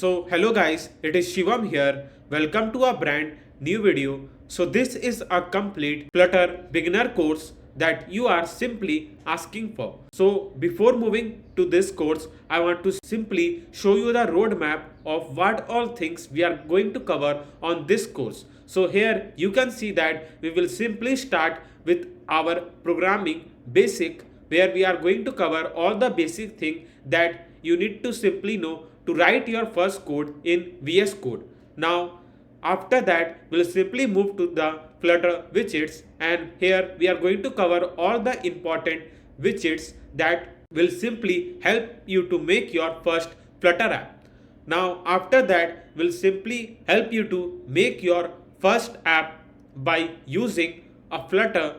So hello guys, it is Shivam here. Welcome to a brand new video. So this is a complete Flutter beginner course that you are simply asking for. So before moving to this course, I want to simply show you the roadmap of what all things we are going to cover on this course. So here you can see that we will simply start with our programming basic, where we are going to cover all the basic thing that you need to simply know to write your first code in VS Code. Now, after that, we'll simply move to the Flutter widgets, and here we are going to cover all the important widgets that will simply help you to make your first Flutter app. Now, after that, we'll simply help you to make your first app by using a Flutter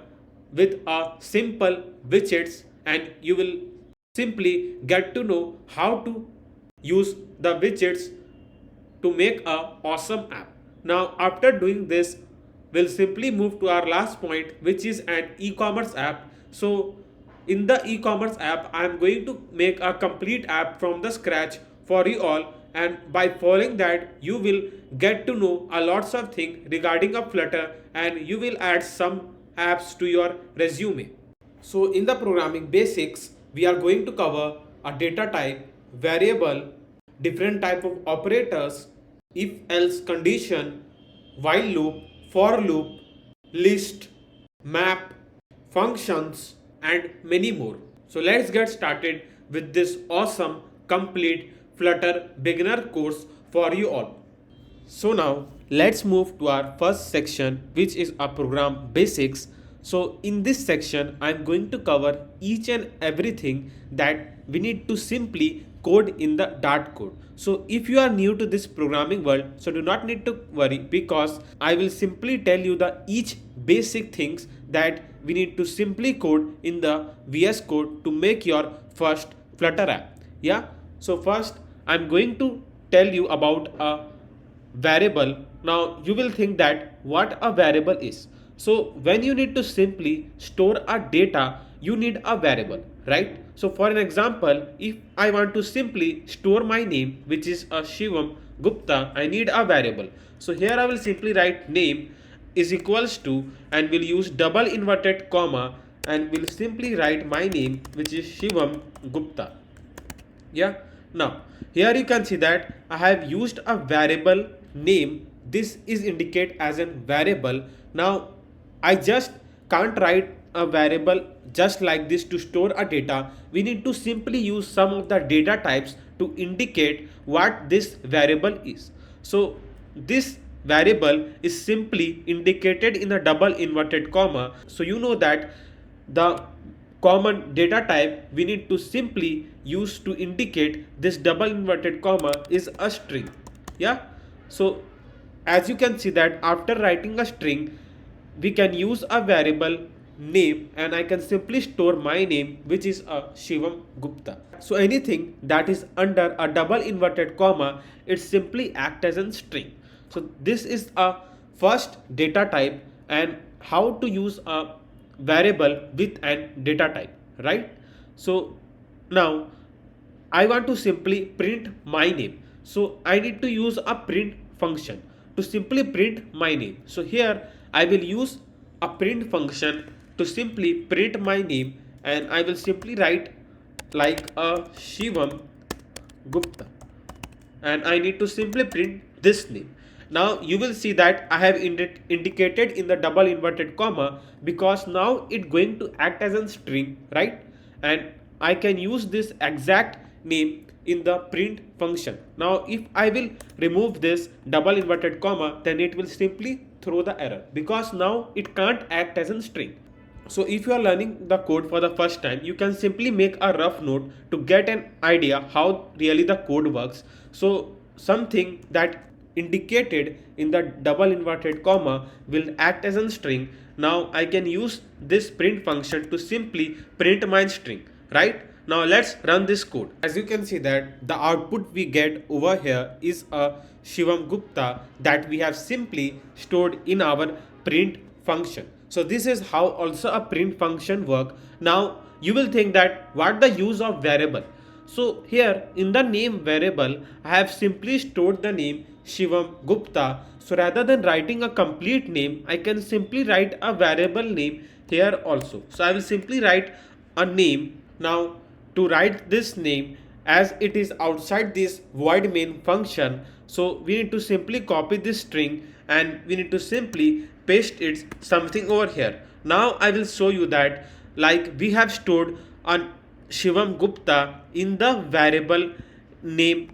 with a simple widgets, and you will simply get to know how to use the widgets to make a awesome app. Now after doing this, we'll simply move to our last point, which is an e-commerce app. So in the e-commerce app, I am going to make a complete app from the scratch for you all, and by following that you will get to know a lots of things regarding a Flutter, and you will add some apps to your resume. So in the programming basics, we are going to cover a data type, variable, different type of operators, if else condition, while loop, for loop, list, map, functions, and many more. So let's get started with this awesome complete Flutter beginner course for you all. So now let's move to our first section, which is a program basics. So in this section, I'm going to cover each and everything that we need to simply code in the Dart code. So if you are new to this programming world, so do not need to worry, because I will simply tell you the each basic things that we need to simply code in the VS Code to make your first Flutter app. Yeah. So first I'm going to tell you about a variable. Now you will think that what a variable is. So when you need to simply store a data, you need a variable, right? So for an example, if I want to simply store my name, which is a Shivam Gupta, I need a variable. So here I will simply write name is equals to, and we'll use double inverted comma, and we'll simply write my name, which is Shivam Gupta. Yeah. Now here you can see that I have used a variable name. This is indicate as a variable. Now I just can't write a variable just like this to store a data. We need to simply use some of the data types to indicate what this variable is. So this variable is simply indicated in a double inverted comma. So you know that the common data type we need to simply use to indicate this double inverted comma is a string. Yeah. So as you can see that after writing a string, we can use a variable name, and I can simply store my name, which is a Shivam Gupta. So anything that is under a double inverted comma, it simply acts as a string. So this is a first data type, and how to use a variable with an data type, right? So now I want to simply print my name. So I need to use a print function to simply print my name. So here I will use a print function to simply print my name, and I will simply write like a Shivam Gupta, and I need to simply print this name. Now you will see that I have indicated in the double inverted comma, because now it's going to act as a string, right? And I can use this exact name in the print function. Now if I will remove this double inverted comma, then it will simply throw the error, because now it can't act as a string. So if you are learning the code for the first time, you can simply make a rough note to get an idea how really the code works. So something that indicated in the double inverted comma will act as a string. Now I can use this print function to simply print my string, right? Now let's run this code. As you can see that the output we get over here is a Shivam Gupta that we have simply stored in our print function. So this is how also a print function work. Now you will think that what the use of variable. So here in the name variable, I have simply stored the name Shivam Gupta. So rather than writing a complete name, I can simply write a variable name here also. So I will simply write a name. Now to write this name, as it is outside this void main function, so we need to simply copy this string and we need to simply paste it something over here. Now I will show you that, like, we have stored a Shivam Gupta in the variable name,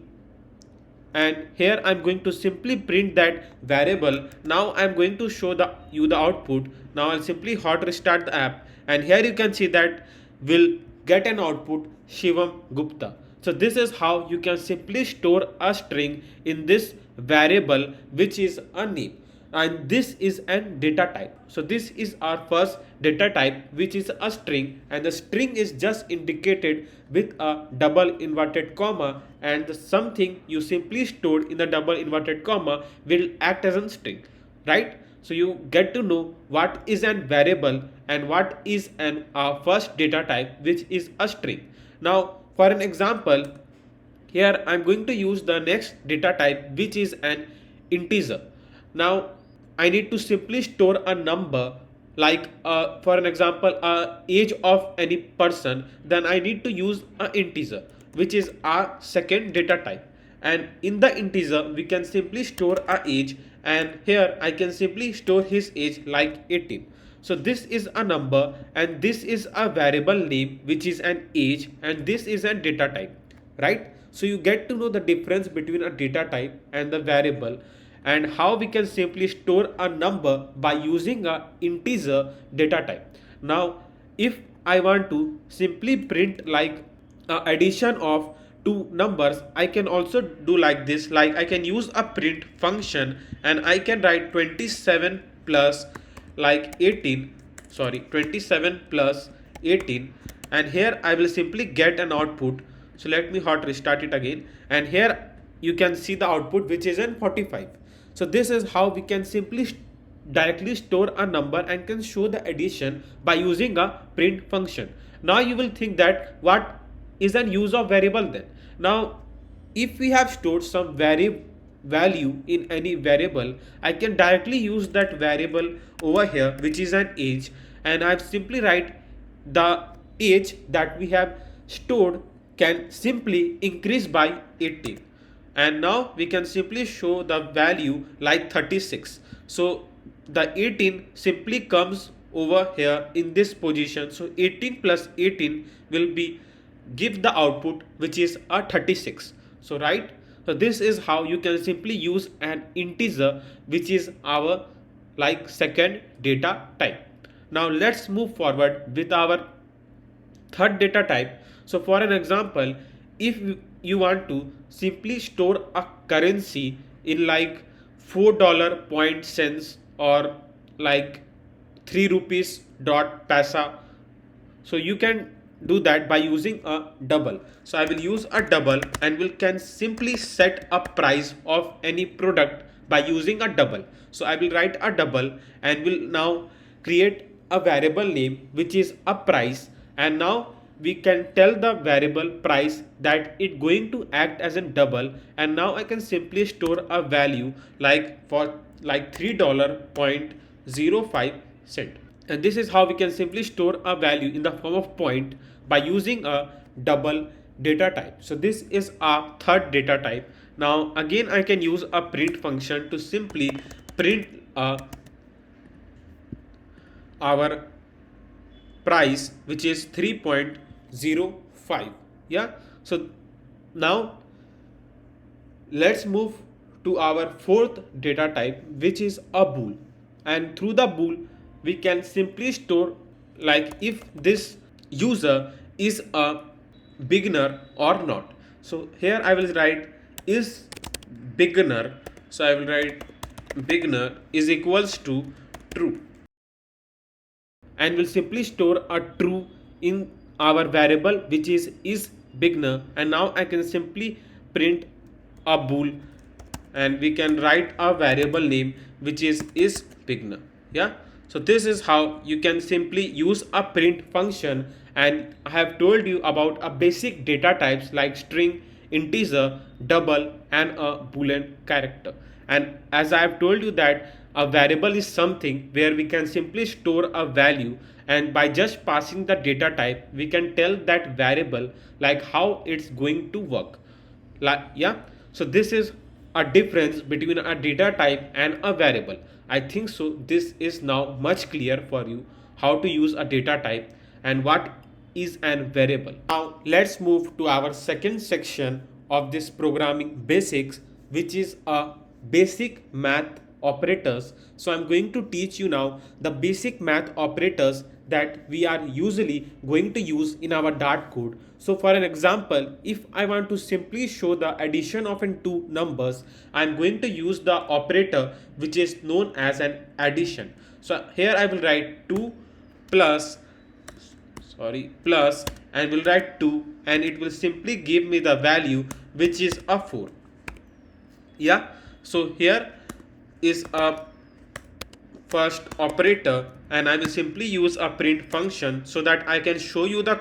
and here I'm going to simply print that variable. Now I'm going to show you the output. Now I'll simply hot restart the app, and here you can see that we'll get an output Shivam Gupta. So this is how you can simply store a string in this variable, which is a name, and this is an data type. So this is our first data type, which is a string, and the string is just indicated with a double inverted comma, and the something you simply stored in the double inverted comma will act as a string, right? So you get to know what is an variable and what is an first data type, which is a string. Now for an example, here I'm going to use the next data type, which is an integer. Now I need to simply store a number, like for an example age of any person. Then I need to use an integer, which is our second data type, and in the integer we can simply store a age, and here I can simply store his age like 18. So this is a number and this is a variable name, which is an age, and this is a data type, right? So you get to know the difference between a data type and the variable, and how we can simply store a number by using a integer data type. Now if I want to simply print like addition of two numbers, I can also do like this. Like I can use a print function and I can write 27 plus like 18, sorry, 27 plus 18, and here I will simply get an output. So let me hot restart it again, and here you can see the output, which is in 45. So this is how we can simply directly store a number and can show the addition by using a print function. Now you will think that what is an use of variable then? Now if we have stored some value in any variable, I can directly use that variable over here, which is an age, and I simply write the age that we have stored can simply increase by 18, and now we can simply show the value like 36. So the 18 simply comes over here in this position. So 18 plus 18 will be give the output, which is a 36. So right, so this is how you can simply use an integer, which is our like second data type. Now let's move forward with our third data type. So for an example, if you want to simply store a currency in like $4 point cents or like 3 rupees dot paisa, so you can do that by using a double. So I will use a double and will can simply set a price of any product by using a double. So I will write a double and will now create a variable name, which is a price, and now we can tell the variable price that it going to act as a double, and now I can simply store a value like for like $3.05, and this is how we can simply store a value in the form of point by using a double data type. So this is our third data type. Now again I can use a print function to simply print our price, which is 3.05. Yeah, so now let's move to our fourth data type, which is a bool, and through the bool we can simply store like if this user is a beginner or not. So here I will write is beginner, so I will write beginner is equals to true, and will simply store a true in our variable, which is beginner, and now I can simply print a bool and we can write a variable name, which is beginner. Yeah, so this is how you can simply use a print function and I have told you about a basic data types like string, integer, double and a boolean character. And as I have told you that a variable is something where we can simply store a value, and by just passing the data type we can tell that variable like how it's going to work. Like, yeah, so this is a difference between a data type and a variable. I think so this is now much clear for you how to use a data type and what is an variable. Now let's move to our second section of this programming basics, which is a basic math operators. So I'm going to teach you now the basic math operators that we are usually going to use in our Dart code. So for an example, if I want to simply show the addition of two numbers, I'm going to use the operator which is known as an addition. So here I will write 2 plus plus and will write 2, and it will simply give me the value which is a 4. Yeah, so here is a first operator, and I will simply use a print function so that I can show you the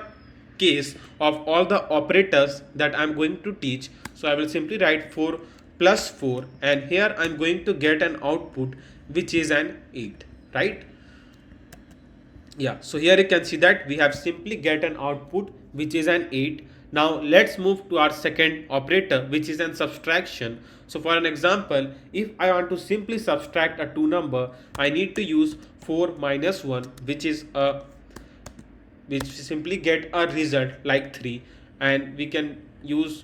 case of all the operators that I'm going to teach. So I will simply write 4 plus 4, and here I'm going to get an output which is an 8, right? Yeah, so here you can see that we have simply get an output which is an 8. Now let's move to our second operator, which is an subtraction. So for an example, if I want to simply subtract a two number, I need to use 4 minus 1, which simply get a result like 3, and we can use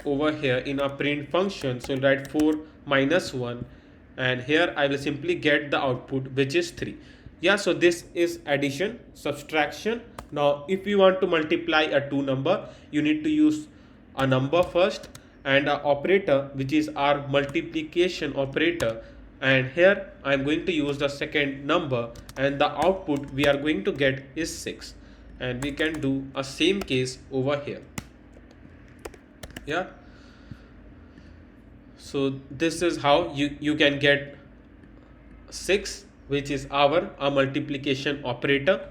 over here in a print function. So write 4 minus 1, and here I will simply get the output which is 3. Yeah, so this is addition, subtraction. Now if you want to multiply a two number, you need to use a number first and an operator which is our multiplication operator, and here I am going to use the second number, and the output we are going to get is 6, and we can do a same case over here. Yeah, so this is how you can get 6, which is our multiplication operator.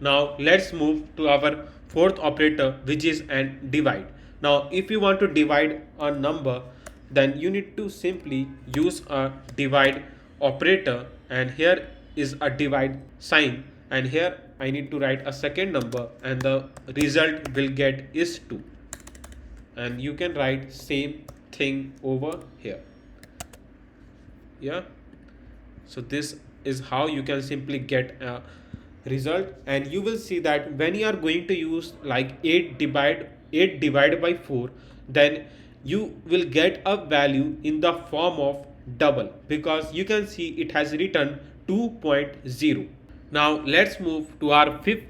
Now let's move to our fourth operator, which is an divide. Now if you want to divide a number, then you need to simply use a divide operator, and here is a divide sign, and here I need to write a second number, and the result will get is 2, and you can write same thing over here. Yeah, so this is how you can simply get a result, and you will see that when you are going to use like 8 divided by 4, then you will get a value in the form of double, because you can see it has written 2.0. Now let's move to our fifth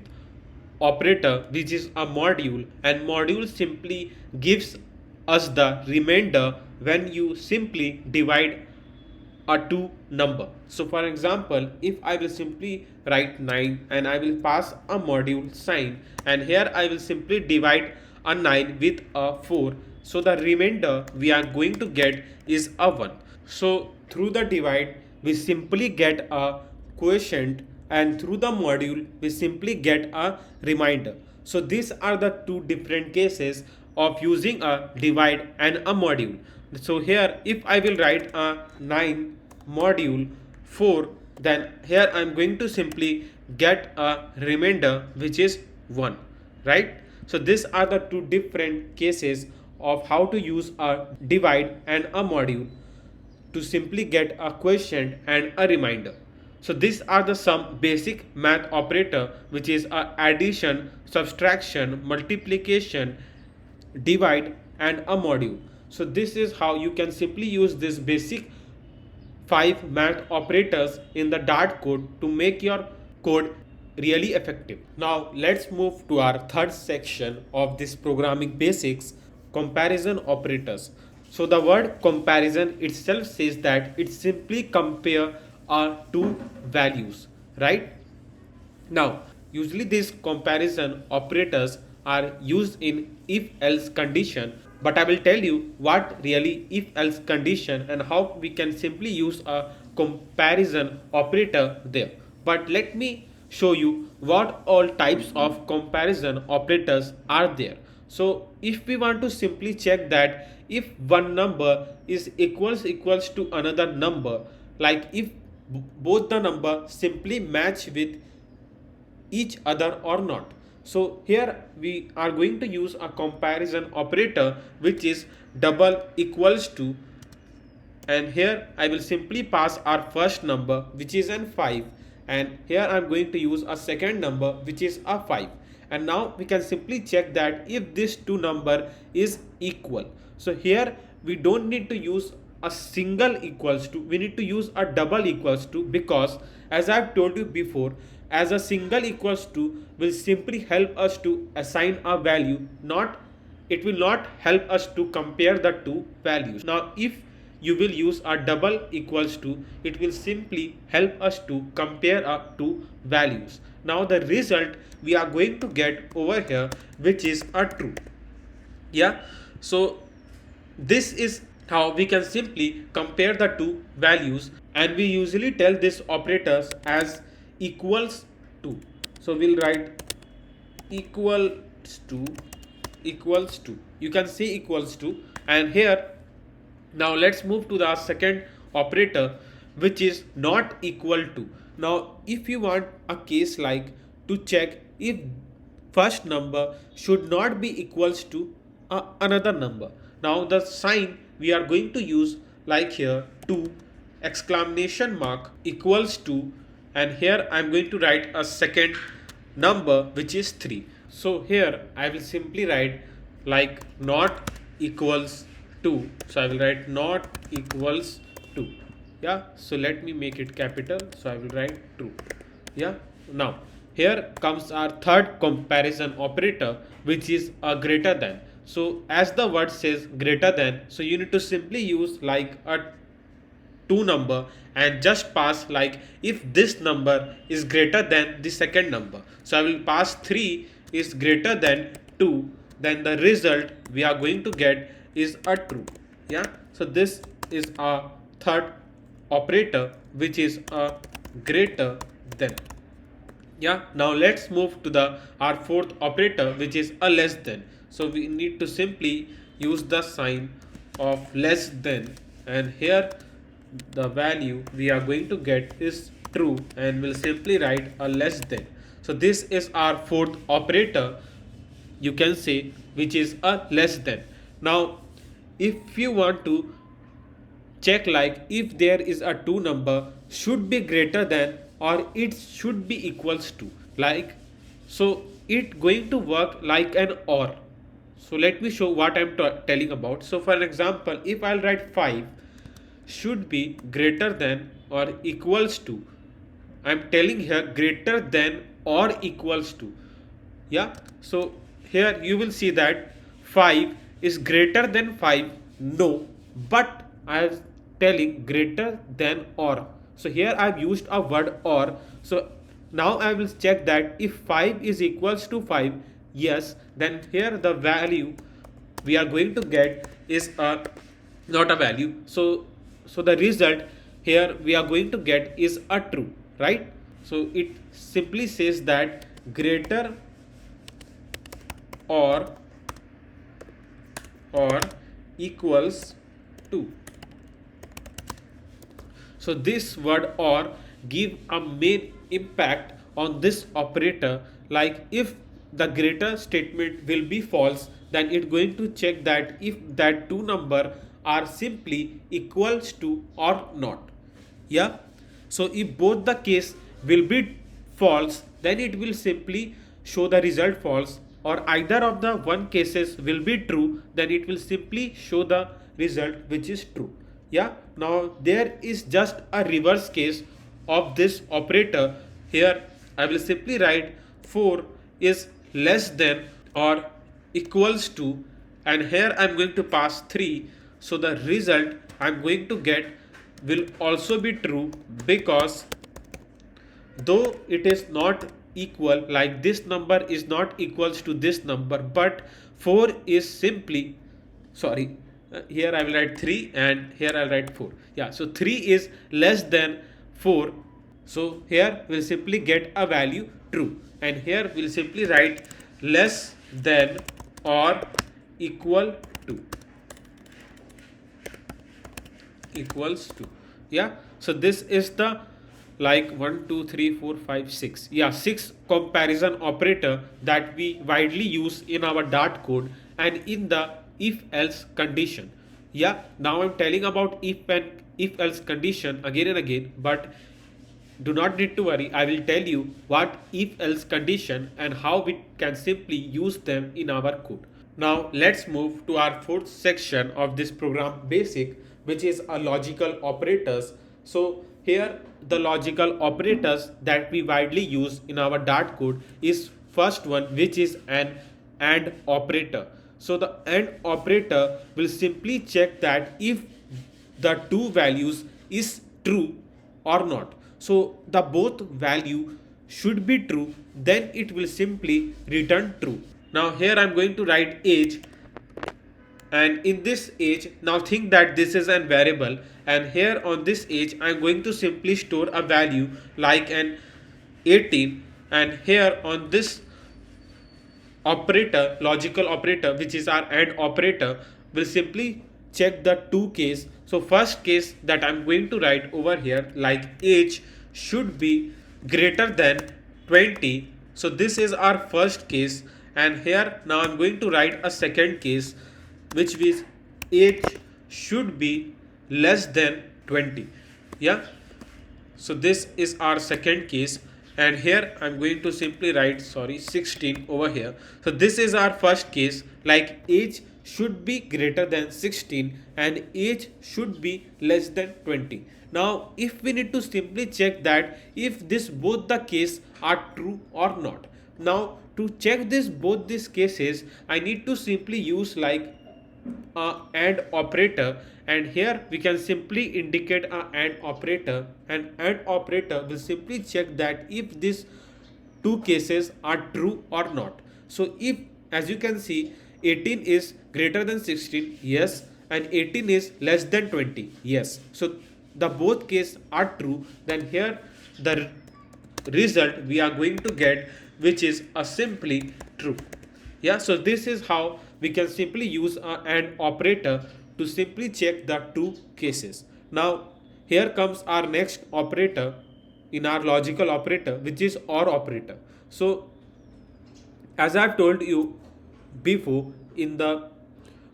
operator, which is a module, and module simply gives us the remainder when you simply divide a two number. So for example, if I will simply write 9 and I will pass a module sign, and here I will simply divide a 9 with a 4, so the remainder we are going to get is a 1. So through the divide we simply get a quotient, and through the module we simply get a remainder. So these are the two different cases of using a divide and a module. So here if I will write a 9 module 4, then here I am going to simply get a remainder which is 1, right? So these are the two different cases of how to use a divide and a module to simply get a quotient and a remainder. So these are the some basic math operator, which is a addition, subtraction, multiplication, divide and a module. So this is how you can simply use this basic 5 math operators in the Dart code to make your code really effective. Now let's move to our third section of this programming basics, comparison operators. So the word comparison itself says that it simply compare two values, right? Now usually these comparison operators are used in if else condition, but I will tell you what really if else condition and how we can simply use a comparison operator there. But let me show you what all types of comparison operators are there. So if we want to simply check that if one number is equals to another number, like if both the number simply match with each other or not. So here we are going to use a comparison operator which is double equals to, and here I will simply pass our first number which is an 5, and here I am going to use a second number which is a 5, and now we can simply check that if this two number is equal. So here we don't need to use a single equals to, we need to use a double equals to, because as I've told you before, as a single equals to will simply help us to assign a value, not it will not help us to compare the two values. Now if you will use a double equals to, it will simply help us to compare our two values. Now the result we are going to get over here which is a true. Yeah, so this is how we can simply compare the two values, and we usually tell this operators as equals to. So we'll write equals to, equals to, you can say equals to, and here now let's move to the second operator which is not equal to. Now if you want a case like to check if first number should not be equals to another number, now the sign we are going to use like here to exclamation mark equals to, and here I am going to write a second number which is 3. So here I will simply write like not equals to. So I will write not equals to. Yeah, so let me make it capital. So I will write true. Yeah, now here comes our third comparison operator which is a greater than. So as the word says greater than, so you need to simply use like a two number and just pass like if this number is greater than the second number. So I will pass 3 is greater than 2, then the result we are going to get is a true. Yeah, so this is our third operator which is a greater than. Yeah, now let's move to the our fourth operator which is a less than. So we need to simply use the sign of less than, and here the value we are going to get is true, and we'll simply write a less than. So this is our fourth operator, you can say, which is a less than. Now if you want to check like if there is a two number should be greater than or it should be equals to, like so it going to work like an or. So let me show what I'm telling about. So for an example, if I'll write 5 should be greater than or equals to, I'm telling here greater than or equals to. Yeah, so here you will see that 5 is greater than 5, no, but I am telling greater than or. So here I have used a word or. So now I will check that if 5 is equals to 5, yes, then here the value we are going to get is not a value. So the result here we are going to get is a true, right? So it simply says that greater or equals to. So this word or give a main impact on this operator, like if the greater statement will be false, then it's going to check that if that two number are simply equals to or not. Yeah, so if both the case will be false, then it will simply show the result false, or either of the one cases will be true, then it will simply show the result which is true. Yeah, now there is just a reverse case of this operator. Here I will simply write 4 is less than or equals to, and here I am going to pass 3. So the result I am going to get will also be true, because though it is not equal, like this number is not equals to this number, but 4 is simply here I will write 3 and here I'll write 4. Yeah, so 3 is less than 4. So here we'll simply get a value true, and here we'll simply write less than or equal to equals to. Yeah, so this is the like 1 2 3 4 5 6, yeah, 6 comparison operator that we widely use in our Dart code and in the if else condition. Yeah, now I'm telling about if and if else condition again and again, but do not need to worry, I will tell you what if else condition and how we can simply use them in our code. Now let's move to our fourth section of this program basic, which is a logical operators. So here the logical operators that we widely use in our Dart code is first one, which is an AND operator. So the AND operator will simply check that if the two values is true or not. So the both value should be true, then it will simply return true. Now here I'm going to write age, and in this age, now think that this is an variable, and here on this age I'm going to simply store a value like an 18, and here on this operator, logical operator, which is our AND operator, will simply check the two case. So first case that I'm going to write over here, like age should be greater than 20. So this is our first case, and here now I'm going to write a second case, which is age should be less than 20. Yeah, so this is our second case, and here I'm going to simply write 16 over here. So this is our first case, like age should be greater than 16 and age should be less than 20. Now if we need to simply check that if this both the case are true or not. Now to check this both these cases, I need to simply use like AND operator, and here we can simply indicate a AND operator, and AND operator will simply check that if these two cases are true or not. So if, as you can see, 18 is greater than 16, yes, and 18 is less than 20, yes, so the both case are true, then here the result we are going to get, which is a simply true. Yeah, so this is how we can simply use a AND operator to simply check the two cases. Now here comes our next operator in our logical operator, which is OR operator. So as I've told you before in the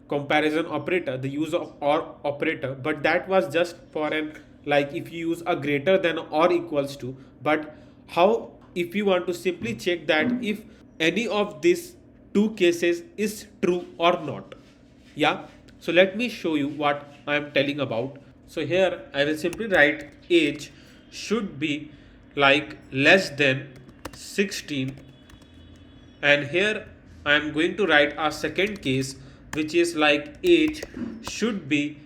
comparison operator, the use of OR operator, but that was just for an, like if you use a greater than or equals to. But how if you want to simply check that if any of these two cases is true or not? Yeah, so let me show you what I am telling about. So here I will simply write age should be like less than 16, and here I am going to write a second case, which is like age should be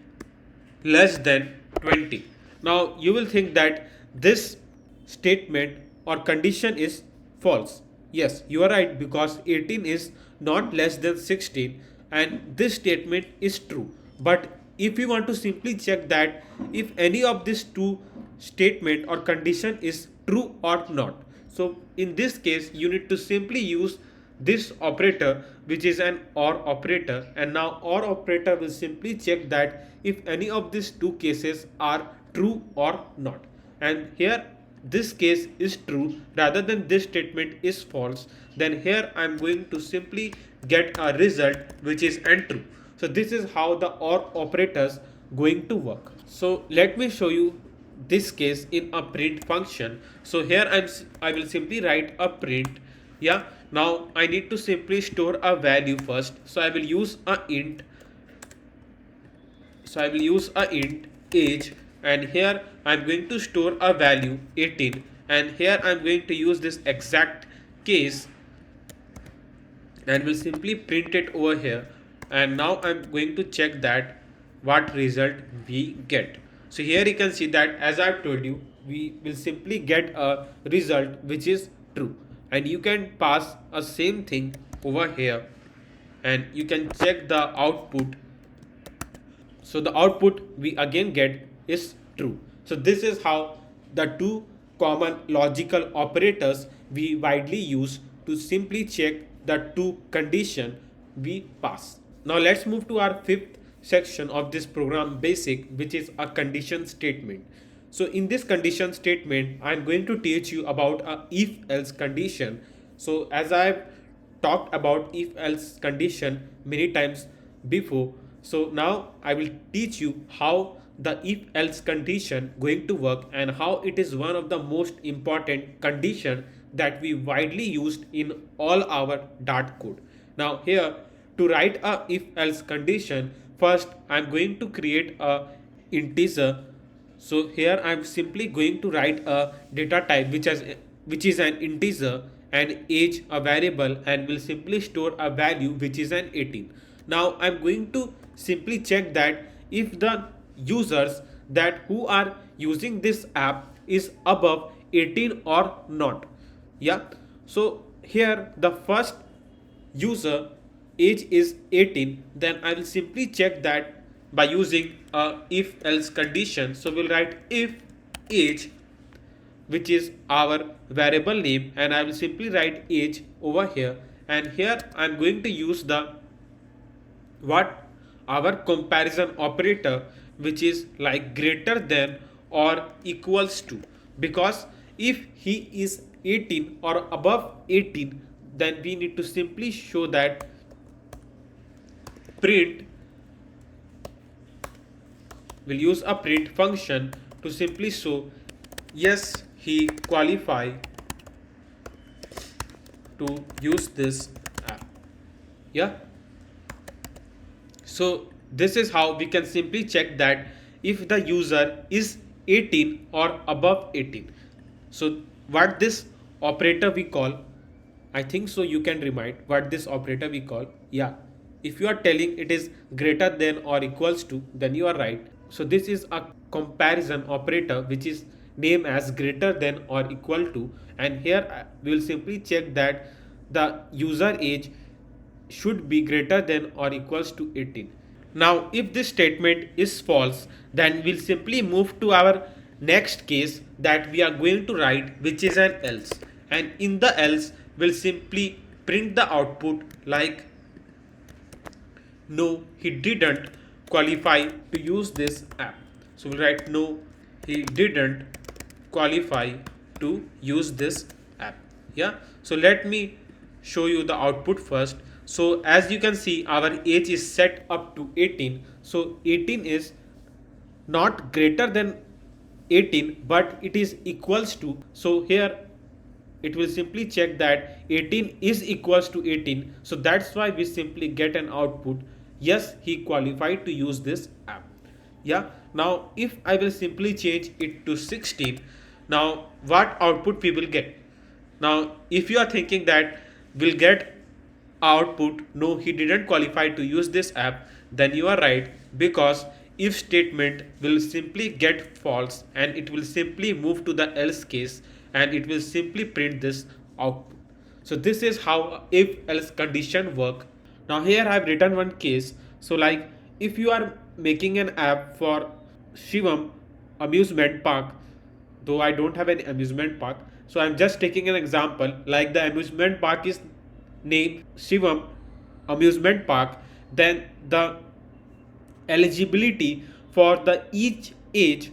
less than 20. Now you will think that this statement or condition is false. Yes, you are right, because 18 is not less than 16 and this statement is true. But if we want to simply check that if any of these two statement or condition is true or not, so in this case you need to simply use this operator, which is an OR operator, and now OR operator will simply check that if any of these two cases are true or not, and here this case is true rather than this statement is false, then here I am going to simply get a result which is untrue. So this is how the OR operators going to work. So let me show you this case in a print function. So here I will simply write a print. Yeah, now I need to simply store a value first, so I will use a int. So I will use a int age, and here I'm going to store a value 18, and here I'm going to use this exact case and will simply print it over here, and now I'm going to check that what result we get. So here you can see that as I've told you, we will simply get a result which is true, and you can pass a same thing over here and you can check the output. So the output we again get is true. So this is how the two common logical operators we widely use to simply check the two condition we pass. Now let's move to our fifth section of this program basic, which is a condition statement. So in this condition statement, I'm going to teach you about a if else condition. So as I've talked about if else condition many times before, so now I will teach you how the if else condition going to work and how it is one of the most important condition that we widely used in all our Dart code. Now here, to write a if else condition, first I'm going to create a integer. So here I'm simply going to write a data type which is an integer, and age a variable, and will simply store a value which is an 18. Now I'm going to simply check that if the users that who are using this app is above 18 or not. Yeah. So here the first user age is 18, then I will simply check that by using a if else condition. So we'll write if age, which is our variable name, and I will simply write age over here, and here I'm going to use the what our comparison operator, which is like greater than or equals to, because if he is 18 or above 18, then we need to simply show that print, will use a print function to simply show yes, he qualify to use this app. Yeah. So this is how we can simply check that if the user is 18 or above 18. So what this operator we call, I think so you can remind what this operator we call. Yeah, if you are telling it is greater than or equals to, then you are right. So this is a comparison operator which is named as greater than or equal to, and here we will simply check that the user age should be greater than or equals to 18. Now if this statement is false, then we'll simply move to our next case that we are going to write, which is an else, and in the else we'll simply print the output like no, he didn't qualify to use this app. So we'll write no, he didn't qualify to use this app. Yeah. So let me show you the output first. So as you can see, our age is set up to 18. So 18 is not greater than 18, but it is equals to. So here it will simply check that 18 is equals to 18. So that's why we simply get an output. Yes, he qualified to use this app. Yeah. Now if I will simply change it to 16, now what output we will get? Now if you are thinking that we'll get output no, he didn't qualify to use this app, then you are right, because if statement will simply get false and it will simply move to the else case and it will simply print this output. So this is how if else condition work. Now here I have written one case. So like if you are making an app for Shivam amusement park, though I don't have any amusement park, so I'm just taking an example, like the amusement park is named Shivam amusement park, then the eligibility for the each age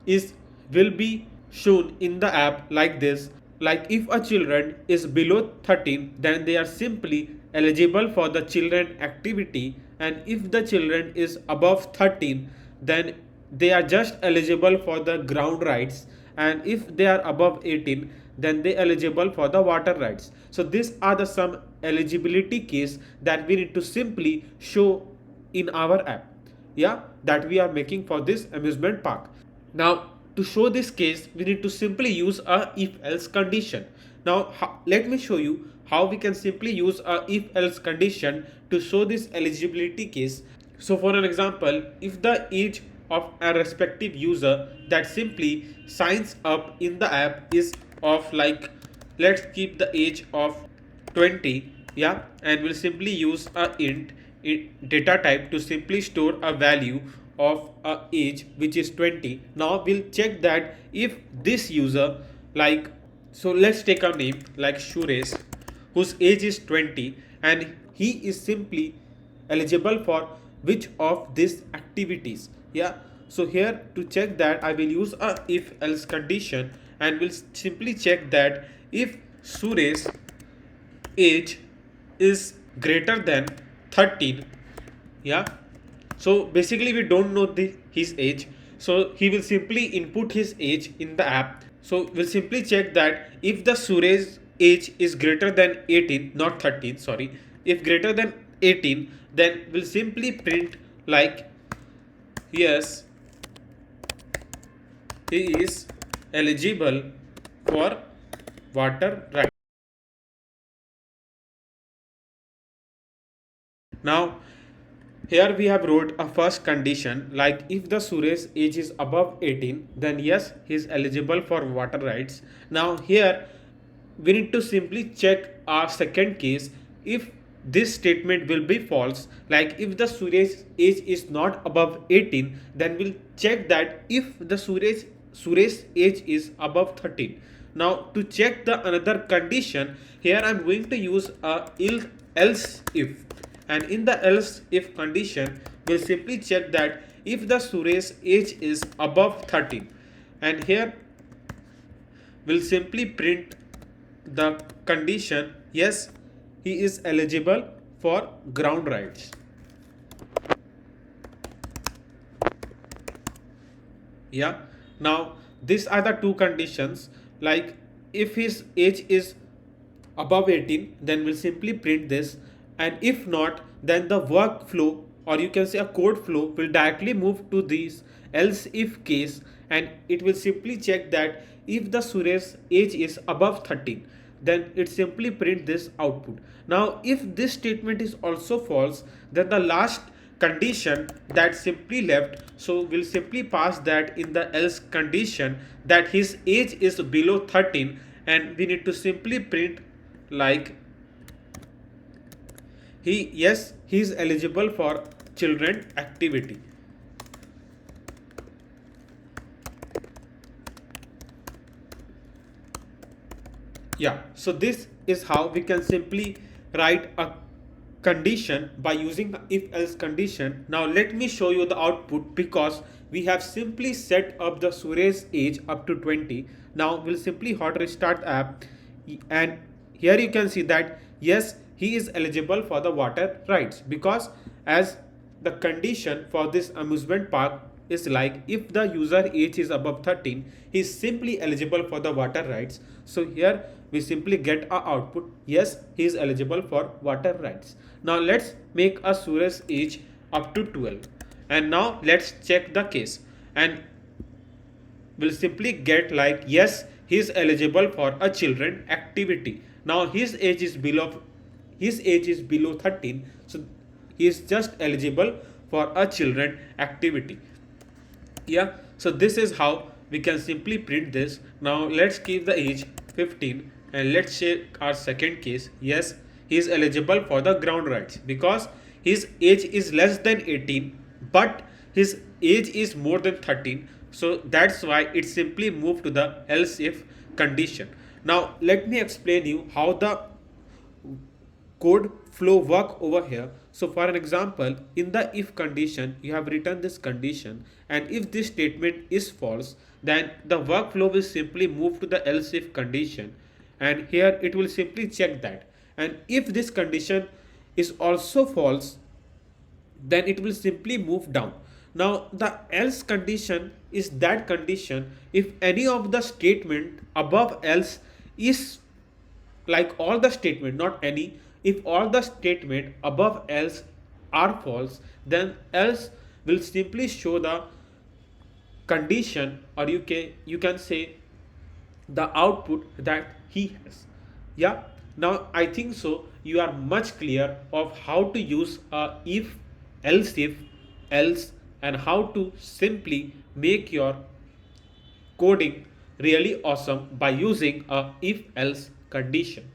is will be shown in the app like this. Like if a children is below 13, then they are simply eligible for the children activity, and if the children is above 13, then they are just eligible for the ground rides, and if they are above 18, then they eligible for the water rides. So these are the some eligibility case that we need to simply show in our app, yeah, that we are making for this amusement park. Now to show this case, we need to simply use a if else condition. Now let me show you how we can simply use a if else condition to show this eligibility case. So for an example, if the age of a respective user that simply signs up in the app is of, like, let's keep the age of 20, yeah, and we'll simply use a int data type to simply store a value of a age which is 20. Now we'll check that if this user like, so let's take a name like Suresh, whose age is 20, and he is simply eligible for which of these activities. Yeah, so here to check that I will use a if else condition, and will simply check that if Suresh age is greater than 13. Yeah, so basically we don't know his age, so he will simply input his age in the app. So we'll simply check that if the Suresh age is greater than 18, not 13, sorry, if greater than 18, then we'll simply print like yes, he is eligible for water right. Now here we have wrote a first condition like if the Suresh age is above 18, then yes, he is eligible for water rights. Now here we need to simply check our second case if this statement will be false, like if the Suresh age is not above 18, then we'll check that if the Suresh age is above 13. Now to check the another condition, here I'm going to use a else if, and in the else if condition we'll simply check that if the Suresh age is above 13, and here we'll simply print the condition yes, he is eligible for ground rights. Yeah, now these are the two conditions, like if his age is above 18, then we'll simply print this, and if not, then the workflow, or you can say a code flow, will directly move to this else if case, and it will simply check that if the Suresh age is above 13, then it simply print this output. Now if this statement is also false, then the last condition that simply left, so we'll simply pass that in the else condition that his age is below 13, and we need to simply print like he is eligible for children activity. Yeah, so this is how we can simply write a condition by using the if else condition. Now let me show you the output, because we have simply set up the Suresh age up to 20. Now we'll simply hot restart the app, and here you can see that yes, he is eligible for the water rights, because as the condition for this amusement park is like if the user age is above 13, he is simply eligible for the water rights. So here we simply get our output yes, he is eligible for water rights. Now let's make a Suresh age up to 12, and now let's check the case, and we'll simply get like yes, he is eligible for a children activity. Now his age is below 13, so he is just eligible for a children activity. Yeah, so this is how we can simply print this. Now let's keep the age 15, and let's check our second case. Yes, he is eligible for the ground rights, because his age is less than 18 but his age is more than 13, so that's why it simply moved to the else if condition. Now let me explain you how the code flow work over here. So for an example, in the if condition you have written this condition, and if this statement is false, then the workflow will simply move to the else if condition, and here it will simply check that, and if this condition is also false, then it will simply move down. Now the else condition is that condition if any of the statement above else is like all the statement, not any, if all the statement above else are false, then else will simply show the condition, or you can say the output that he has. Yeah, now I think so you are much clear of how to use a if else, and how to simply make your coding really awesome by using a if else condition.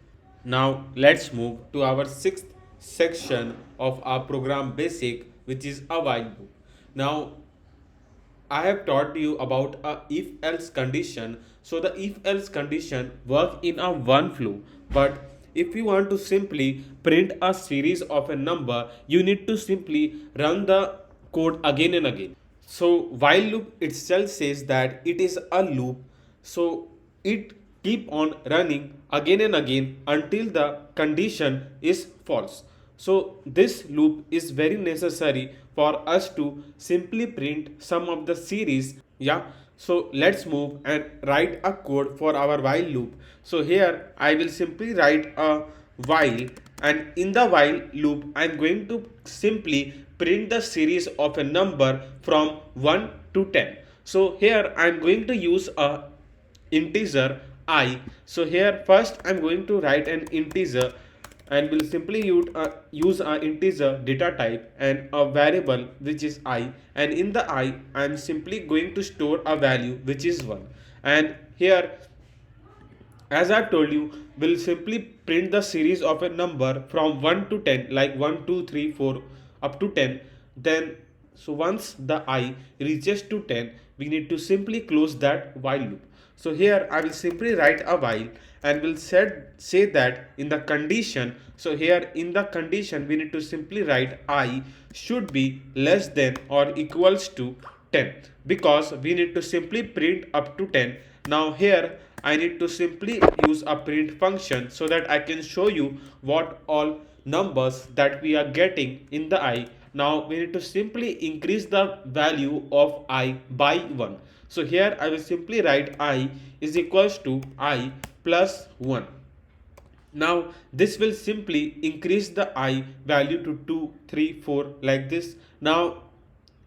Now let's move to our sixth section of our program basic, which is a while loop. Now I have taught you about a if else condition. So the if else condition work in a one flow, but if you want to simply print a series of a number, you need to simply run the code again and again. So while loop itself says that it is a loop, so it keep on running again and again until the condition is false. So this loop is very necessary for us to simply print some of the series. Yeah, so let's move and write a code for our while loop. So here I will simply write a while, and in the while loop I'm going to simply print the series of a number from 1 to 10. So here I'm going to use a integer I. So here first I'm going to write an integer, and will simply use a integer data type and a variable which is I, and in the I am simply going to store a value which is 1. And here, as I told you, we'll simply print the series of a number from 1 to 10, like 1, 2, 3, 4 up to 10. Then, so once the I reaches to 10, we need to simply close that while loop. So here I will simply write a while, and will say that in the condition. So here in the condition we need to simply write I should be less than or equals to 10, because we need to simply print up to 10. Now here I need to simply use a print function so that I can show you what all numbers that we are getting in the I. Now we need to simply increase the value of I by 1. So here I will simply write I is equals to I plus 1. Now this will simply increase the I value to 2, 3, 4 like this. Now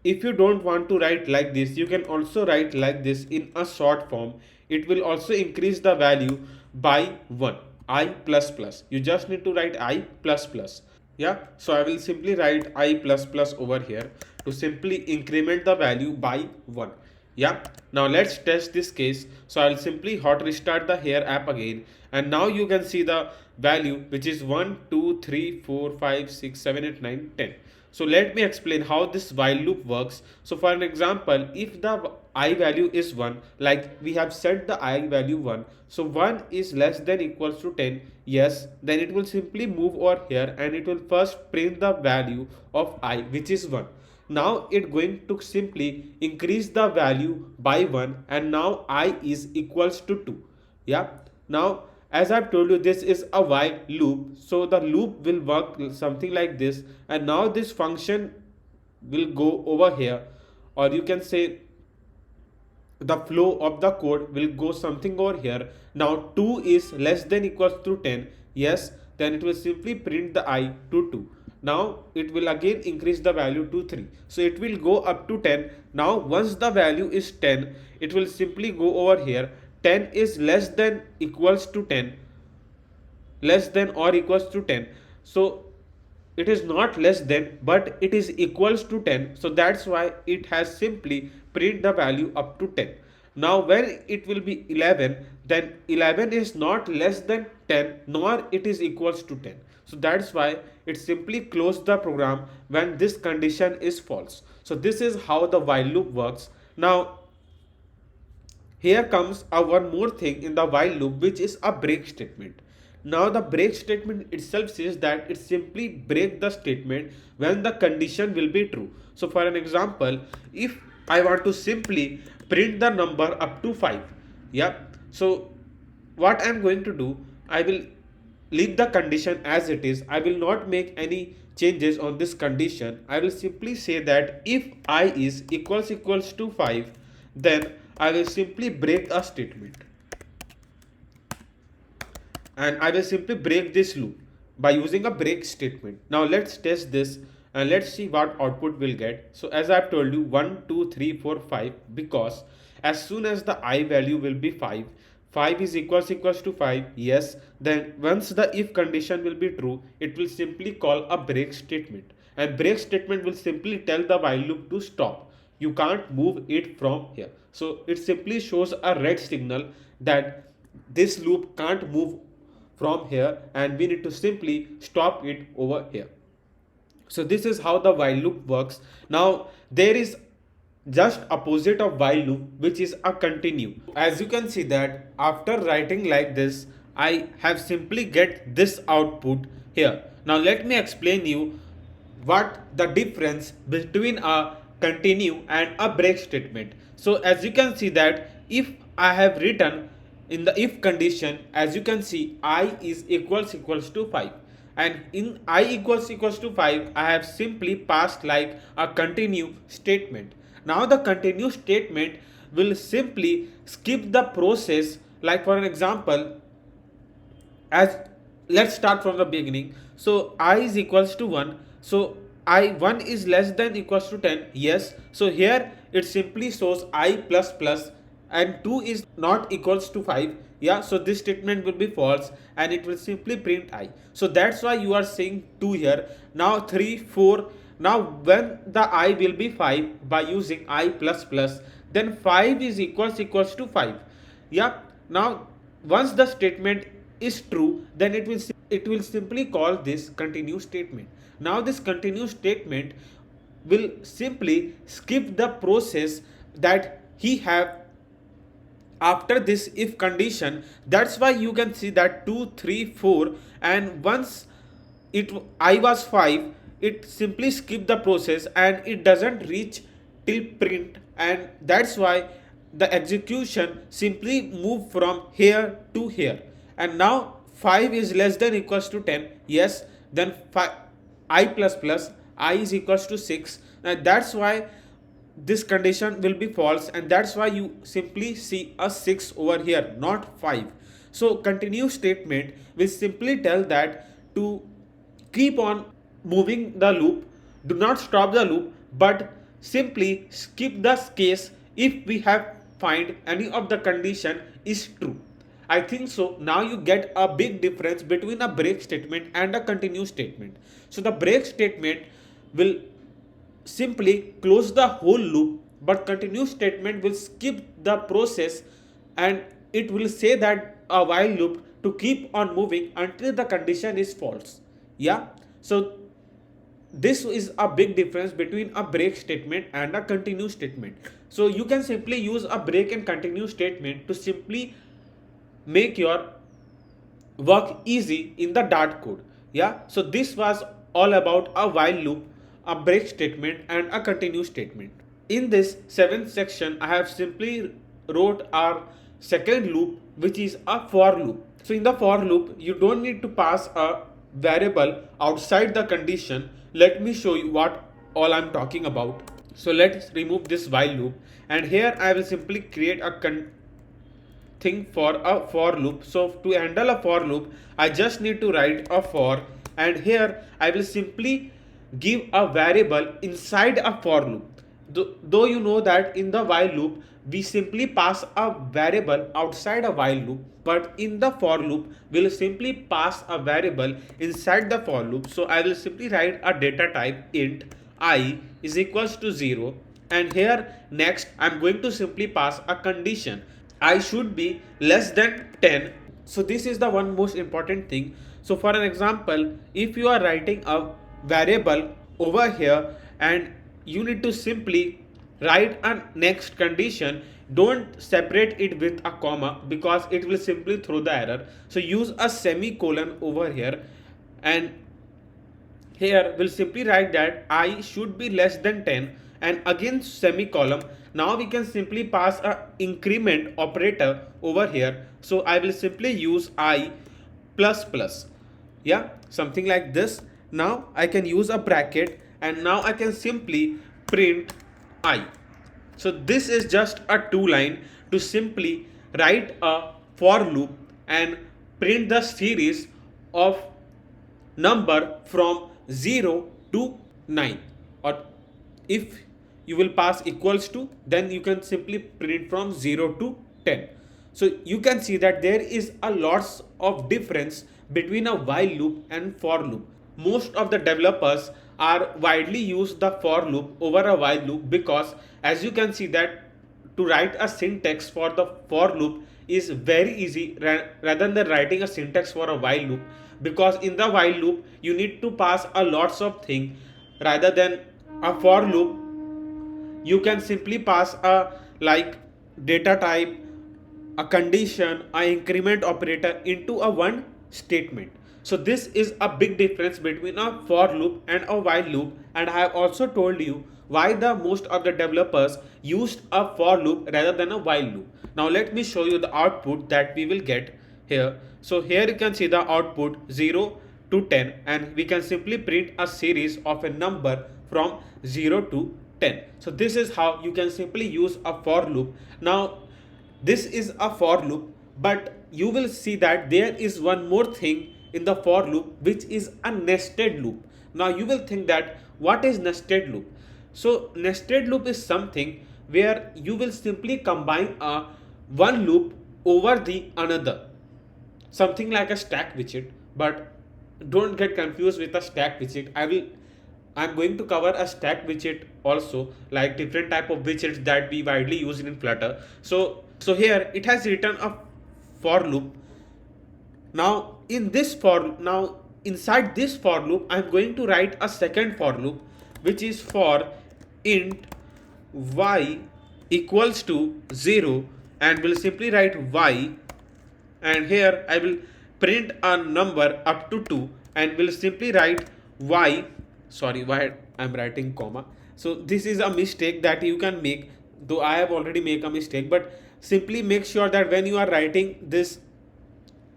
if you don't want to write like this, you can also write like this in a short form. It will also increase the value by 1, I plus plus. You just need to write I plus plus. Yeah, so I will simply write I plus plus over here to simply increment the value by 1. Yeah, now let's test this case. So I'll simply hot restart the here app again, and now you can see the value which is 1, 2, 3, 4, 5, 6, 7, 8, 9, 10. So let me explain how this while loop works. So for an example, if the I value is 1, like we have set the I value 1, so 1 is less than equals to 10, yes, then it will simply move over here and it will first print the value of I which is 1. Now it going to simply increase the value by 1, and now I is equals to 2. Yeah, now as I've told you, this is a while loop, so the loop will work something like this, and now this function will go over here, or you can say the flow of the code will go something over here. Now 2 is less than equals to 10, yes, then it will simply print the I to 2. Now it will again increase the value to 3, so it will go up to 10. Now once the value is 10, it will simply go over here. 10 is less than equals to 10, less than or equals to 10. So it is not less than, but it is equals to 10. So that's why it has simply print the value up to 10. Now when it will be 11, then 11 is not less than 10 nor it is equals to 10. So that's why it simply closed the program when this condition is false. So this is how the while loop works. Now here comes one more thing in the while loop, which is a break statement. Now the break statement itself says that it simply break the statement when the condition will be true. So for an example, if I want to simply print the number up to 5, yeah, so what I'm going to do, I will leave the condition as it is. I will not make any changes on this condition. I will simply say that if I is equals to 5, then I will simply break a statement, and I will simply break this loop by using a break statement. Now let's test this and let's see what output we'll get. So as I've told you, 1, 2, 3, 4, 5, because as soon as the I value will be 5, 5 is equals to 5, yes, then once the if condition will be true, it will simply call a break statement, and break statement will simply tell the while loop to stop. You can't move it from here. So it simply shows a red signal that this loop can't move from here, and we need to simply stop it over here. So this is how the while loop works. Now there is just opposite of while loop, which is a continue. As you can see that after writing like this, I have simply get this output here. Now let me explain you what the difference between a continue and a break statement. So as you can see that if I have written in the if condition, as you can see I is equals to 5, and in I equals to 5 I have simply passed like a continue statement. Now the continue statement will simply skip the process, like for an example, as let's start from the beginning. So I is equals to 1, so I 1 is less than equals to 10, yes. So here it simply shows I plus plus, and 2 is not equals to 5, yeah. So this statement will be false and it will simply print I. So that's why you are seeing 2 here. Now 3 4, now when the I will be 5 by using I plus plus, then 5 is equals to 5, yeah. Now once the statement is true, then it will simply call this continue statement. Now this continue statement will simply skip the process that he have after this if condition. That's why you can see that 2 3 4, and once it I was 5, it simply skip the process and it doesn't reach till print, and that's why the execution simply move from here to here. And now 5 is less than equals to 10, yes. Then 5 I plus plus, I is equals to 6, and that's why this condition will be false, and that's why you simply see a 6 over here, not 5. So continue statement will simply tell that to keep on moving the loop, do not stop the loop, but simply skip the case if we have find any of the condition is true. I think so. Now you get a big difference between a break statement and a continue statement. So the break statement will simply close the whole loop, but continue statement will skip the process and it will say that a while loop to keep on moving until the condition is false, yeah. So this is a big difference between a break statement and a continue statement. So you can simply use a break and continue statement to simply make your work easy in the Dart code, yeah. So this was all about a while loop, a break statement and a continue statement. In this seventh section I have simply wrote our second loop, which is a for loop. So in the for loop you don't need to pass a variable outside the condition. Let me show you what all I'm talking about. So let's remove this while loop, and here I will simply create a thing for a for loop. So to handle a for loop I just need to write a for, and here I will simply give a variable inside a for loop. Though you know that in the while loop we simply pass a variable outside a while loop, but in the for loop we'll simply pass a variable inside the for loop. So I will simply write a data type int I is equals to 0, and here next I'm going to simply pass a condition I should be less than 10. So this is the one most important thing. So for an example, if you are writing a variable over here and you need to simply write a next condition, don't separate it with a comma because it will simply throw the error. So use a semicolon over here, and here we'll simply write that I should be less than 10 and again semicolon. Now we can simply pass a increment operator over here. So I will simply use I plus plus, yeah, something like this. Now I can use a bracket, and now I can simply print I. So this is just a 2 line to simply write a for loop and print the series of number from 0 to 9, or if you will pass equals to, then you can simply print from 0 to 10. So you can see that there is a lots of difference between a while loop and for loop. Most of the developers are widely use the for loop over a while loop because as you can see that to write a syntax for the for loop is very easy rather than writing a syntax for a while loop, because in the while loop you need to pass a lots of thing. Rather than a for loop you can simply pass a like data type, a condition, a increment operator into a one statement. So this is a big difference between a for loop and a while loop, and I have also told you why the most of the developers used a for loop rather than a while loop. Now let me show you the output that we will get here. So here you can see the output 0 to 10, and we can simply print a series of a number from 0 to 10. So this is how you can simply use a for loop. Now this is a for loop, but you will see that there is one more thing in the for loop, which is a nested loop. Now you will think that what is nested loop? So nested loop is something where you will simply combine a one loop over the another, something like a stack widget. But don't get confused with a stack widget. I'm going to cover a stack widget also, like different type of widgets that we widely use in Flutter. So here it has written a for loop. Now inside this for loop, I'm going to write a second for loop, which is for int y equals to 0, and we'll simply write y, and here I will print a number up to 2, and we'll simply write y. Sorry, why I'm writing comma. So this is a mistake that you can make, though I have already made a mistake, but simply make sure that when you are writing this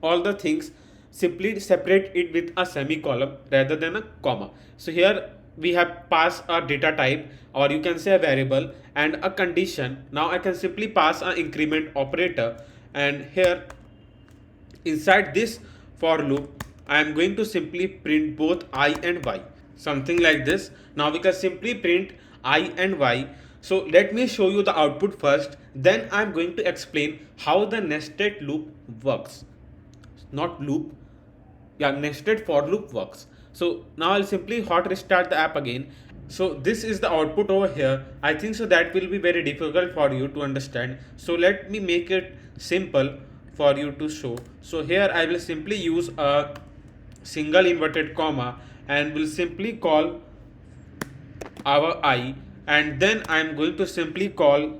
all the things, simply separate it with a semicolon rather than a comma. So here we have passed a data type, or you can say a variable, and a condition. Now I can simply pass an increment operator, and here inside this for loop I am going to simply print both I and y, something like this. Now we can simply print I and y. So let me show you the output first, then I am going to explain how the nested loop works. Not loop, yeah, nested for loop works. So now I'll simply hot restart the app again. So this is the output over here. I think so that will be very difficult for you to understand, so let me make it simple for you to show. So here I will simply use a single inverted comma, and will simply call our I, and then I am going to simply call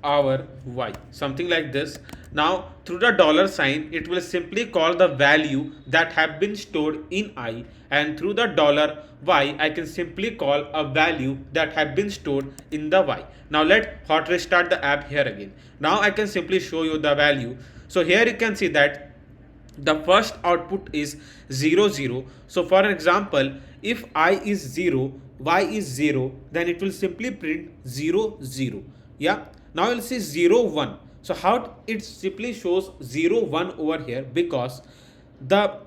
our y, something like this. Now through the dollar sign it will simply call the value that have been stored in I, and through the dollar y I can simply call a value that have been stored in the y. Now let hot restart the app here again. Now I can simply show you the value. So here you can see that the first output is 0 0. So for example, if I is 0, y is 0, then it will simply print 0 0. Yeah, now you'll see 0 1. So how it simply shows 0 1 over here? Because the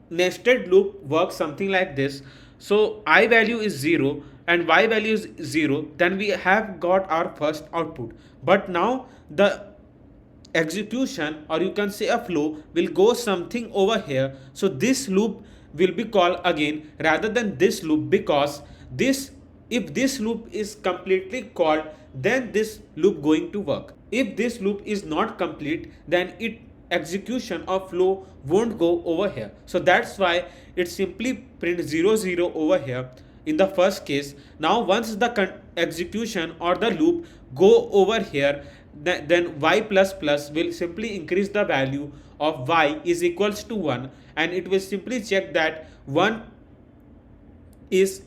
nested loop works something like this. So I value is 0 and y value is 0, then we have got our first output. But now the execution, or you can say a flow, will go something over here. So this loop will be called again rather than this loop, because this, if this loop is completely called, then this loop going to work. If this loop is not complete, then it execution or flow won't go over here. So that's why it simply print 0 0 over here in the first case. Now once the execution or the loop go over here, then y plus plus will simply increase the value of y is equals to 1, and it will simply check that 1 is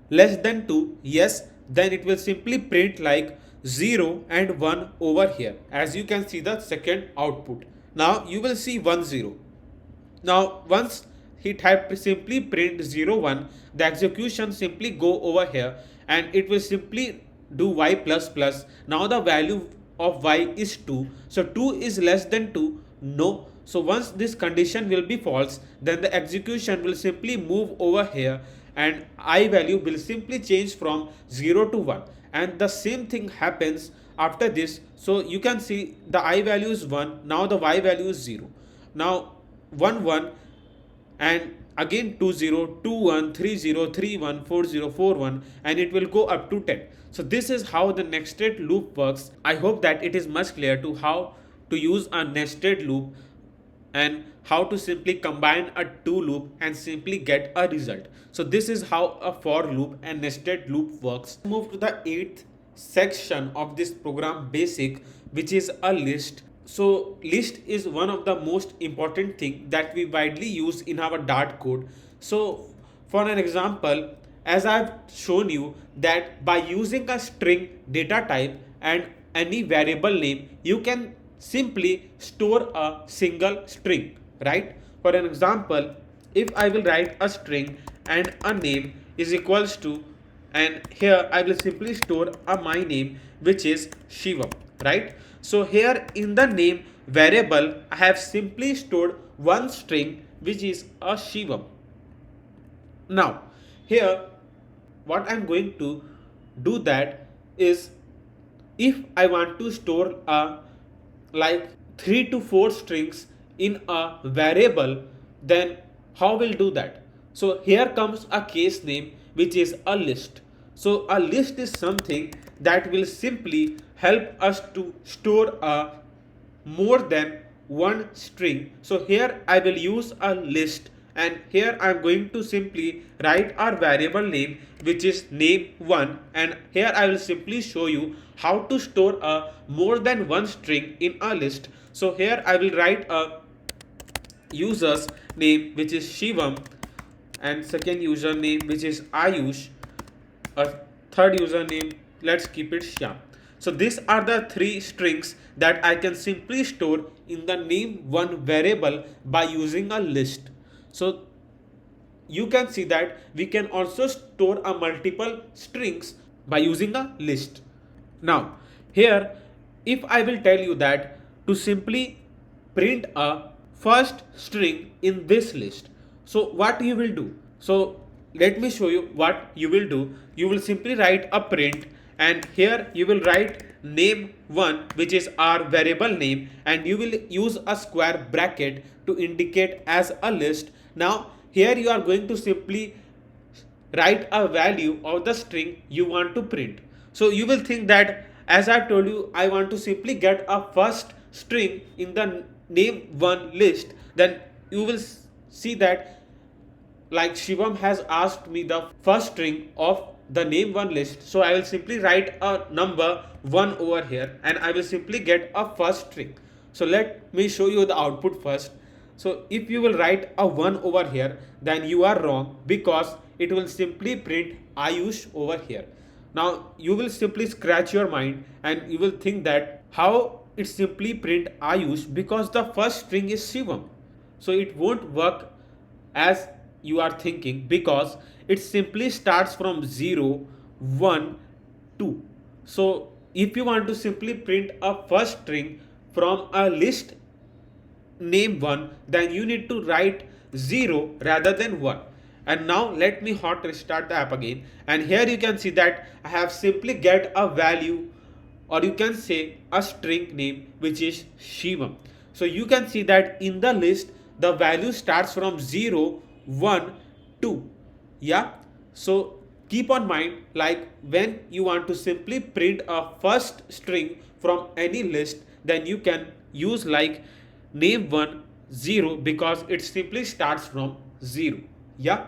less than 2, yes, then it will simply print like 0 and 1 over here, as you can see the second output. Now you will see 1 0. Now once it had simply print 0 1, the execution simply go over here, and it will simply do y plus plus. Now the value of y is 2. So 2 is less than 2, no. So once this condition will be false, then the execution will simply move over here, and I value will simply change from 0 to 1, and the same thing happens after this. So you can see the I value is 1, now the y value is 0, now 1 1, and again 2 0 2 1 3 0 3 1 4 0 4 1, and it will go up to 10. So this is how the nested loop works. I hope that it is much clear to how to use a nested loop. and how to simply combine a do loop and simply get a result. So this is how a for loop and nested loop works. Move to the 8th section of this program basic, which is a list. So list is one of the most important thing that we widely use in our Dart code. So for an example, as I've shown you that by using a string data type and any variable name, you can simply store a single string, right? For an example, if I will write a string and a name is equals to, and here I will simply store a my name which is Shivam, right? So here in the name variable I have simply stored one string which is a Shivam. Now here what I'm going to do that is, if I want to store a like 3 to 4 strings in a variable, then how will do that? So here comes a case name which is a list. So a list is something that will simply help us to store a more than one string. So here I will use a list, and here I am going to simply write our variable name which is name1, and here I will simply show you how to store a more than one string in a list. So here I will write a user's name which is Shivam, and second username which is Ayush, a third username, let's keep it Shyam. So these are the three strings that I can simply store in the name1 variable by using a list. So you can see that we can also store a multiple strings by using a list. Now here, if I will tell you that to simply print a first string in this list, so what you will do? So let me show you what you will do. You will simply write a print, and here you will write name1 which is our variable name, and you will use a square bracket to indicate as a list. Now here you are going to simply write a value of the string you want to print. So you will think that, as I told you, I want to simply get a first string in the name1 list, then you will see that like Shivam has asked me the first string of the name1 list. So I will simply write a number 1 over here, and I will simply get a first string. So let me show you the output first. So if you will write a 1 over here, then you are wrong, because it will simply print Ayush over here. Now you will simply scratch your mind and you will think that how it simply print Ayush, because the first string is Shivam. So it won't work as you are thinking, because it simply starts from 0, 1, 2. So if you want to simply print a first string from a list name1, then you need to write 0 rather than 1. And now let me hot restart the app again, and here you can see that I have simply get a value, or you can say a string name which is Shivam. So you can see that in the list the value starts from 0, 1, 2. Yeah, so keep on mind, like when you want to simply print a first string from any list, then you can use like name1 0, because it simply starts from 0. Yeah,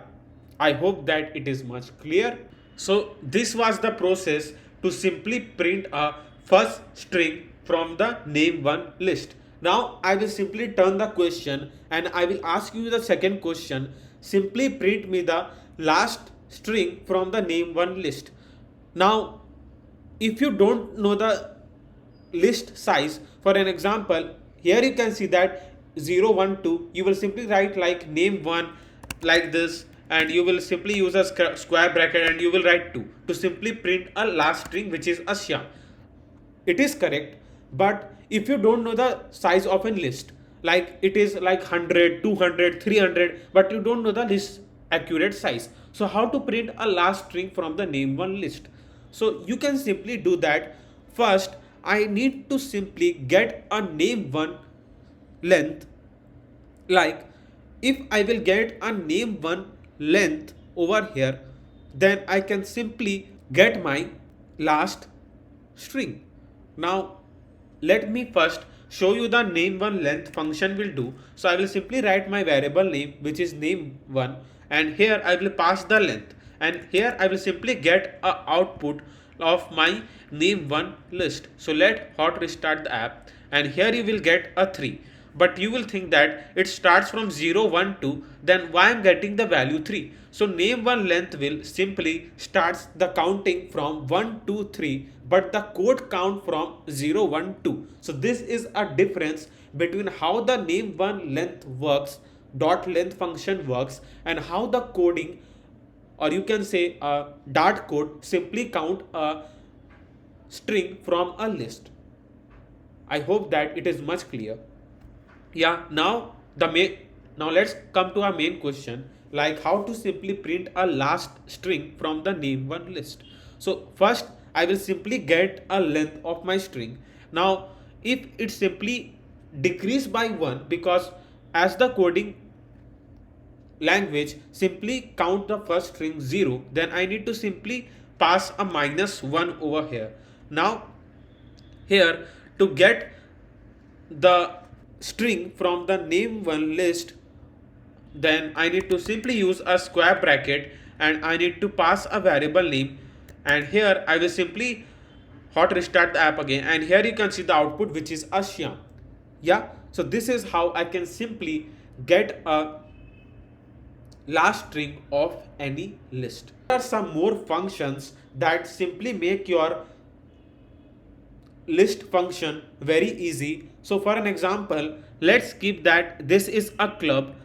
I hope that it is much clear. So this was the process to simply print a first string from the name1 list. Now I will simply turn the question and I will ask you the second question. Simply print me the last string from the name1 list. Now if you don't know the list size, for an example, here you can see that 0, 1, 2, you will simply write like name1 like this, and you will simply use a square bracket and you will write 2 to simply print a last string which is a Shyam. It is correct, but if you don't know the size of a list, like it is like 100, 200, 300, but you don't know the list accurate size, so how to print a last string from the name1 list? So you can simply do that. First I need to simply get a name1 length. Like if I will get a name1 length over here, then I can simply get my last string. Now let me first show you the name1 length function will do. So I will simply write my variable name, which is name1, and here I will pass the length, and here I will simply get a output of my name1 list. So let hot restart the app, and here you will get a 3. But you will think that it starts from 0, 1, 2, then why I'm getting the value 3? So name1 length will simply starts the counting from 1, 2, 3, but the code count from 0, 1, 2. So this is a difference between how the name1 length works, dot length function works, and how the coding, or you can say a dart code, simply count a string from a list. I hope that it is much clear. Yeah, now let's come to our main question, like how to simply print a last string from the name1 list. So first I will simply get a length of my string. Now if it simply decrease by 1, because as the coding language simply count the first string 0, then I need to simply pass a -1 over here. Now here, to get the string from the name1 list, then I need to simply use a square bracket, and I need to pass a variable name, and here I will simply hot restart the app again, and here you can see the output, which is a Shyam. Yeah, so this is how I can simply get a last string of any list. There are some more functions that simply make your list function very easy. So for an example, let's keep that this is a club.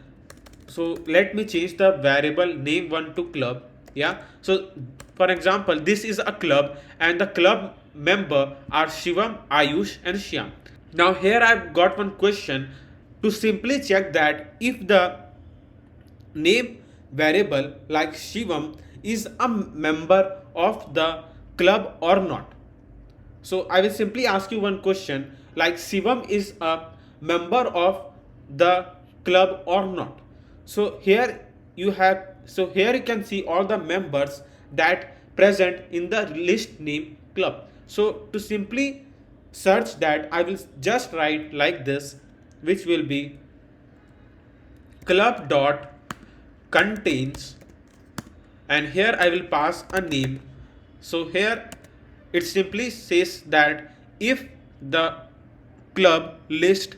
So let me change the variable name1 to club. Yeah, so for example, this is a club, and the club member are Shivam, Ayush, and Shyam. Now here I've got one question to simply check that if the name variable like Shivam is a member of the club or not. So I will simply ask you one question, like Shivam is a member of the club or not. So here you can see all the members that present in the list name club. So to simply search that, I will just write like this, which will be club dot contains, and here I will pass a name. So here it simply says that if the club list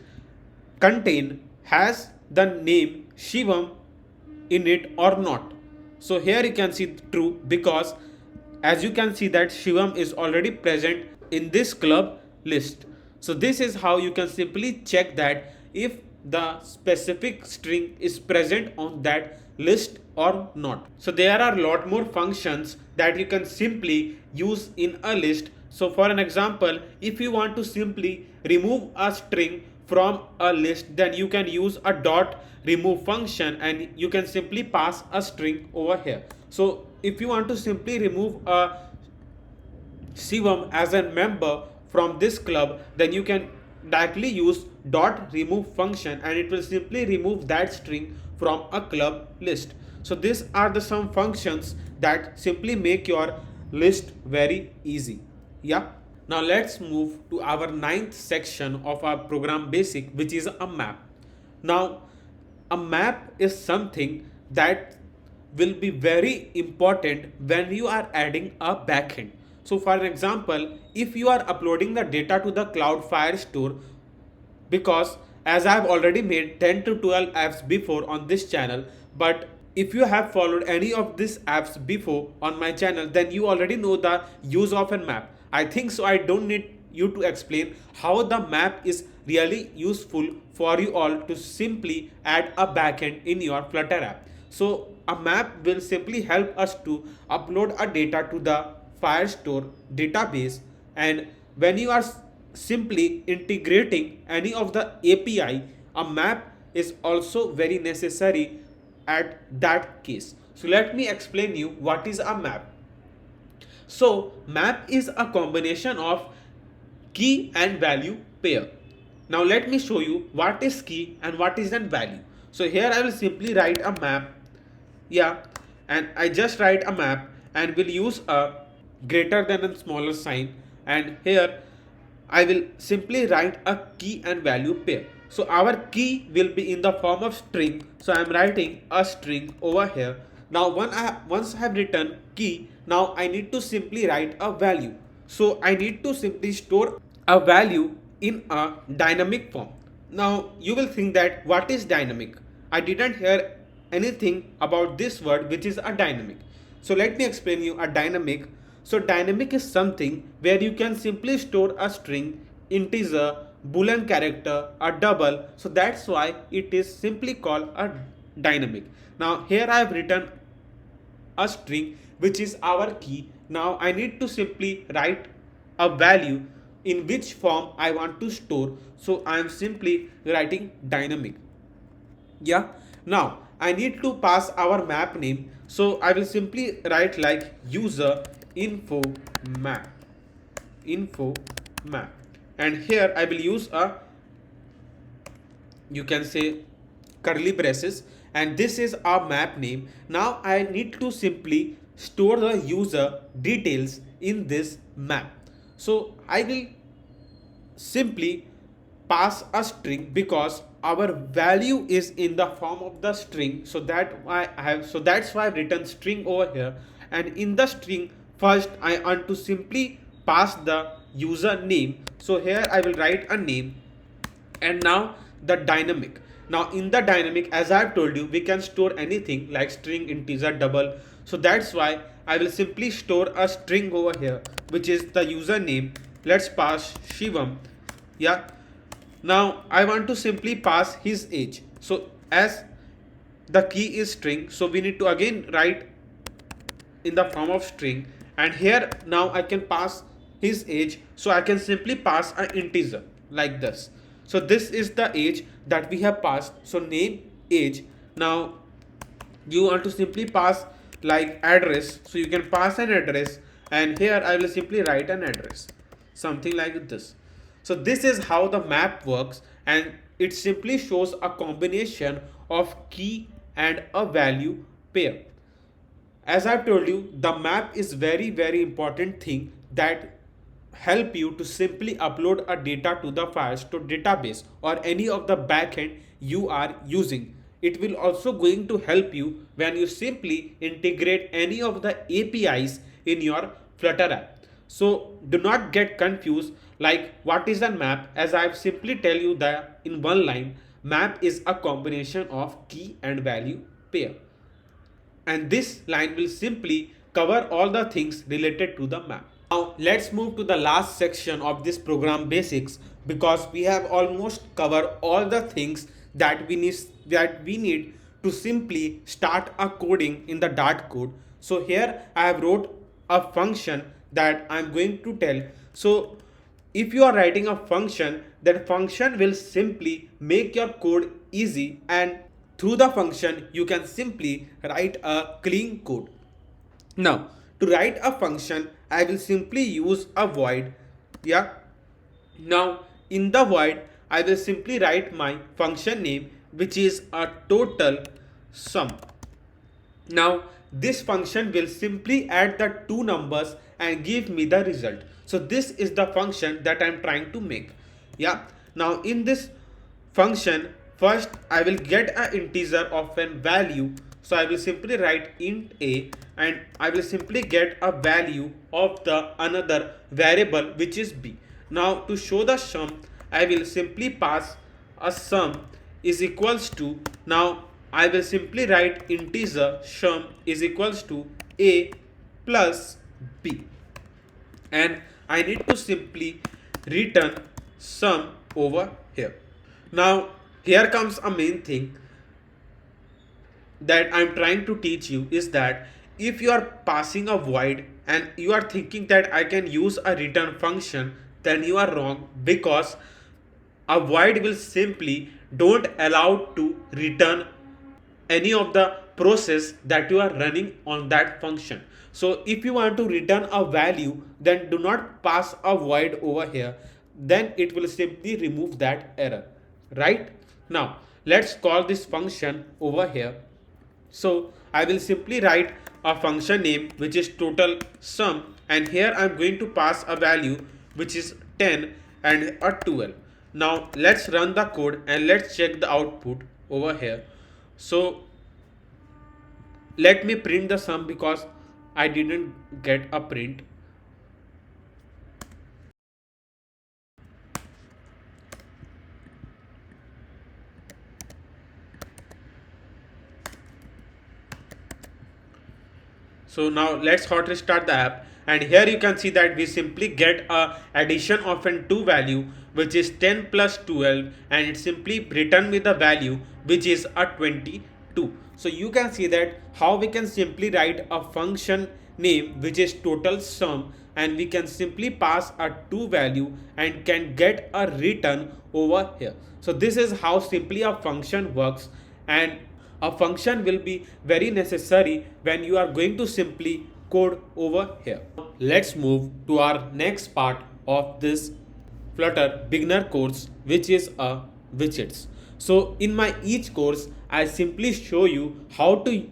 contain has the name Shivam in it or not. So here you can see true, because as you can see that Shivam is already present in this club list. So this is how you can simply check that if the specific string is present on that list or not. So there are a lot more functions that you can simply use in a list. So for an example, if you want to simply remove a string from a list, then you can use a dot remove function, and you can simply pass a string over here. So if you want to simply remove a Shivam as a member from this club, then you can directly use dot remove function, and it will simply remove that string from a club list. So these are the some functions that simply make your list very easy. Yeah. Now let's move to our ninth section of our program basic, which is a map. Now a map is something that will be very important when you are adding a backend. So for an example, if you are uploading the data to the cloud Firestore, because as I have already made 10 to 12 apps before on this channel, but if you have followed any of these apps before on my channel, then you already know the use of a map. I think so I don't need you to explain how the map is really useful for you all to simply add a backend in your Flutter app. So a map will simply help us to upload a data to the Firestore database, and when you are simply integrating any of the API, a map is also very necessary at that case. So let me explain you what is a map. So map is a combination of key and value pair. Now let me show you what is key and what is then value. So here I will simply write a map. Yeah, and I just write a map and will use a greater than and smaller sign, and here I will simply write a key and value pair. So our key will be in the form of string. So I am writing a string over here. Now once I have written key, now I need to simply write a value. So I need to simply store a value in a dynamic form. Now you will think that what is dynamic? I didn't hear anything about this word which is a dynamic. So let me explain you a dynamic. So dynamic is something where you can simply store a string, integer, boolean character, a double. So that's why it is simply called a dynamic. Now here I have written a string which is our key. Now I need to simply write a value in which form I want to store. So I am simply writing dynamic. Yeah. Now I need to pass our map name. So I will simply write like user info map and here I will use a, you can say, curly braces, and this is our map name. Now I need to simply store the user details in this map. So I will simply pass a string because our value is in the form of the string. So that's why I've written string over here, and in the string first I want to simply pass the user name. So here I will write a name, and now the dynamic. Now in the dynamic, as I've told you, we can store anything like string, integer, double. So that's why I will simply store a string over here which is the username. Let's pass Shivam. Yeah. Now I want to simply pass his age. So as the key is string, so we need to again write in the form of string, and here now I can pass his age. So I can simply pass an integer like this. So this is the age that we have passed. So name, age. Now you want to simply pass like address, so you can pass an address, and here I will simply write an address, something like this. So this is how the map works, and it simply shows a combination of key and a value pair. As I've told you, the map is very important thing that help you to simply upload a data to the files to database or any of the backend you are using. It will also going to help you when you simply integrate any of the APIs in your Flutter app. So do not get confused like what is a map, as I simply tell you that in one line, map is a combination of key and value pair. And this line will simply cover all the things related to the map. Now let's move to the last section of this program basics, because we have almost covered all the things that we need to simply start a coding in the Dart code. So here I have wrote a function that I'm going to tell. So if you are writing a function, that function will simply make your code easy, and through the function you can simply write a clean code. Now to write a function, I will simply use a void. Yeah. Now in the void I will simply write my function name, which is a total sum. Now this function will simply add the two numbers and give me the result. So this is the function that I'm trying to make. Yeah. Now in this function, first I will get an integer of a value. So I will simply write int a, and I will simply get a value of the another variable which is b. Now to show the sum, I will simply pass a sum is equals to, now I will simply write integer sum is equals to a plus b, and I need to simply return sum over here. Now here comes a main thing that I'm trying to teach you, is that if you are passing a void and you are thinking that I can use a return function, then you are wrong, because a void will simply don't allow to return any of the process that you are running on that function. So if you want to return a value, then do not pass a void over here, then it will simply remove that error, right? Now let's call this function over here. So I will simply write a function name which is total sum, and here I'm going to pass a value which is 10, and a 12. Now let's run the code and let's check the output over here. So let me print the sum because I didn't get a print. So now let's hot restart the app, and here you can see that we simply get a addition of an 2 value which is 10 plus 12, and it simply return with the value which is a 22. So you can see that how we can simply write a function name which is total sum, and we can simply pass a 2 value and can get a return over here. So this is how simply a function works, and a function will be very necessary when you are going to simply code over here. Let's move to our next part of this Flutter beginner course, which is a widgets. So in my each course, I simply show you how to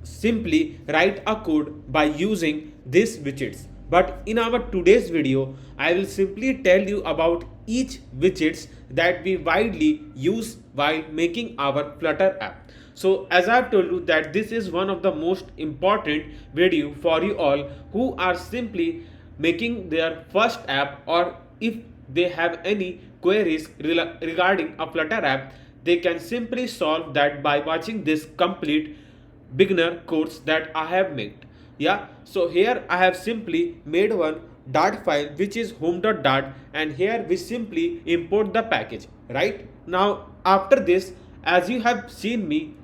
simply write a code by using these widgets. But in our today's video, I will simply tell you about each widgets that we widely use while making our Flutter app. So as I've told you that this is one of the most important video for you all who are simply making their first app, or if they have any queries regarding a Flutter app, they can simply solve that by watching this complete beginner course that I have made. Yeah, so here I have simply made one dart file which is home.dart, and here we simply import the package. Right now, after this, as you have seen me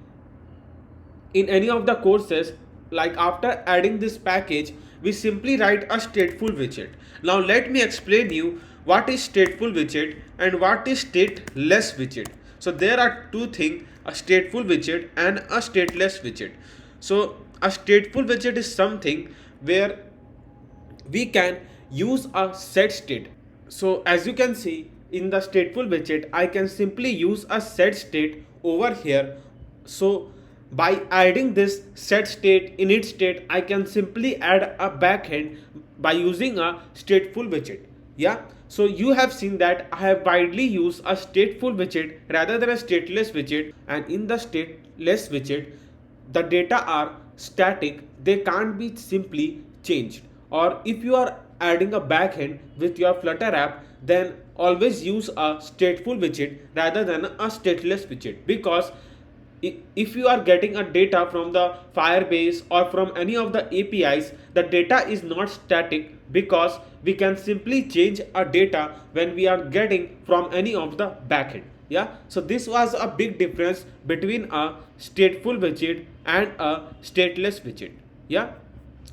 in any of the courses, like after adding this package, we simply write a stateful widget. Now let me explain you what is stateful widget and what is stateless widget. So there are two things, a stateful widget and a stateless widget. So a stateful widget is something where we can use a set state. So as you can see in the stateful widget, I can simply use a set state over here. So by adding this set state, init state, I can simply add a backend by using a stateful widget. Yeah, so you have seen that I have widely used a stateful widget rather than a stateless widget, and in the stateless widget the data are static, they can't be simply changed. Or if you are adding a backend with your Flutter app, then always use a stateful widget rather than a stateless widget, because if you are getting a data from the Firebase or from any of the APIs, the data is not static, because we can simply change a data when we are getting from any of the backend. Yeah, so this was a big difference between a stateful widget and a stateless widget. Yeah,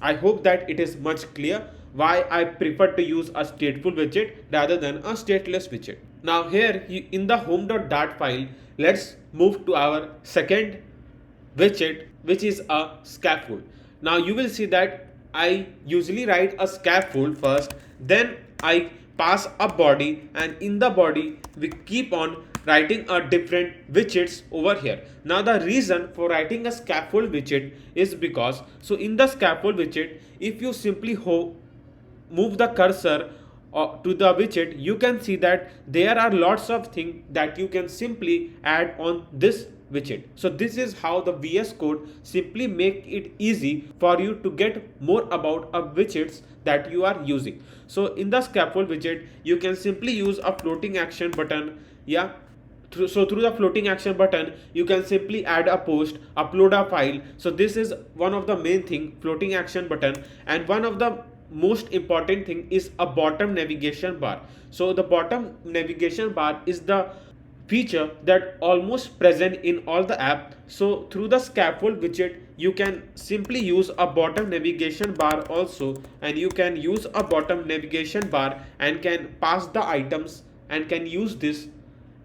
I hope that it is much clear why I prefer to use a stateful widget rather than a stateless widget. Now here in the home.dart file, let's move to our second widget, which is a scaffold. Now you will see that I usually write a scaffold first, then I pass a body, and in the body we keep on writing a different widgets over here. Now the reason for writing a scaffold widget is because, so in the scaffold widget, if you simply move the cursor to the widget, you can see that there are lots of things that you can simply add on this widget. So this is how the VS Code simply make it easy for you to get more about a widgets that you are using. So in the scaffold widget, you can simply use a floating action button. Yeah, so through the floating action button, you can simply add a post, upload a file. So this is one of the main thing, floating action button. And one of the most important thing is a bottom navigation bar. So the bottom navigation bar is the feature that almost present in all the app. So through the scaffold widget, you can simply use a bottom navigation bar also, and you can use a bottom navigation bar and can pass the items and can use this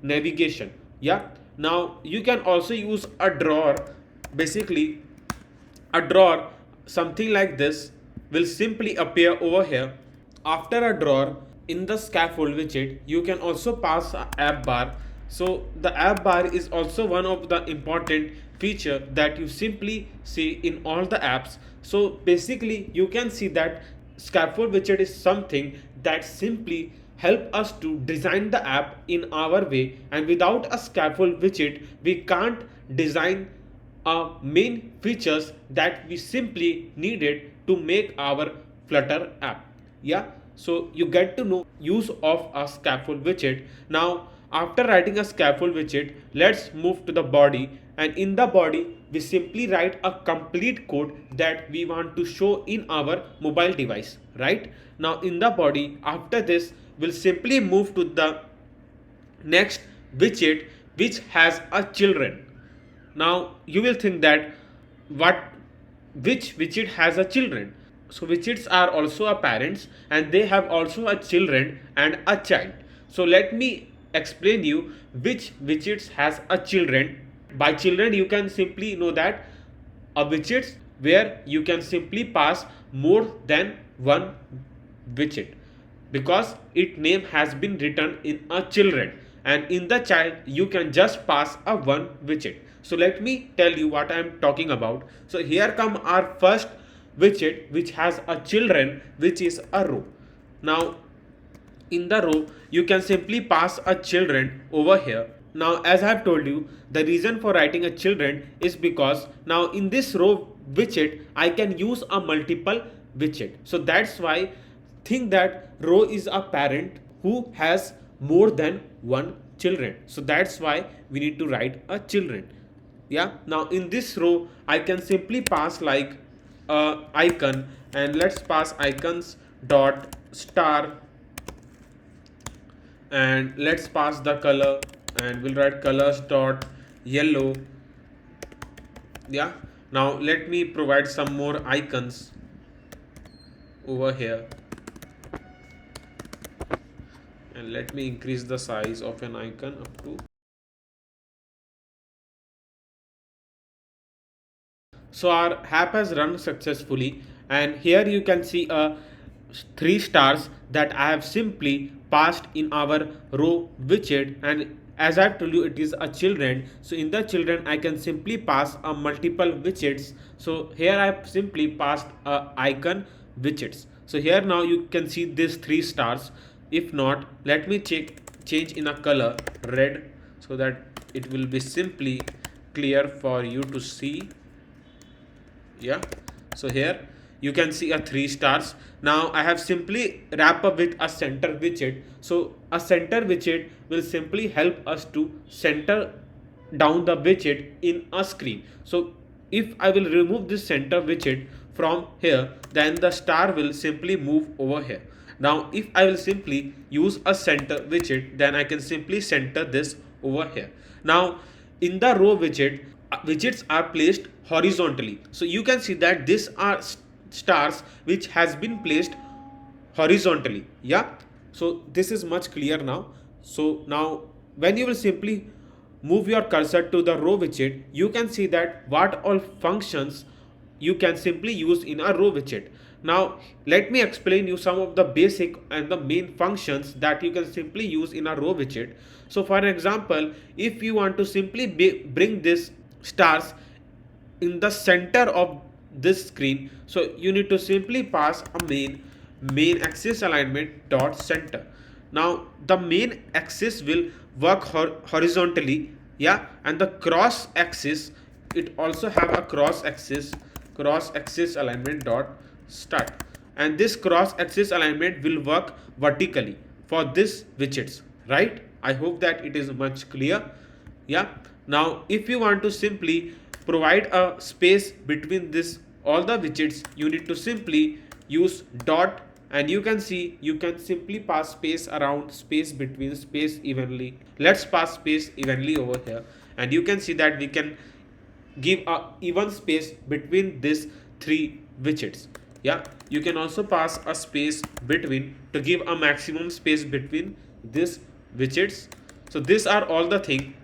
navigation. Yeah, now you can also use a drawer. Basically a drawer, something like this, will simply appear over here. After a drawer in the scaffold widget, you can also pass a app bar. So the app bar is also one of the important feature that you simply see in all the apps. So basically you can see that scaffold widget is something that simply help us to design the app in our way, and without a scaffold widget we can't design main features that we simply needed to make our Flutter app. Yeah, so you get to know use of a scaffold widget. Now after writing a scaffold widget, let's move to the body, and in the body we simply write a complete code that we want to show in our mobile device. Right now in the body, after this we'll simply move to the next widget which has a children. Now you will think that what which widget has a children? So widgets are also a parents and they have also a children and a child. So let me explain you which widgets has a children. By children you can simply know that a widgets where you can simply pass more than one widget, because its name has been written in a children, and in the child you can just pass a one widget. So let me tell you what I am talking about. So here come our first widget which has a children, which is a row. Now in the row you can simply pass a children over here. Now as I have told you, the reason for writing a children is because now in this row widget I can use a multiple widget. So that's why think that row is a parent who has more than one children. So that's why we need to write a children. Yeah, now in this row I can simply pass like icon, and let's pass icons dot star, and let's pass the color, and we'll write colors dot yellow. Yeah, now let me provide some more icons over here, and let me increase the size of an icon up to. So our app has run successfully, and here you can see a 3 stars that I have simply passed in our row widget, and as I've told you it is a children. So in the children I can simply pass a multiple widgets. So here I have simply passed a icon widgets. So here now you can see this 3 stars. If not, let me change in a color red so that it will be simply clear for you to see. Yeah, so here you can see a 3 stars. Now I have simply wrap up with a center widget. So a center widget will simply help us to center down the widget in a screen. So if I will remove this center widget from here, then the star will simply move over here. Now if I will simply use a center widget, then I can simply center this over here. Now in the row widget, widgets are placed horizontally. So you can see that these are stars which has been placed horizontally. Yeah, so this is much clear now. So now when you will simply move your cursor to the row widget, you can see that what all functions you can simply use in a row widget. Now let me explain you some of the basic and the main functions that you can simply use in a row widget. So for example, if you want to simply bring this stars in the center of this screen, so you need to simply pass a main axis alignment dot center. Now the main axis will work horizontally, yeah, and the cross axis, it also have a cross axis alignment dot start, and this cross axis alignment will work vertically for this widgets. Right, I hope that it is much clear. Yeah, now if you want to simply provide a space between this all the widgets, you need to simply use dot, and you can see you can simply pass space around, space between, space evenly. Let's pass space evenly over here, and you can see that we can give a even space between these 3 widgets. Yeah, you can also pass a space between to give a maximum space between these widgets. So these are all the things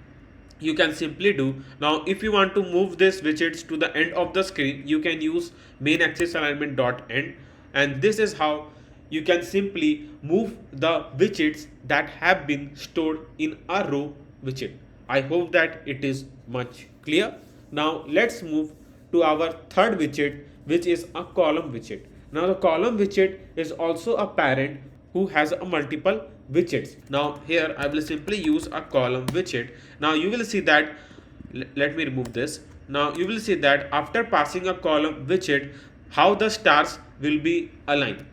you can simply do. Now if you want to move this widgets to the end of the screen, you can use main axis alignment dot end, and this is how you can simply move the widgets that have been stored in a row widget. I hope that it is much clear. Now let's move to our third widget, which is a column widget. Now the column widget is also a parent who has a multiple widgets. Now here I will simply use a column widget. Now you will see that, let me remove this. Now you will see that after passing a column widget, how the stars will be aligned.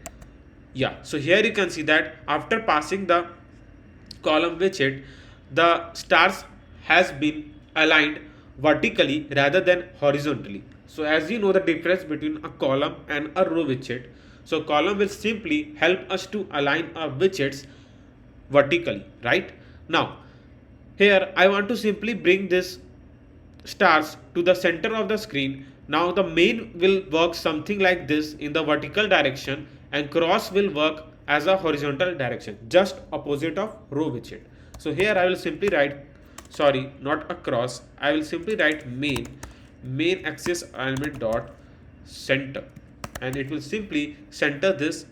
Yeah, so here you can see that after passing the column widget, the stars has been aligned vertically rather than horizontally. So as you know the difference between a column and a row widget, so column will simply help us to align our widgets vertically, right? Now here I want to simply bring this stars to the center of the screen. Now the main will work something like this in the vertical direction, and cross will work as a horizontal direction, just opposite of row widget. So here I will simply write, sorry, not a cross, I will simply write main axis alignment dot center, and it will simply center this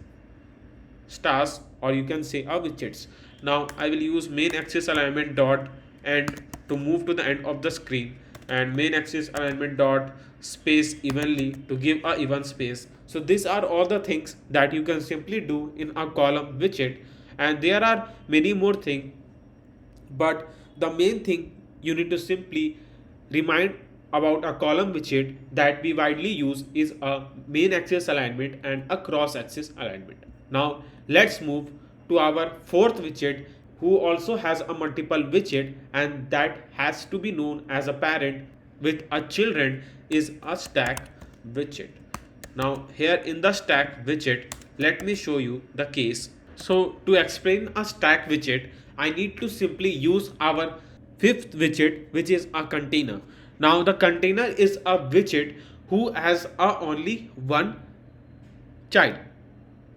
stars, or you can say widgets. Now I will use main axis alignment dot end to move to the end of the screen, and main axis alignment dot space evenly to give a even space. So these are all the things that you can simply do in a column widget, and there are many more things, but the main thing you need to simply remind about a column widget that we widely use is a main axis alignment and a cross axis alignment. Now let's move to our fourth widget, who also has a multiple widget, and that has to be known as a parent with a children, is a stack widget. Now here in the stack widget, let me show you the case. So to explain a stack widget, I need to simply use our fifth widget, which is a container. Now the container is a widget who has only one child.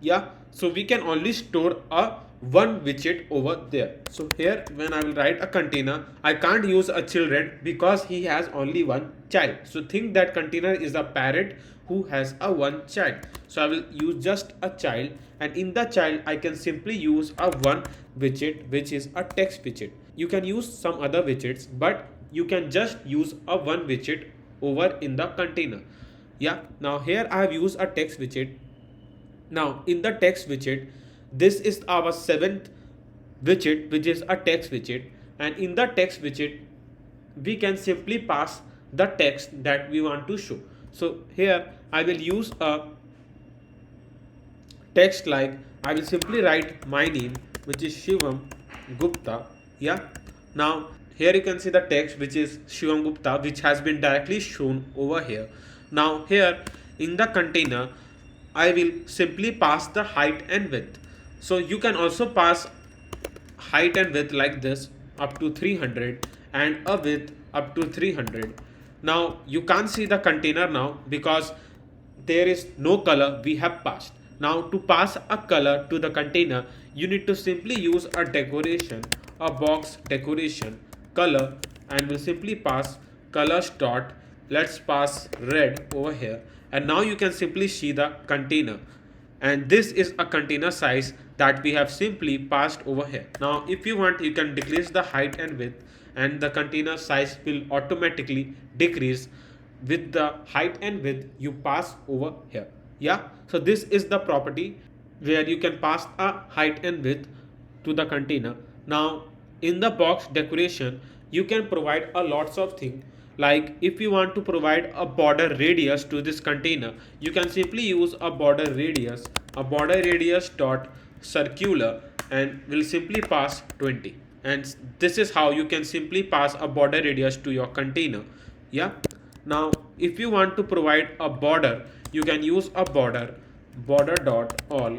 Yeah, so we can only store a one widget over there. So here when I will write a container, I can't use a children because he has only one child. So think that container is a parent who has a one child. So I will use just a child, and in the child I can simply use a one widget, which is a text widget. You can use some other widgets, but you can just use a one widget over in the container. Yeah, now here I have used a text widget. Now in the text widget, this is our seventh widget, which is a text widget, and in the text widget we can simply pass the text that we want to show. So here I will use a text like, I will simply write my name, which is Shivam Gupta. Yeah, now here you can see the text, which is Shivam Gupta, which has been directly shown over here. Now here in the container I will simply pass the height and width. So you can also pass height and width like this, up to 300, and a width up to 300. Now you can't see the container now because there is no color we have passed. Now to pass a color to the container, you need to simply use a decoration, a box decoration color, and we'll simply pass colors dot, let's pass red over here, and now you can simply see the container, and this is a container size that we have simply passed over here. Now if you want, you can decrease the height and width, and the container size will automatically decrease with the height and width you pass over here. Yeah, so this is the property where you can pass a height and width to the container. Now in the box decoration, you can provide a lots of things. Like if you want to provide a border radius to this container, you can simply use a border radius dot circular, and will simply pass 20. And this is how you can simply pass a border radius to your container. Yeah, now if you want to provide a border, you can use a border dot all,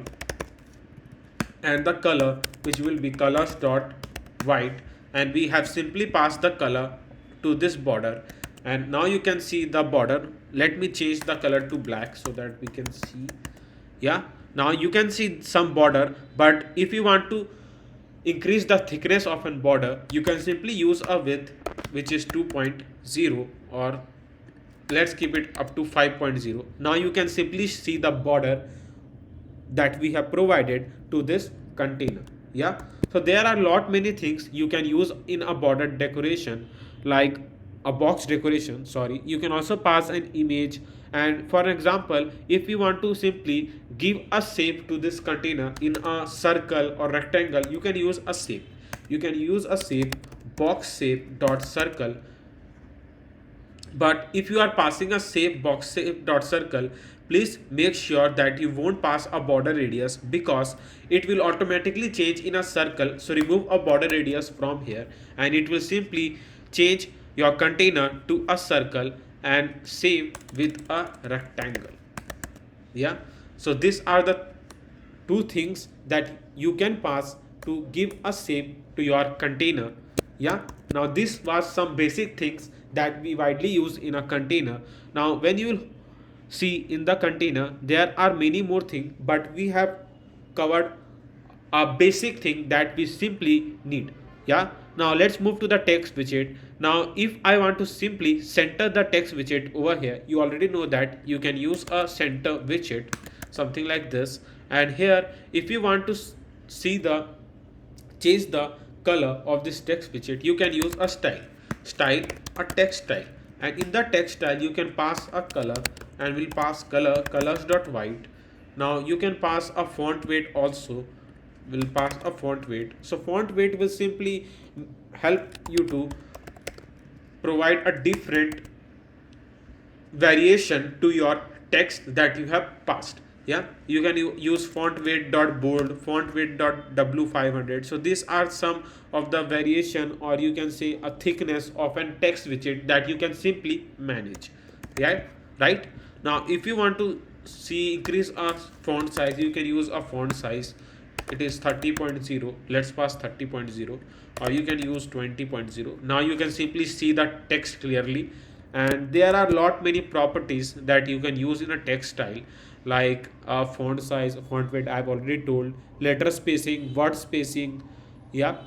and the color, which will be colors dot white, and we have simply passed the color to this border, and now you can see the border. Let me change the color to black so that we can see. Yeah, now you can see some border, but if you want to increase the thickness of an border, you can simply use a width, which is 2.0, or let's keep it up to 5.0. Now you can simply see the border that we have provided to this container. Yeah, so there are many things you can use in a border decoration. Like a box decoration, sorry, you can also pass an image. And for example, if you want to simply give a shape to this container in a circle or rectangle, you can use a shape. You can use a shape box shape dot circle. But if you are passing a shape box shape dot circle, please make sure that you won't pass a border radius, because it will automatically change in a circle. So remove a border radius from here, and it will simply change your container to a circle and save with a rectangle. Yeah, so these are the two things that you can pass to give a shape to your container. Yeah, now this was some basic things that we widely use in a container. Now when you will see in the container, there are many more things, but we have covered a basic thing that we simply need. Yeah, now let's move to the text widget. Now if I want to simply center the text widget over here, you already know that you can use a center widget, something like this. And here, if you want to see the change the color of this text widget, you can use a style, a text style. And in the text style, you can pass a color, and we'll pass colors dot white. Now you can pass a font weight also. We'll pass a font weight. So font weight will simply help you to provide a different variation to your text that you have passed. Yeah, you can use font weight dot bold, font weight dot w500. So these are some of the variation, or you can say a thickness of an text widget that you can simply manage. Yeah, right. Now if you want to see increase a font size, you can use a font size. It is 30.0. Let's pass 30.0, or you can use 20.0. Now you can simply see the text clearly. And there are many properties that you can use in a text style, like font size, font weight, I've already told, letter spacing, word spacing. Yeah,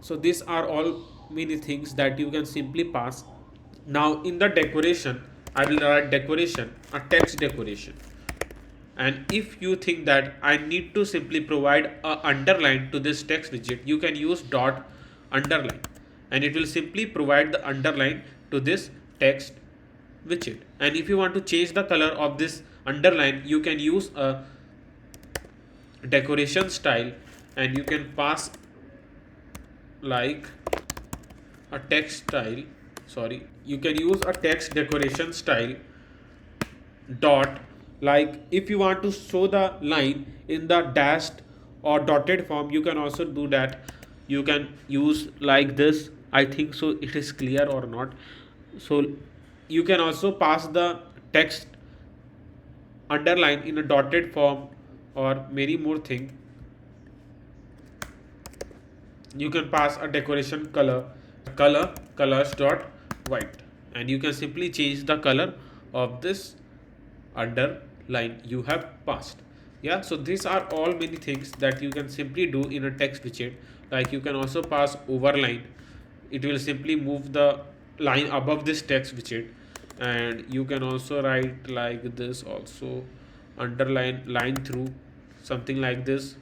so these are all many things that you can simply pass. Now in the decoration, I will write decoration, a text decoration. And if you think that I need to simply provide a underline to this text widget, you can use dot underline, and it will simply provide the underline to this text widget. And if you want to change the color of this underline, you can use a decoration style, and you can pass like a text style, sorry, you can use a text decoration style dot, like if you want to show the line in the dashed or dotted form, you can also do that. You can use like this. I think so it is clear or not. So you can also pass the text underline in a dotted form, or many more thing. You can pass a decoration colors dot white, and you can simply change the color of this underline you have passed. Yeah, so these are all many things that you can simply do in a text widget. Like you can also pass overline. It will simply move the line above this text widget. And you can also write like this also, underline, line through, something like this.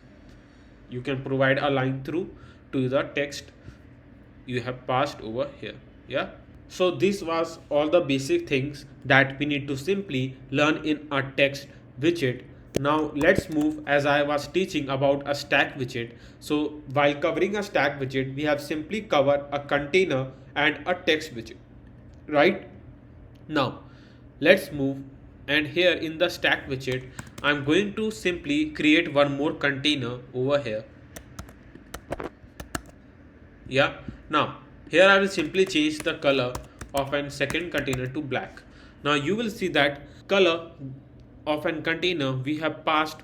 You can provide a line through to the text you have passed over here. Yeah, so this was all the basic things that we need to simply learn in a text widget. Now let's move, as I was teaching about a stack widget. So while covering a stack widget, we have simply covered a container and a text widget, right? Now let's move, and here in the stack widget, I'm going to simply create one more container over here. Yeah, now here I will simply change the color of an second container to black. Now you will see that color of an container we have passed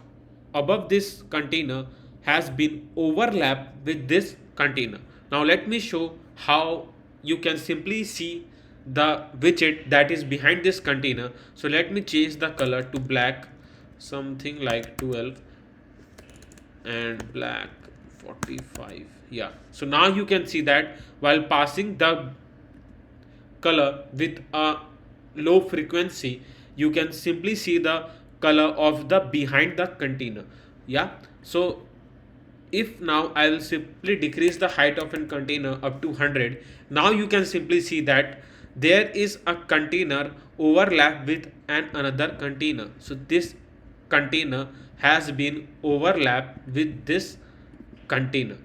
above this container has been overlapped with this container. Now let me show how you can simply see the widget that is behind this container. So let me change the color to black, something like 12, and black 45. Yeah, so now you can see that while passing the color with a low frequency, you can simply see the color of the behind the container. Yeah, so if now I will simply decrease the height of a container up to 100, now you can simply see that there is a container overlap with another container. So this container has been overlapped with this container.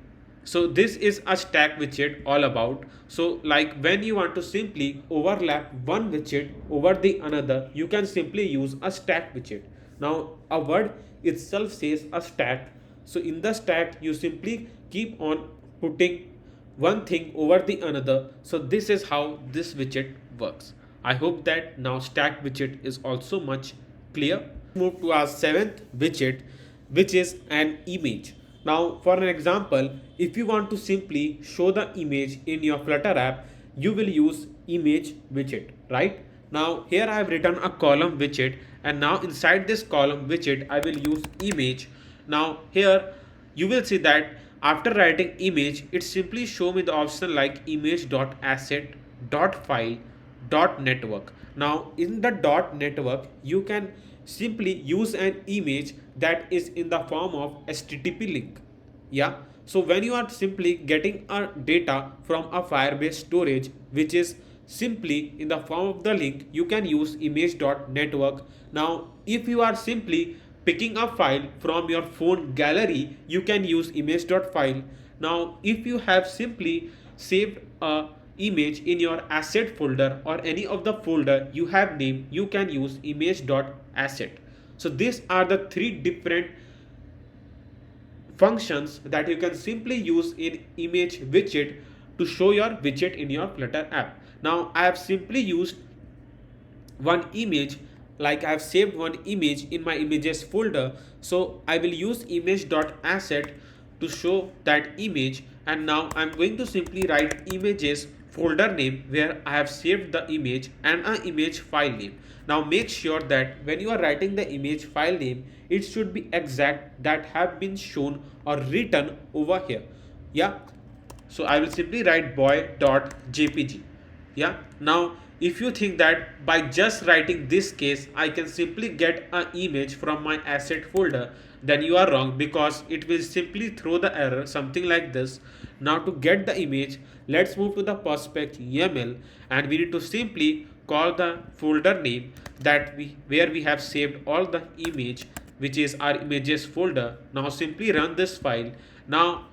So this is a stack widget all about. So like when you want to simply overlap one widget over the another, you can simply use a stack widget. Now a word itself says a stack. So in the stack you simply keep on putting one thing over the another. So this is how this widget works. I hope that now stack widget is also much clear. Move to our seventh widget, which is an image. Now for an example, if you want to simply show the image in your Flutter app, you will use image widget, right? Now here I have written a column widget, and now inside this column widget I will use image. Now here you will see that after writing image, it simply show me the option like image.asset.file.network. Now in the .network you can simply use an image that is in the form of HTTP link. Yeah, so when you are simply getting a data from a Firebase storage which is simply in the form of the link, you can use image.network. Now if you are simply picking a file from your phone gallery, you can use image.file. Now if you have simply saved a image in your asset folder or any of the folder you have named, you can use image.asset. So these are the three different functions that you can simply use in image widget to show your widget in your Flutter app. Now I have simply used one image, like I have saved one image in my images folder, so I will use image.asset to show that image, and now I'm going to simply write images folder name where I have saved the image and an image file name. Now make sure that when you are writing the image file name, it should be exact that have been shown or written over here. Yeah, so I will simply write boy.jpg. Yeah, now if you think that by just writing this case I can simply get an image from my asset folder, then you are wrong, because it will simply throw the error something like this. Now to get the image, let's move to the prospect YAML, and we need to simply call the folder name that where we have saved all the image, which is our images folder. Now simply run this file. Now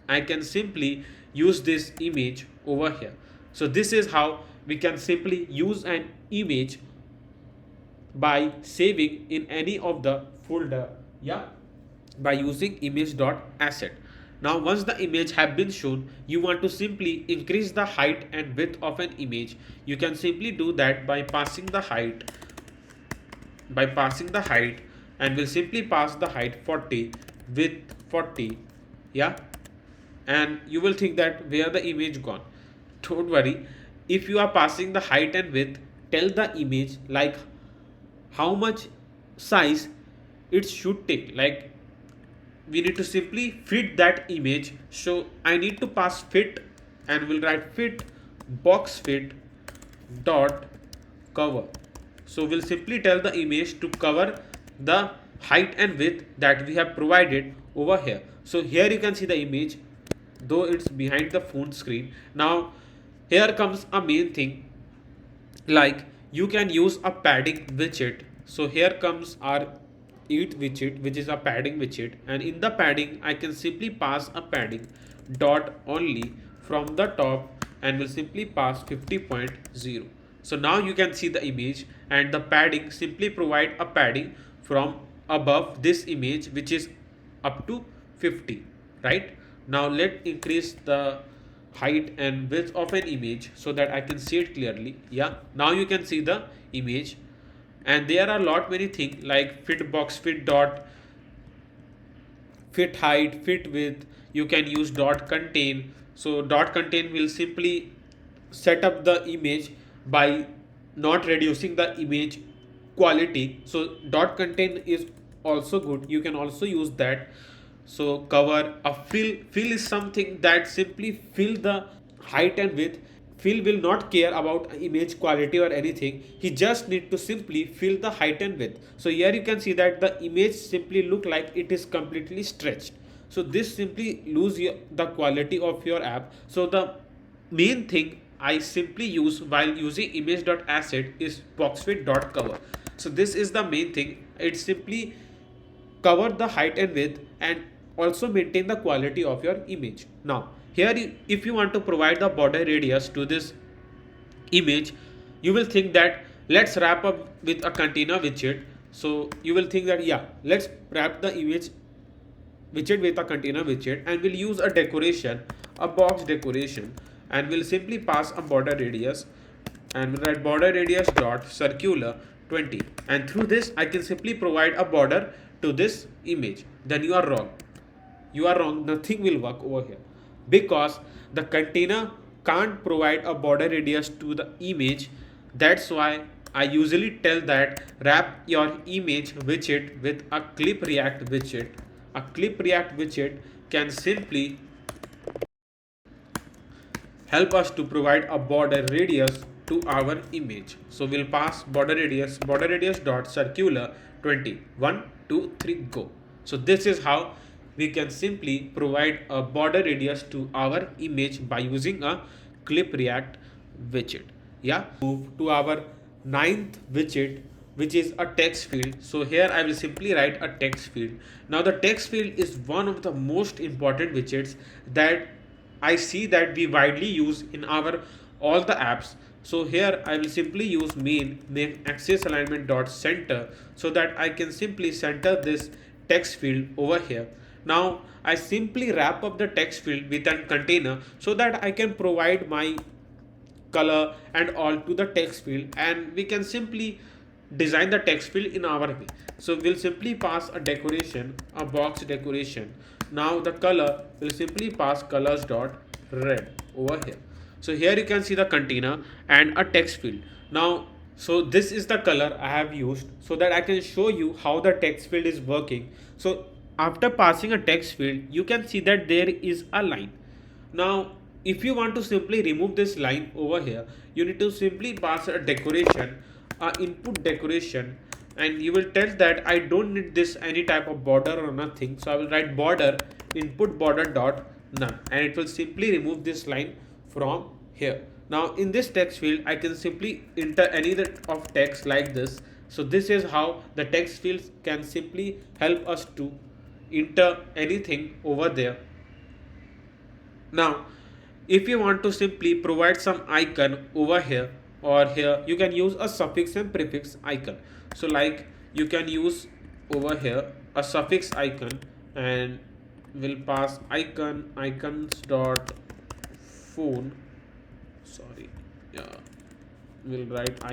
I can simply use this image over here. So this is how we can simply use an image by saving in any of the folder, yeah, by using image.asset. Now once the image have been shown, you want to simply increase the height and width of an image. You can simply do that by passing the height, and we'll simply pass the height 40, width 40. Yeah, and you will think that where the image gone. Don't worry, if you are passing the height and width, tell the image like how much size it should take. Like we need to simply fit that image, so I need to pass fit, and we'll write fit box fit dot cover. So we'll simply tell the image to cover the height and width that we have provided over here. So here you can see the image, though it's behind the phone screen. Now here comes a main thing, like you can use a padding widget. So here comes our 8 widget, which is a padding widget, and in the padding I can simply pass a padding dot only from the top, and will simply pass 50.0. So now you can see the image, and the padding simply provide a padding from above this image, which is up to 50, right? Now let's increase the height and width of an image so that I can see it clearly. Yeah, now you can see the image, and there are lot many things like fit box fit dot, fit height, fit width. You can use dot contain. So dot contain will simply set up the image by not reducing the image quality. So dot contain is also good, you can also use that. So cover a fill is something that simply fill the height and width. Fill will not care about image quality or anything, he just need to simply fill the height and width. So here you can see that the image simply look like it is completely stretched. so this simply lose the quality of your app. So the main thing I simply use while using image.asset is boxwidth.cover. So this is the main thing. It simply cover the height and width and also maintain the quality of your image. Now here if you want to provide the border radius to this image, you will think that let's wrap up with a container widget. So you will think that yeah, let's wrap the image widget with a container widget, and we'll use a decoration, a box decoration, and we'll simply pass a border radius, and we'll write border radius dot circular 20, and through this I can simply provide a border to this image. Then you are wrong. You are wrong. Nothing will work over here because the container can't provide a border radius to the image. That's why I usually tell that wrap your image widget with a clip react widget. A clip react widget can simply help us to provide a border radius to our image. So we'll pass border radius dot circular 20, 1 2 3 go. So this is how we can simply provide a border radius to our image by using a clip react widget. Yeah, move to our ninth widget, which is a text field. So here I will simply write a text field. Now the text field is one of the most important widgets that I see that we widely use in our all the apps. So here I will simply use main axis alignment dot center so that I can simply center this text field over here. Now I simply wrap up the text field with a container so that I can provide my color and all to the text field, and we can simply design the text field in our way. So we'll simply pass a decoration, a box decoration. Now the color will simply pass colors dot red over here. So here you can see the container and a text field. Now so this is the color I have used so that I can show you how the text field is working. So after passing a text field, you can see that there is a line. Now if you want to simply remove this line over here, you need to simply pass a decoration, input decoration, and you will tell that I don't need this any type of border or nothing. So I will write border input border dot none, and it will simply remove this line from here. Now in this text field I can simply enter any of text like this. So this is how the text fields can simply help us to enter anything over there. Now if you want to simply provide some icon over here or here, you can use a suffix and prefix icon. So like you can use over here a suffix icon, and we'll pass icons dot phone. Sorry, yeah, we'll write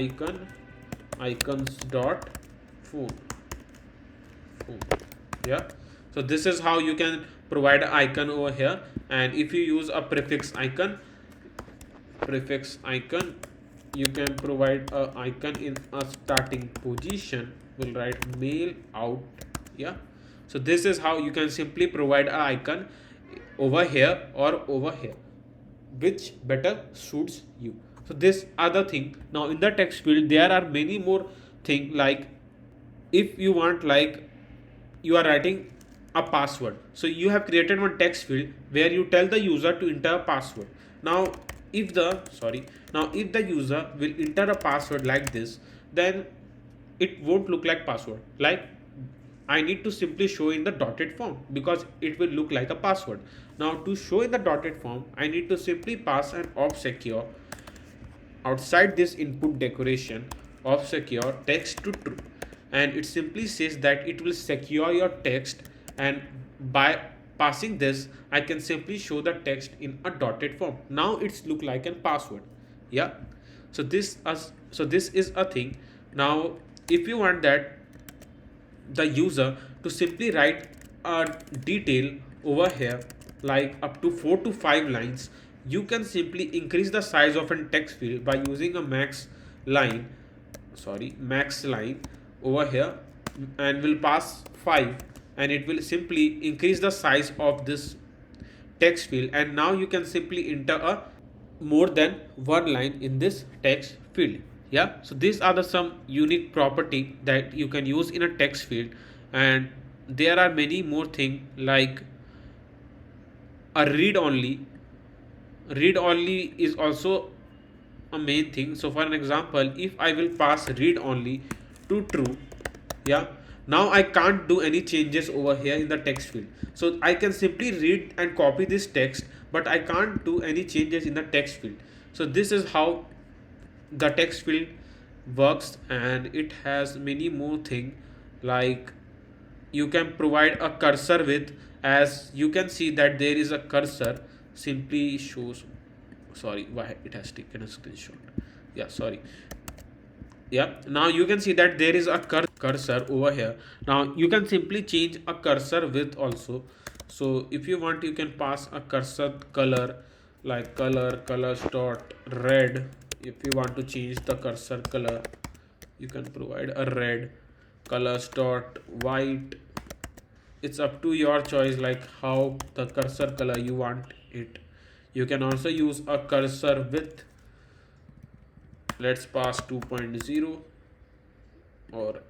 icons dot phone. Yeah, so this is how you can provide an icon over here. And if you use a prefix icon, you can provide a icon in a starting position. We'll write mail out. Yeah, so this is how you can simply provide an icon over here or over here, which better suits you. So this other thing. Now in the text field there are many more things, like if you want, like you are writing a password. So you have created one text field where you tell the user to enter a password. Now if the user will enter a password like this, then it won't look like password. Like I need to simply show in the dotted form because it will look like a password. Now to show in the dotted form, I need to simply pass an of secure outside this input decoration of secure text to true, and it simply says that it will secure your text, and by passing this I can simply show the text in a dotted form. Now it's look like a password. Yeah, so this is a thing. Now if you want that the user to simply write a detail over here like up to 4 to 5 lines, you can simply increase the size of a text field by using a max line over here, and will pass 5, and it will simply increase the size of this text field. And now you can simply enter a more than one line in this text field. Yeah, so these are the some unique property that you can use in a text field, and there are many more things like a read only is also a main thing. So for an example, if I will pass read only to true, yeah, now I can't do any changes over here in the text field. So I can simply read and copy this text, but I can't do any changes in the text field. So this is how the text field works, and it has many more things, like you can provide a cursor with, as you can see that there is a cursor simply shows, sorry, why it has taken a screenshot, yeah, sorry, yeah, now you can see that there is a cursor over here. Now you can simply change a cursor width also. So if you want, you can pass a cursor color, like colors dot red. If you want to change the cursor color, you can provide a red, colors dot white. It's up to your choice, like how the cursor color you want it. You can also use a cursor width. Let's pass 2.0 or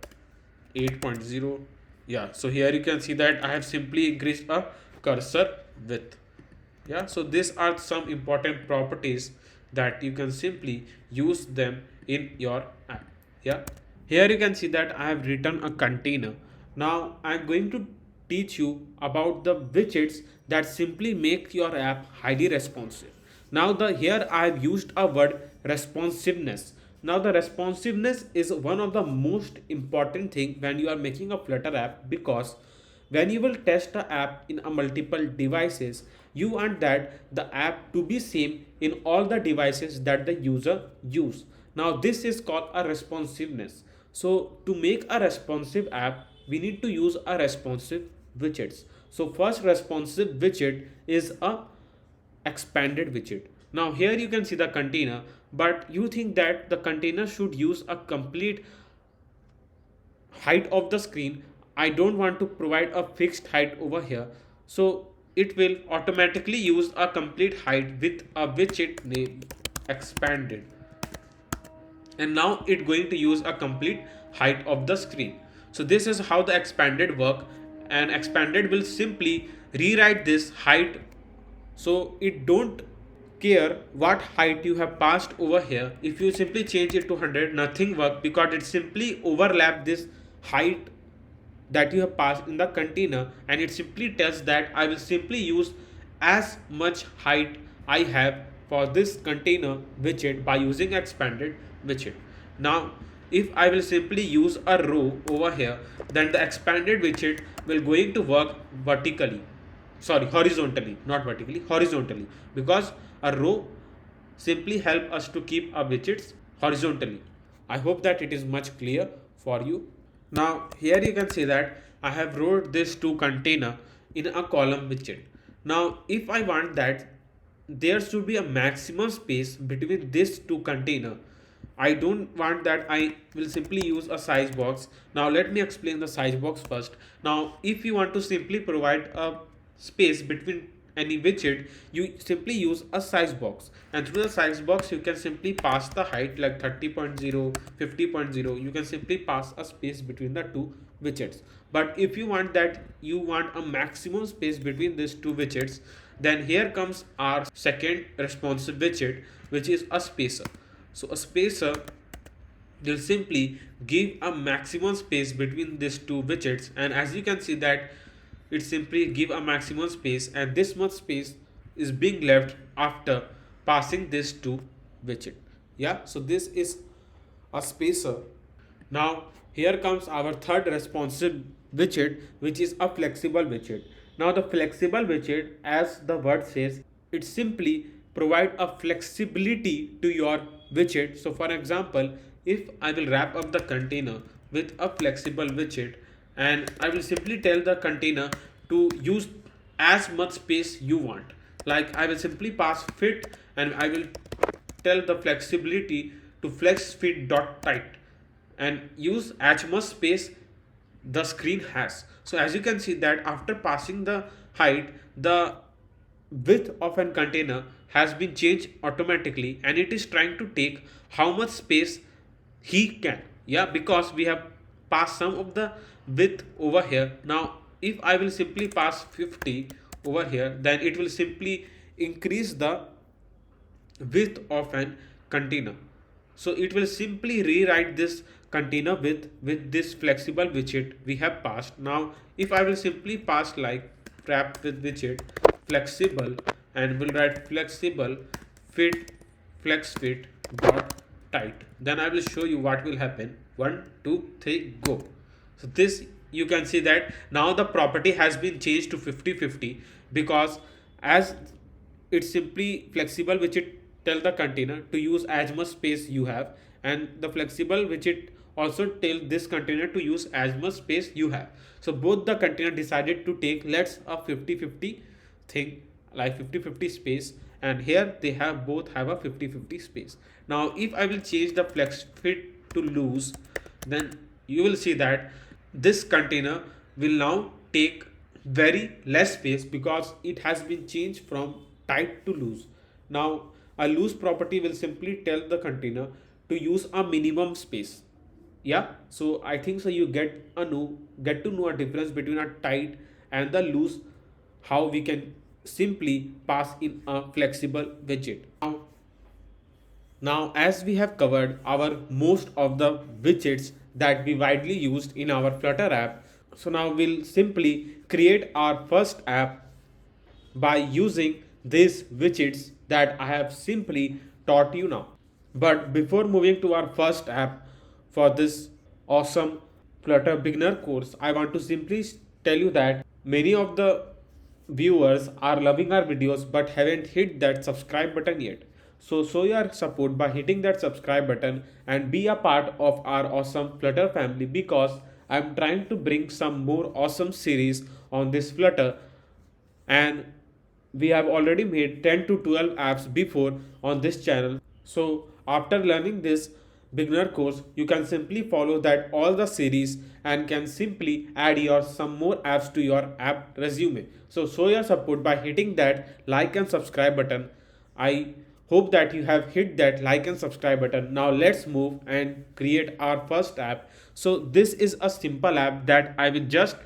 8.0. Yeah, so here you can see that I have simply increased a cursor width. Yeah, so these are some important properties that you can simply use them in your app. Yeah, here you can see that I have written a container. Now I'm going to teach you about the widgets that simply make your app highly responsive. Now the here I have used a word responsiveness. Now the responsiveness is one of the most important thing when you are making a Flutter app, because when you will test the app in a multiple devices, you want that the app to be same in all the devices that the user use. Now this is called a responsiveness. So to make a responsive app, we need to use a responsive widgets. So first responsive widget is a expanded widget. Now here you can see the container, but you think that the container should use a complete height of the screen. I don't want to provide a fixed height over here. So it will automatically use a complete height with a widget name expanded. And now it's going to use a complete height of the screen. So this is how the expanded work, and expanded will simply rewrite this height. So it don't care what height you have passed over here. If you simply change it to 100, nothing work, because it simply overlap this height that you have passed in the container, and it simply tells that I will simply use as much height I have for this container widget by using expanded widget. Now if I will simply use a row over here, then the expanded widget will going to work vertically, sorry, horizontally, not vertically, horizontally, because a row simply help us to keep our widgets horizontally. I hope that it is much clear for you. Now here you can see that I have wrote this to container in a column widget. Now if I want that there should be a maximum space between this two container, I don't want that, I will simply use a size box. Now let me explain the size box first. Now if you want to simply provide a space between any widget, you simply use a size box, and through the size box you can simply pass the height like 30.0, 50.0. You can simply pass a space between the two widgets. But if you want that you want a maximum space between these two widgets, then here comes our second responsive widget, which is a spacer. So a spacer will simply give a maximum space between these two widgets, and as you can see that it simply give a maximum space, and this much space is being left after passing this to widget. Yeah, so this is a spacer. Now here comes our third responsive widget, which is a flexible widget. Now the flexible widget, as the word says, it simply provide a flexibility to your widget. So for example, if I will wrap up the container with a flexible widget, and I will simply tell the container to use as much space you want, like I will simply pass fit, and I will tell the flexibility to flex fit dot tight and use as much space the screen has. So as you can see that after passing the height, the width of an container has been changed automatically, and it is trying to take how much space he can. Yeah, because we have passed some of the width over here. Now if I will simply pass 50 over here, then it will simply increase the width of an container. So it will simply rewrite this container with this flexible widget we have passed. Now if I will simply pass like wrap with widget flexible and will write flexible fit flex fit dot tight, then I will show you what will happen. 1 2 3 go. So this, you can see that now the property has been changed to 50-50, because as it's simply flexible widget tell the container to use as much space you have, and the flexible widget also tell this container to use as much space you have. So both the container decided to take let's a 50-50 thing, like 50-50 space, and here they have both have a 50-50 space. Now if I will change the flex fit to loose, then you will see that this container will now take very less space because it has been changed from tight to loose. Now a loose property will simply tell the container to use a minimum space. Yeah, so I think so you get to know a difference between a tight and the loose, how we can simply pass in a flexible widget. Now as we have covered our most of the widgets that we widely used in our Flutter app, so now we'll simply create our first app by using these widgets that I have simply taught you now. But before moving to our first app for this awesome Flutter beginner course, I want to simply tell you that many of the viewers are loving our videos but haven't hit that subscribe button yet. So show your support by hitting that subscribe button and be a part of our awesome Flutter family, because I'm trying to bring some more awesome series on this Flutter, and we have already made 10 to 12 apps before on this channel. So after learning this beginner course, you can simply follow that all the series and can simply add your some more apps to your app resume. So show your support by hitting that like and subscribe button. I hope that you have hit that like and subscribe button. Now let's move and create our first app. So this is a simple app that I will just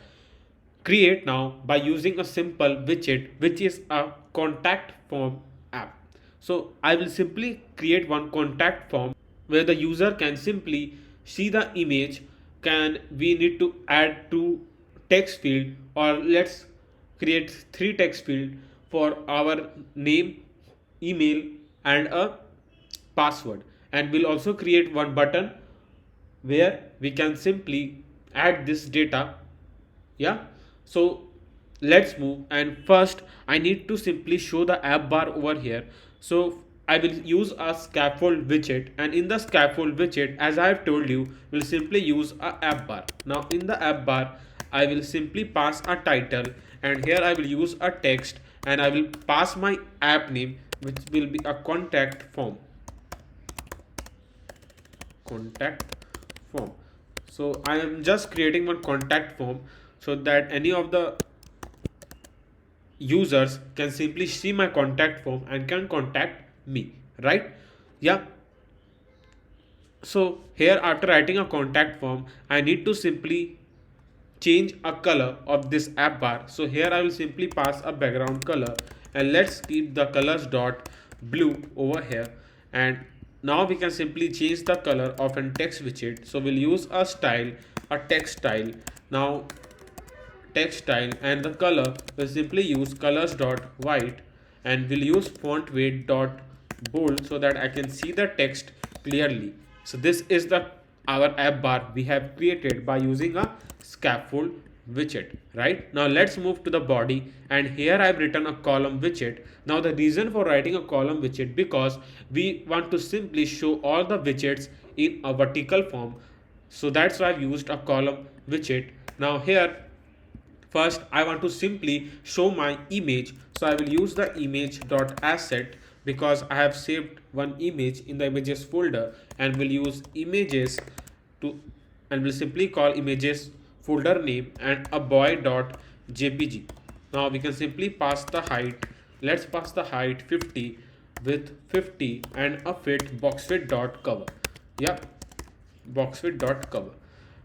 create now by using a simple widget, which is a contact form app. So I will simply create one contact form where the user can simply see the image. Can we need to add two text field, or let's create 3 text field for our name, email and a password, and we'll also create one button where we can simply add this data. Yeah, so let's move, and first I need to simply show the app bar over here. So I will use a scaffold widget, and in the scaffold widget, as I have told you, we'll simply use a app bar. Now in the app bar I will simply pass a title, and here I will use a text, and I will pass my app name, which will be a contact form. So I am just creating one contact form so that any of the users can simply see my contact form and can contact me, right? Yeah, so here after writing a contact form, I need to simply change a color of this app bar. So here I will simply pass a background color, and let's keep the colors dot blue over here. And now we can simply change the color of an text widget. So we'll use a style, a text style. Now text style, and the color will simply use colors dot white, and we'll use font weight dot bold so that I can see the text clearly. So this is the our app bar we have created by using a scaffold widget. Right now let's move to the body, and here I've written a column widget. Now the reason for writing a column widget, because we want to simply show all the widgets in a vertical form, so that's why I've used a column widget. Now here first I want to simply show my image, so I will use the image.asset, because I have saved one image in the images folder, and will use images to, and will simply call images folder name and a boy.jpg. Now we can simply pass the height. Let's pass the height 50 with 50 and a fit boxfit.cover. Yeah, boxfit.cover.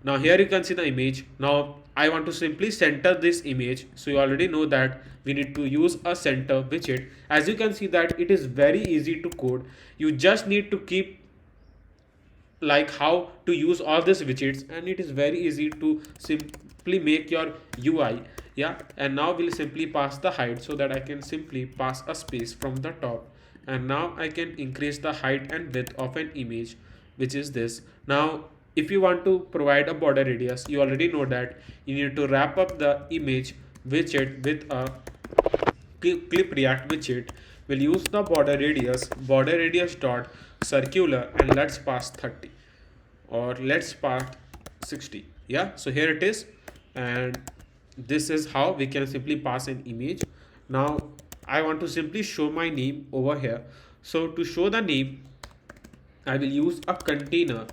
Now here you can see the image. Now I want to simply center this image. So you already know that we need to use a center widget. As you can see that it is very easy to code. You just need to keep like how to use all these widgets, and it is very easy to simply make your UI. Yeah, and now we'll simply pass the height so that I can simply pass a space from the top, and now I can increase the height and width of an image, which is this. Now if you want to provide a border radius, you already know that you need to wrap up the image widget with a clip react widget. Will use the border radius dot circular, and let's pass 30 or let's pass 60. Yeah, so here it is, and this is how we can simply pass an image. Now I want to simply show my name over here. So to show the name, I will use a container.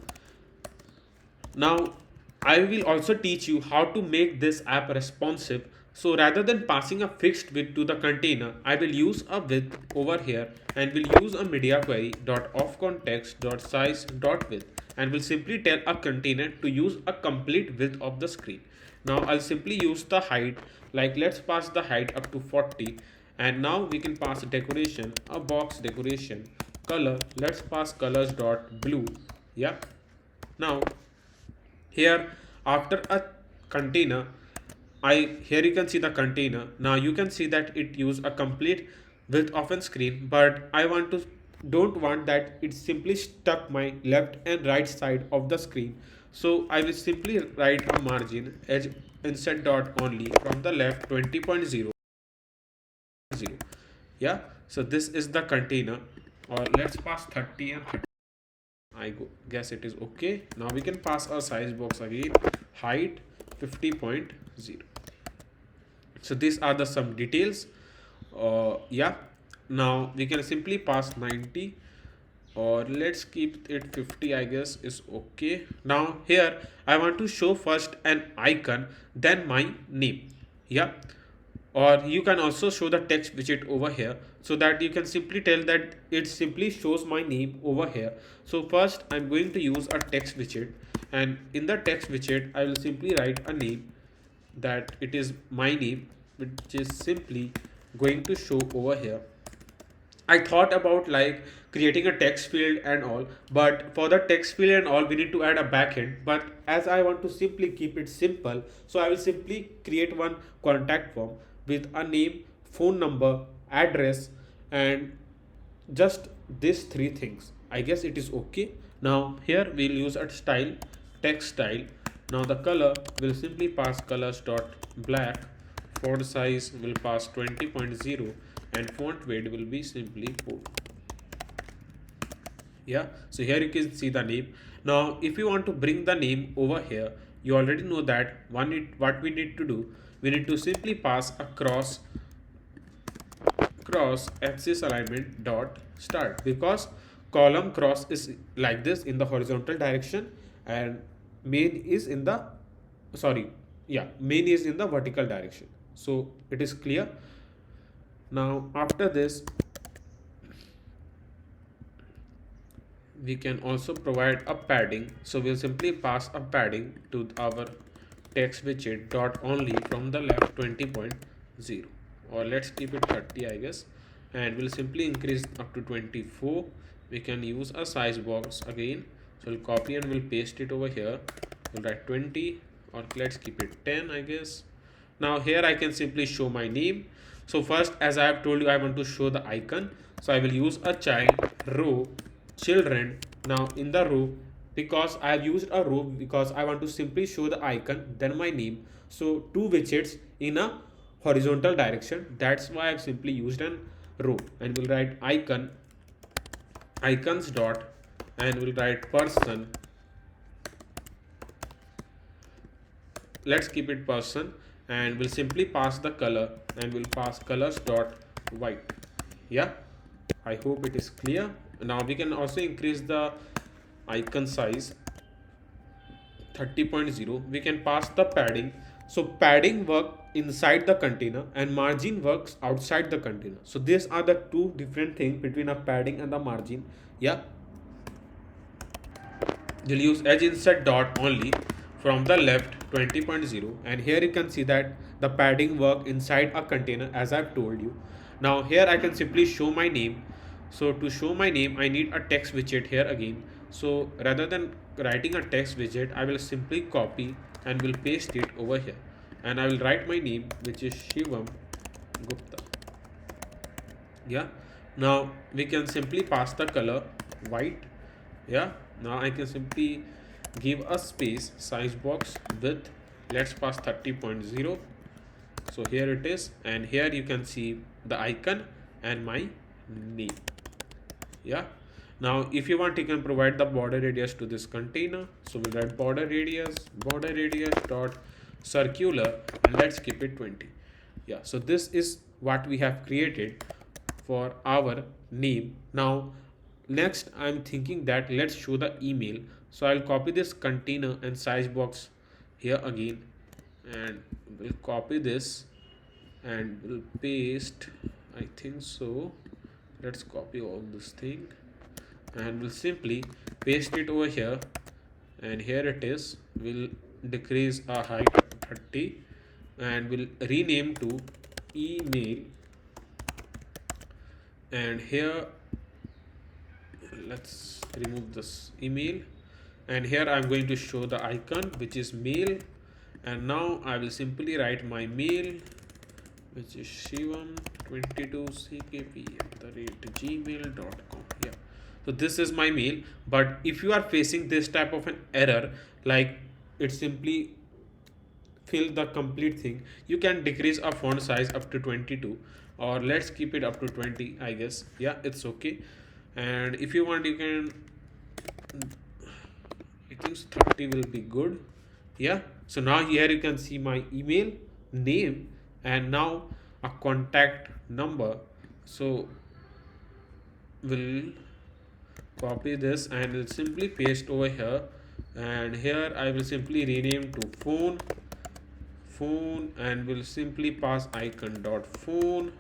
Now, I will also teach you how to make this app responsive. So rather than passing a fixed width to the container, I will use a width over here and will use a media query dot of context dot size dot width, and will simply tell a container to use a complete width of the screen. Now I'll simply use the height, like let's pass the height up to 40, and now we can pass decoration, a box decoration, color, let's pass colors dot blue. Yeah. Now here after a container, here you can see the container. Now you can see that it use a complete width of a screen, but I don't want that it simply stuck my left and right side of the screen. So I will simply write a margin edge inset dot only from the left 20.0. Yeah, so this is the container, or let's pass 30 and 30. Guess it is okay. Now we can pass a size box again, height 50.0. So these are the some details. Yeah, now we can simply pass 90, or let's keep it 50, I guess is okay. Now here I want to show first an icon, then my name. Yeah, or you can also show the text widget over here, so that you can simply tell that it simply shows my name over here. So first I'm going to use a text widget, and in the text widget I will simply write a name, that it is my name, which is simply going to show over here. I thought about like creating a text field and all, but for the text field and all we need to add a backend. But as I want to simply keep it simple, so I will simply create one contact form with a name, phone number, address, and just these three things. I guess it is okay. Now here we'll use a style, text style. Now the color will simply pass colors dot black, font size will pass 20.0, and font weight will be simply 4. Yeah, so here you can see the name. Now if you want to bring the name over here, you already know that what we need to do, we need to simply pass a cross axis alignment dot start, because column cross is like this in the horizontal direction, and main is in the main is in the vertical direction. So it is clear. Now after this we can also provide a padding. So we'll simply pass a padding to our text widget dot only from the left 20.0, or let's keep it 30, I guess, and we'll simply increase up to 24. We can use a size box again, so we'll copy and we'll paste it over here. We'll write 20, or let's keep it 10, I guess. Now here I can simply show my name. So first, as I have told you, I want to show the icon, so I will use a child row children. Now in the row, because I have used a row because I want to simply show the icon then my name, so two widgets in a horizontal direction, that's why I've simply used an row, and we'll write icons dot, and we'll write person, let's keep it person, and we'll simply pass the color, and we'll pass colors dot white. Yeah, I hope it is clear. Now we can also increase the icon size 30.0. We can pass the padding. So padding work inside the container and margin works outside the container. So these are the two different things between a padding and the margin. Yeah, we'll use edge insert dot only from the left 20.0, and here you can see that the padding work inside a container as I've told you. Now here I can simply show my name. So to show my name I need a text widget here again. So rather than writing a text widget, I will simply copy and will paste it over here, and I will write my name, which is Shivam Gupta. Yeah, now we can simply pass the color white. Yeah, now I can simply give a space size box width, let's pass 30.0. so here it is, and here you can see the icon and my name. Yeah, now if you want you can provide the border radius to this container. So we'll write border radius dot circular, and let's keep it 20. Yeah, so this is what we have created for our name. Now next I'm thinking that let's show the email. So I'll copy this container and size box here again, and we'll copy this and we'll paste, I think so. Let's copy all this thing and we'll simply paste it over here, and here it is. We'll decrease our height to 30 and we'll rename to email, and here let's remove this email, and here I'm going to show the icon which is mail, and now I will simply write my mail, which is shivam22ckp@gmail.com. Yeah, so this is my mail. But if you are facing this type of an error, like it simply fill the complete thing, you can decrease a font size up to 22, or let's keep it up to 20, I guess. Yeah, it's okay. And if you want you can, I think 30 will be good. Yeah, so now here you can see my email, name, and now a contact number. So we'll copy this and we'll simply paste over here, and here I will simply rename to phone, and we'll simply pass icon dot phone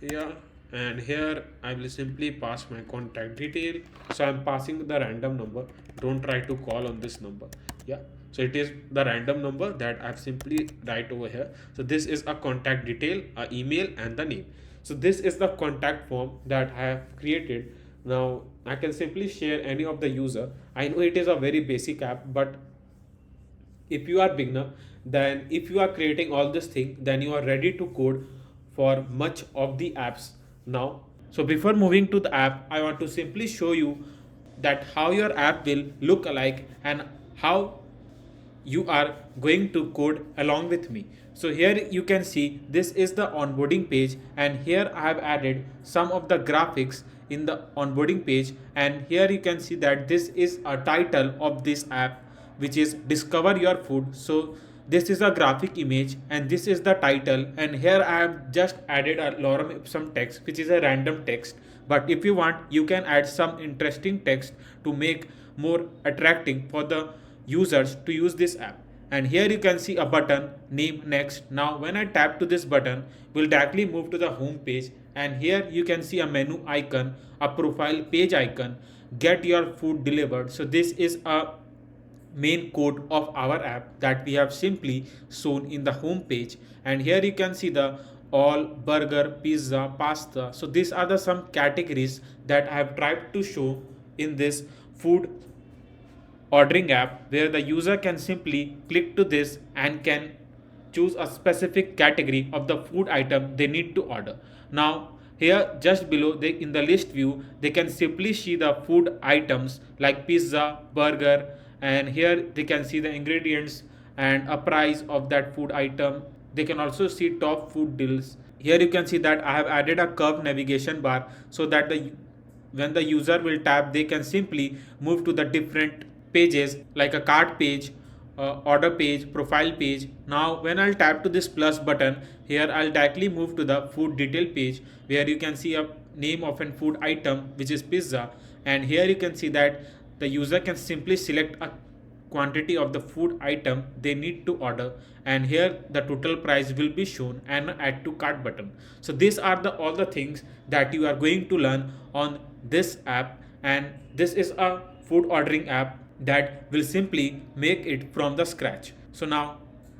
here, and here I will simply pass my contact detail. So I'm passing the random number, don't try to call on this number. Yeah, so it is the random number that I've simply write over here. So this is a contact detail, a email, and the name. So this is the contact form that I have created. Now I can simply share any of the user. I know it is a very basic app, but if you are beginner, then if you are creating all this thing, then you are ready to code for much of the apps now. So before moving to the app, I want to simply show you that how your app will look like and how you are going to code along with me. So here you can see this is the onboarding page, and here I have added some of the graphics in the onboarding page, and here you can see that this is a title of this app, which is discover your food. So this is a graphic image and this is the title, and here I have just added a lorem ipsum text, which is a random text. But if you want you can add some interesting text to make more attracting for the users to use this app. And here you can see a button name next. Now when I tap to this button, we'll directly move to the home page, and here you can see a menu icon, a profile page icon, get your food delivered. So this is a main code of our app that we have simply shown in the home page. And here you can see the all, burger, pizza, pasta. So these are the some categories that I have tried to show in this food ordering app, where the user can simply click to this and can choose a specific category of the food item they need to order. Now here just below in the list view, they can simply see the food items like pizza, burger, and here they can see the ingredients and a price of that food item. They can also see top food deals. Here you can see that I have added a curved navigation bar, so that when the user will tap, they can simply move to the different pages like a cart page, order page, profile page. Now when I'll tap to this plus button, here I'll directly move to the food detail page, where you can see a name of a food item, which is pizza, and here you can see that the user can simply select a quantity of the food item they need to order, and here the total price will be shown, and add to cart button. So these are all the things that you are going to learn on this app, and this is a food ordering app that will simply make it from the scratch. So now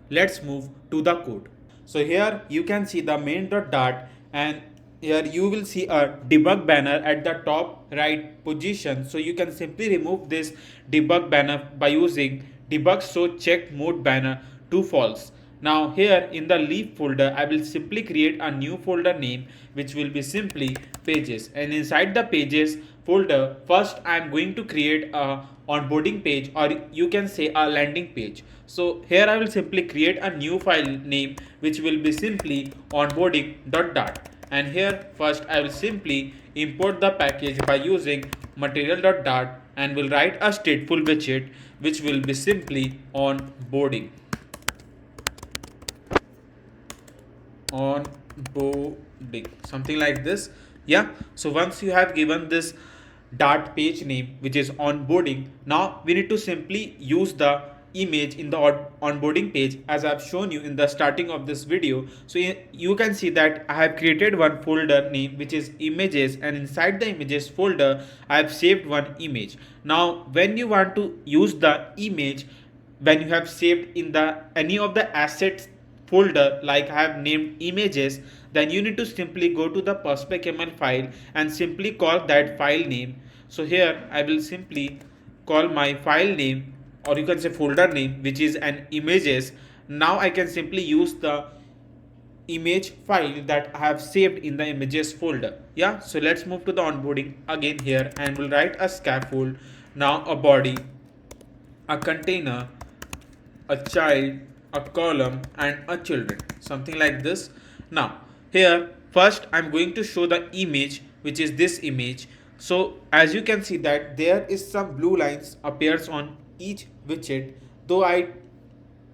let's move to the code. So here you can see the main.dart, and here you will see a debug banner at the top right position. So you can simply remove this debug banner by using debug show check mode banner to false. Now here in the leaf folder, I will simply create a new folder name which will be simply pages, and inside the pages folder, first I am going to create a onboarding page, or you can say a landing page. So here I will simply create a new file name which will be simply onboarding.dart, and here first I will simply import the package by using material.dart, and will write a stateful widget which will be simply onboarding. Onboarding, something like this. Yeah, so once you have given this dart page name which is onboarding, now we need to simply use the image in the onboarding page as I've shown you in the starting of this video. So you can see that I have created one folder name which is images, and inside the images folder I have saved one image. Now when you want to use the image, when you have saved in the any of the assets folder, like I have named images, then you need to simply go to the perspec.ml file and simply call that file name. So here I will simply call my file name, or you can say folder name, which is an images. Now I can simply use the image file that I have saved in the images folder. Yeah, so let's move to the onboarding again here, and we'll write a scaffold, now a body, a container, a child, a column, and a children, something like this. Now here first I'm going to show the image, which is this image. So as you can see that there is some blue lines appears on each widget, though I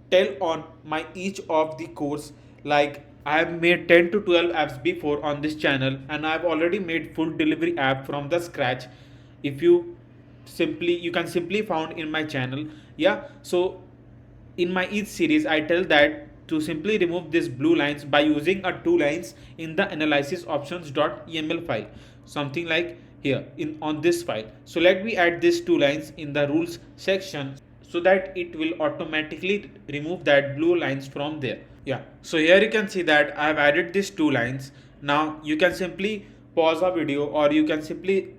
tell on my each of the course, like I have made 10 to 12 apps before on this channel, and I have already made full delivery app from the scratch. If you can simply found in my channel. Yeah, so in my each series I tell that to simply remove these blue lines by using a two lines in the analysis options.eml file, something like here in on this file. So let me add these two lines in the rules section so that it will automatically remove that blue lines from there. Yeah, so here you can see that I have added these two lines. Now you can simply pause a video, or you can simply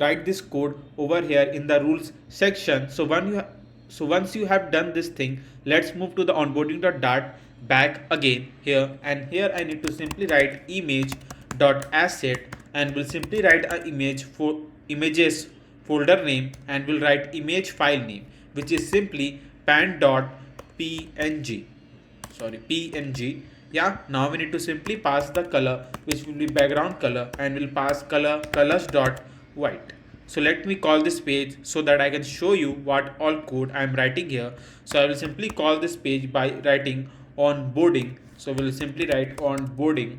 write this code over here in the rules section. So once you have done this thing, let's move to the onboarding.dart back again here, and here I need to simply write image.asset, and will simply write a image for images folder name, and will write image file name, which is simply pan.png. png. Yeah, now we need to simply pass the color, which will be background color, and will pass colors.white. So let me call this page so that I can show you what all code I am writing here. So I will simply call this page by writing onboarding. So we will simply write onboarding,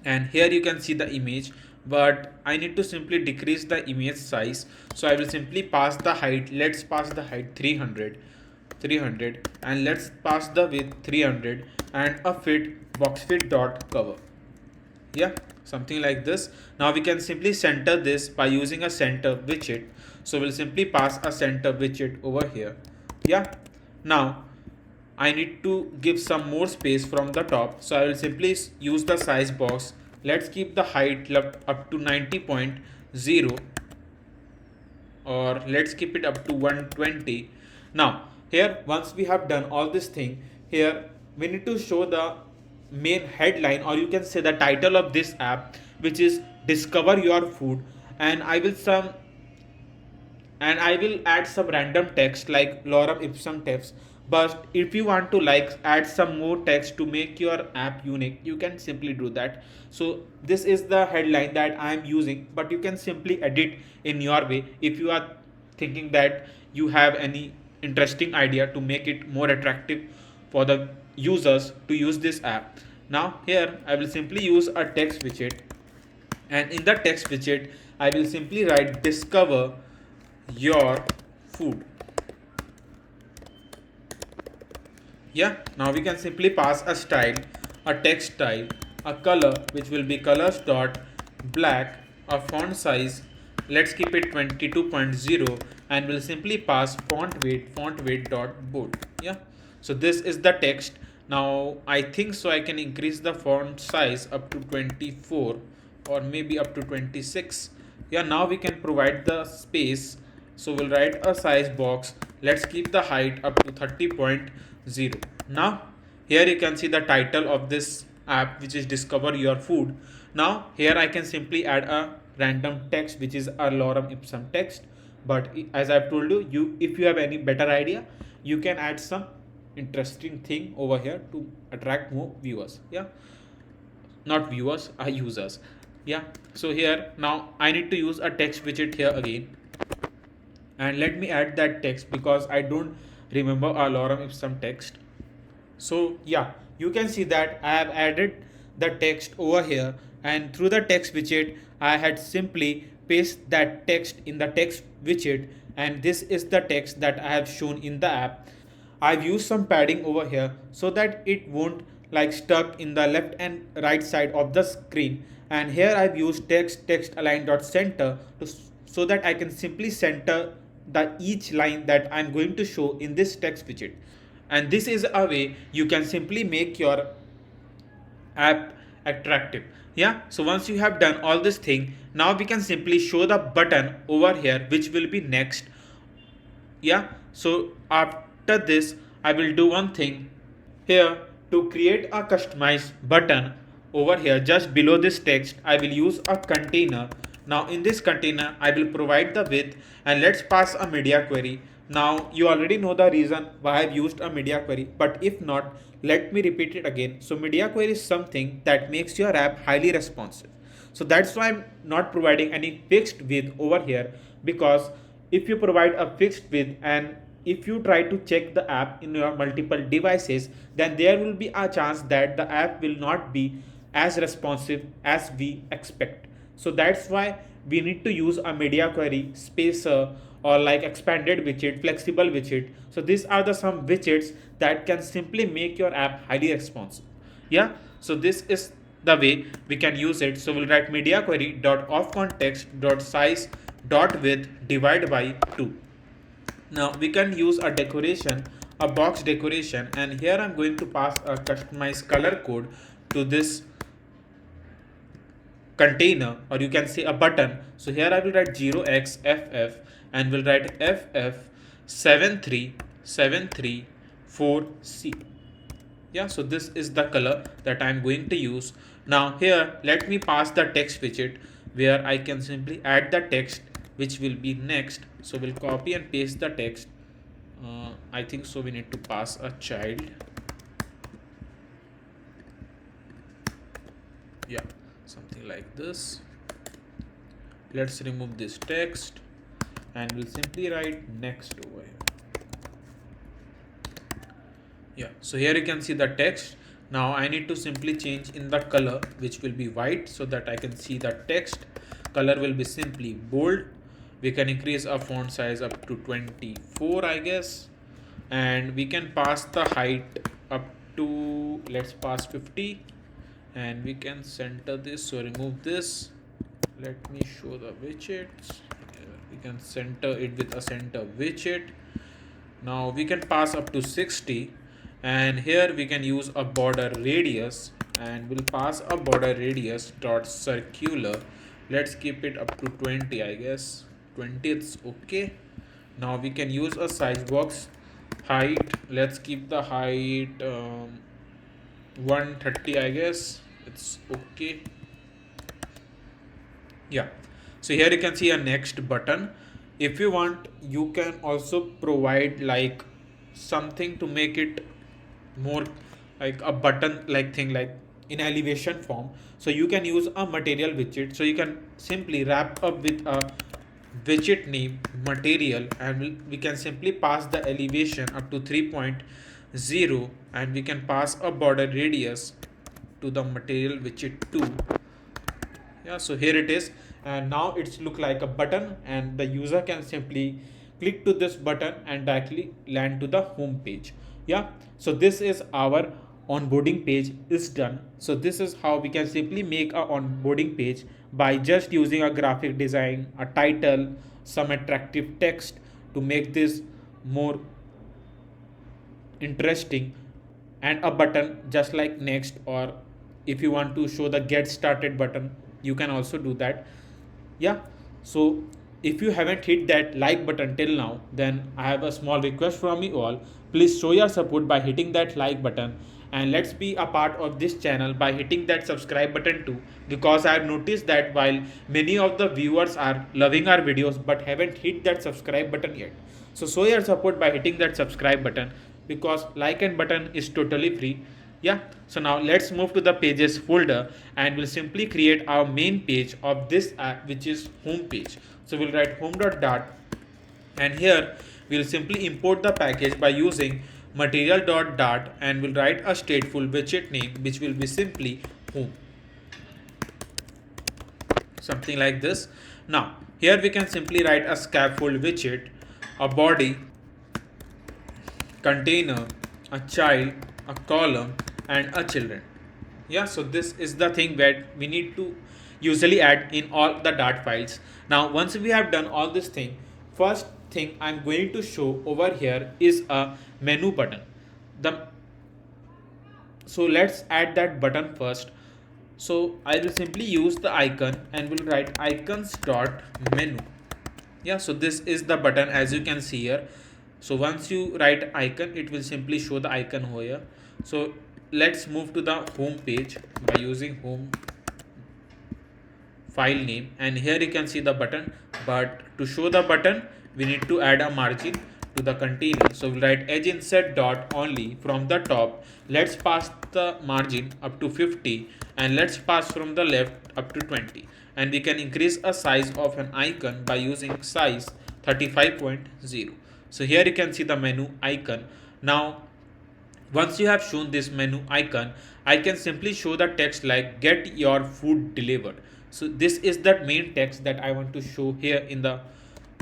and here you can see the image, but I need to simply decrease the image size. So I will simply pass the height. Let's pass the height 300, and let's pass the width 300, and a fit box fit dot cover. Yeah, something like this. Now we can simply center this by using a center widget. So we'll simply pass a center widget over here. Yeah, now I need to give some more space from the top, so I will simply use the size box. Let's keep the height up to 90.0, or let's keep it up to 120. Now here, once we have done all this thing, here we need to show the main headline, or you can say the title of this app, which is discover your food, and I will add some random text like lorem ipsum text. But if you want to add some more text to make your app unique, you can simply do that. So this is the headline that I am using, but you can simply edit in your way if you are thinking that you have any interesting idea to make it more attractive for the users to use this app. Now here I will simply use a text widget, and in the text widget I will simply write discover your food. Yeah, now we can simply pass a style, a text style, a color, which will be colors dot black, a font size, let's keep it 22.0, and we'll simply pass font weight dot bold. Yeah, so this is the text. Now I think so I can increase the font size up to 24 or maybe up to 26. Yeah, now we can provide the space. So we'll write a size box. Let's keep the height up to 30.0. Now here you can see the title of this app, which is discover your food. Now here I can simply add a random text, which is a lorem ipsum text. But as I've told you, if you have any better idea, you can add some interesting thing over here to attract more viewers. Yeah, not viewers, are users. Yeah, so here now I need to use a text widget here again, and let me add that text because I don't remember a lorem ipsum text. So yeah, you can see that I have added the text over here, and through the text widget I had simply paste that text in the text widget, and this is the text that I have shown in the app. I've used some padding over here so that it won't like stuck in the left and right side of the screen, and here I've used text align dot center to so that I can simply center the each line that I'm going to show in this text widget. And this is a way you can simply make your app attractive. Yeah, so once you have done all this thing, now we can simply show the button over here, which will be next. Yeah, so after this I will do one thing here to create a customized button. Over here just below this text I will use a container. Now in this container I will provide the width, and let's pass a media query. Now you already know the reason why I've used a media query, but if not, let me repeat it again. So media query is something that makes your app highly responsive. So that's why I'm not providing any fixed width over here, because if you provide a fixed width and if you try to check the app in your multiple devices, then there will be a chance that the app will not be as responsive as we expect. So that's why we need to use a media query, spacer, or like expanded widget, flexible widget. So these are the some widgets that can simply make your app highly responsive. Yeah, so this is the way we can use it. So we'll write media query dot of context dot size dot width divide by 2. Now we can use a decoration, a box decoration, and here I'm going to pass a customized color code to this container, or you can say a button. So here I will write 0xFF and will write FF73734C. Yeah, so this is the color that I'm going to use. Now here let me pass the text widget where I can simply add the text which will be next. So we'll copy and paste the text. I think so we need to pass a child. Yeah, something like this. Let's remove this text and we'll simply write next over here. Yeah, so here you can see the text. Now I need to simply change in the color, which will be white, so that I can see the text. Color will be simply bold. We can increase our font size up to 24, I guess, and we can pass the height up to, let's pass 50, and we can center this. So remove this. Let me show the widgets. We can center it with a center widget. Now we can pass up to 60, and here we can use a border radius, and we'll pass a border radius dot circular. Let's keep it up to 20, I guess. 20 is okay. Now we can use a size box height. Let's keep the height 130, I guess. It's okay. Yeah, so here you can see a next button. If you want, you can also provide like something to make it more like a button like thing, like in elevation form. So you can use a material widget. So you can simply wrap up with a widget name material, and we can simply pass the elevation up to 3.0, and we can pass a border radius to the material widget 2. Yeah, so here it is, and now it's look like a button, and the user can simply click to this button and directly land to the home page. Yeah, so this is our onboarding page is done. So this is how we can simply make a onboarding page by just using a graphic design, a title, some attractive text, to make this more interesting, and a button just like next, or if you want to show the get started button, you can also do that. Yeah, so if you haven't hit that like button till now, then I have a small request from you all. Please show your support by hitting that like button, and let's be a part of this channel by hitting that subscribe button too, because I have noticed that while many of the viewers are loving our videos but haven't hit that subscribe button yet. So show your support by hitting that subscribe button, because like and button is totally free. Yeah, so now let's move to the pages folder, and we'll simply create our main page of this app, which is home page. So we'll write home.dart, and here we'll simply import the package by using material.dart, and we'll write a stateful widget name which will be simply home, something like this. Now here we can simply write a scaffold widget, a body, container, a child, a column, and a children. Yeah, so this is the thing that we need to usually add in all the Dart files. Now once we have done all this thing, first thing I'm going to show over here is a menu button. So let's add that button first. So I will simply use the icon and will write icons dot menu. Yeah, so this is the button as you can see here. So once you write icon, it will simply show the icon over here. So let's move to the home page by using home file name, and here you can see the button, but to show the button we need to add a margin to the container. So we'll write edge insert dot only from the top. Let's pass the margin up to 50, and let's pass from the left up to 20, and we can increase a size of an icon by using size 35.0. So here you can see the menu icon. Now once you have shown this menu icon, I can simply show the text like get your food delivered. So this is the main text that I want to show here in the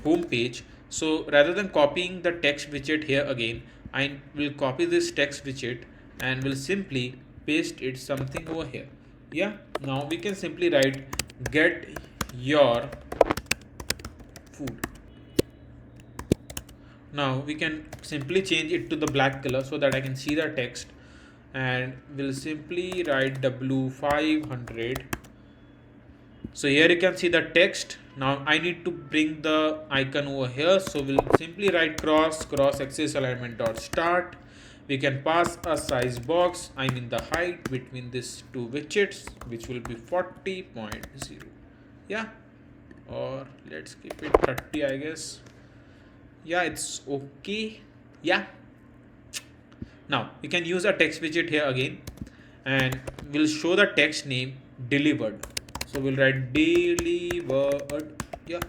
home page. So rather than copying the text widget here again, I will copy this text widget and will simply paste it something over here. Yeah, now we can simply write get your food. Now we can simply change it to the black color so that I can see the text, and we'll simply write W500. So here you can see the text. Now I need to bring the icon over here, so we'll simply write cross axis alignment dot start. We can pass a size box, I mean the height between these two widgets, which will be 40.0. Yeah, or let's keep it 30, I guess. Yeah, it's okay. Yeah, now we can use a text widget here again, and we'll show the text name delivered. So we'll write delivered. Yeah,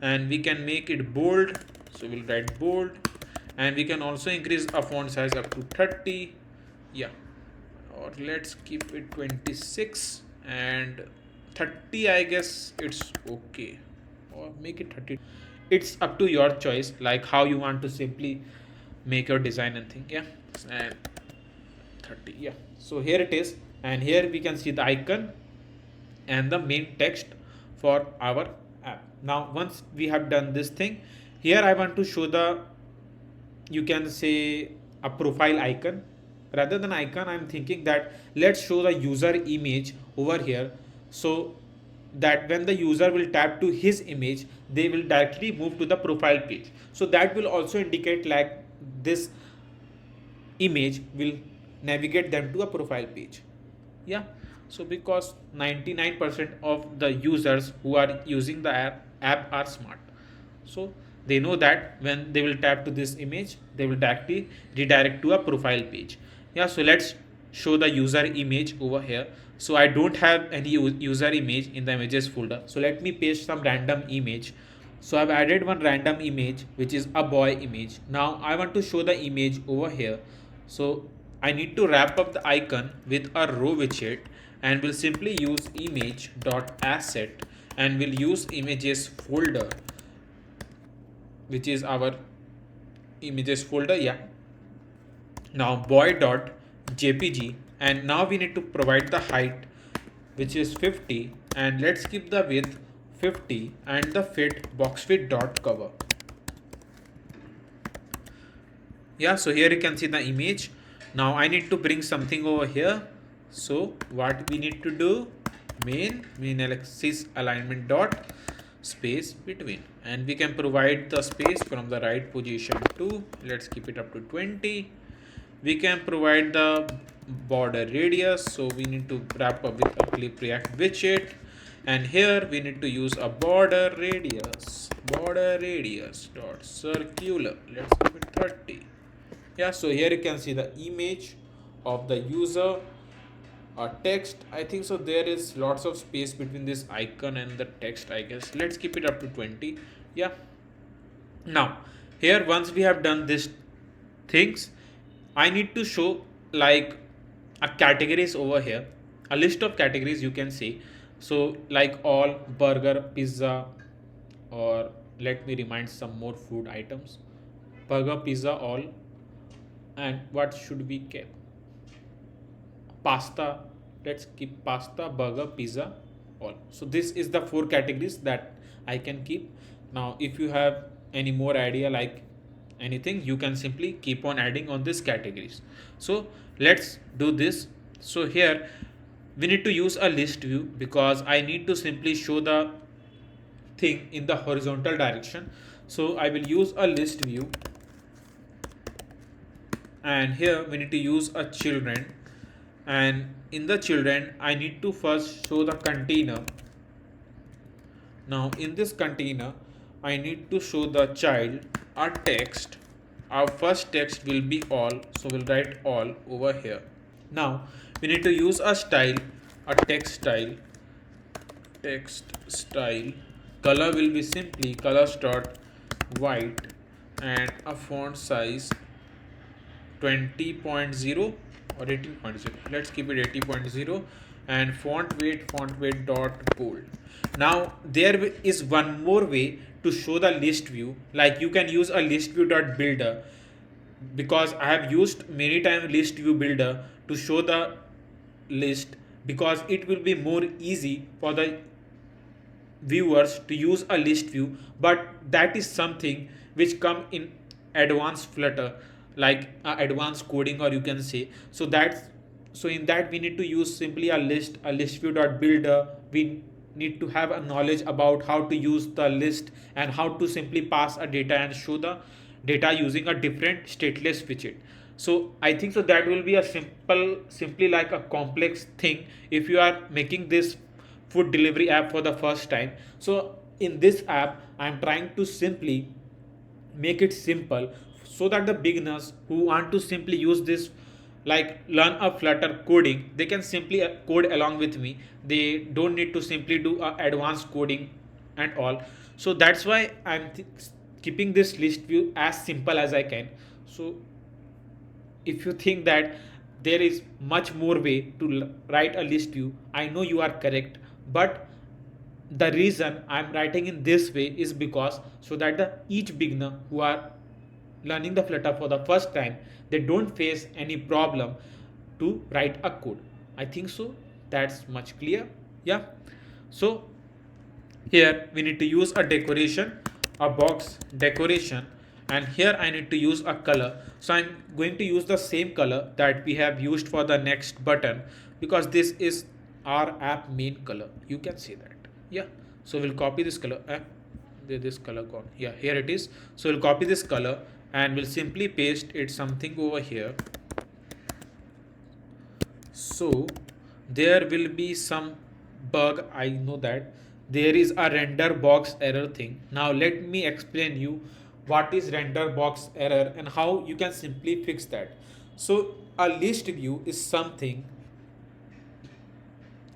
and we can make it bold, so we'll write bold, and we can also increase a font size up to 30. Yeah, or let's keep it 26, and 30, I guess it's okay, or make it 30. It's up to your choice, like how you want to simply make your design and thing. Yeah, and 30. Yeah, so here it is, and here we can see the icon and the main text for our app. Now once we have done this thing, here I want to show the, you can say, a profile icon. Rather than icon, I'm thinking that let's show the user image over here, so that when the user will tap to his image, they will directly move to the profile page. So that will also indicate like this image will navigate them to a profile page. Yeah, so because 99% of the users who are using the app are smart, so they know that when they will tap to this image, they will directly redirect to a profile page. Yeah, so let's show the user image over here. So I don't have any user image in the images folder, so let me paste some random image. So I've added one random image which is a boy image. Now I want to show the image over here, so I need to wrap up the icon with a row widget, and we'll simply use image.asset, and we'll use images folder, which is our images folder. Yeah, now boy.jpg, and now we need to provide the height, which is 50, and let's keep the width 50 and the fit box fit dot cover. Yeah, so here you can see the image. Now I need to bring something over here. So what we need to do, main axis alignment dot space between, and we can provide the space from the right position to, let's keep it up to 20. We can provide the border radius, so we need to wrap up with a clip react widget, and here we need to use a border radius dot circular, let's give it 30. Yeah, so here you can see the image of the user, text. I think so there is lots of space between this icon and the text, I guess. Let's keep it up to 20. Yeah, now here once we have done this things, I need to show like a categories over here, a list of categories you can see. So like all, burger, pizza, or let me remind some more food items, burger, pizza, all. And what should be kept, pasta, let's keep pasta, burger, pizza, all. So this is the four categories that I can keep. Now if you have any more idea like anything, you can simply keep on adding on these categories. So let's do this. So here we need to use a list view because I need to simply show the thing in the horizontal direction. So I will use a list view, and here we need to use a children, and in the children I need to first show the container. Now in this container I need to show the child a text. Our first text will be all, so we'll write all over here. Now we need to use a style, a text style. Color will be simply colors dot white, and a font size 20.0 or 18.0. Let's keep it 80.0, and font weight dot bold. Now there is one more way to show the list view, like you can use a list view dot builder, because I have used many times list view builder to show the list, because it will be more easy for the viewers to use a list view, but that is something which come in advanced Flutter, like advanced coding, or you can say. So that's, so in that we need to use simply a list view dot builder. We need to have a knowledge about how to use the list and how to simply pass a data and show the data using a different stateless widget. So I think so that will be a simply like a complex thing if you are making this food delivery app for the first time. So in this app I'm trying to simply make it simple, so that the beginners who want to simply use this, like learn a Flutter coding, they can simply code along with me. They don't need to simply do advanced coding and all. So that's why I'm keeping this list view as simple as I can. So if you think that there is much more way to write a list view, I know you are correct, but the reason I'm writing in this way is because so that the each beginner who are learning the Flutter for the first time, they don't face any problem to write a code. I think so that's much clear. Yeah, so here we need to use a decoration, a box decoration, and here I need to use a color. So I'm going to use the same color that we have used for the next button, because this is our app main color, you can see that. Yeah, so we'll copy this color. This color gone, yeah, here it is. So we'll copy this color and we'll simply paste it something over here. So there will be some bug, I know that there is a render box error thing. Now let me explain you what is render box error and how you can simply fix that. So a list view is something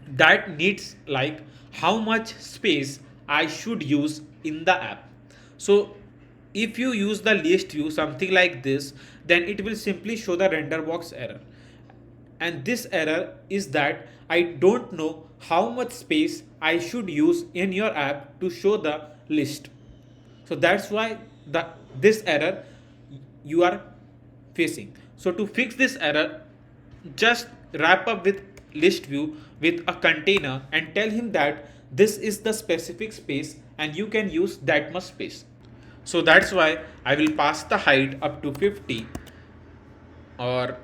that needs like how much space I should use in the app. So if you use the list view something like this, then it will simply show the render box error. And this error is that I don't know how much space I should use in your app to show the list. So that's why this error you are facing. So to fix this error, just wrap up with list view with a container and tell him that this is the specific space and you can use that much space. So that's why I will pass the height up to 50, or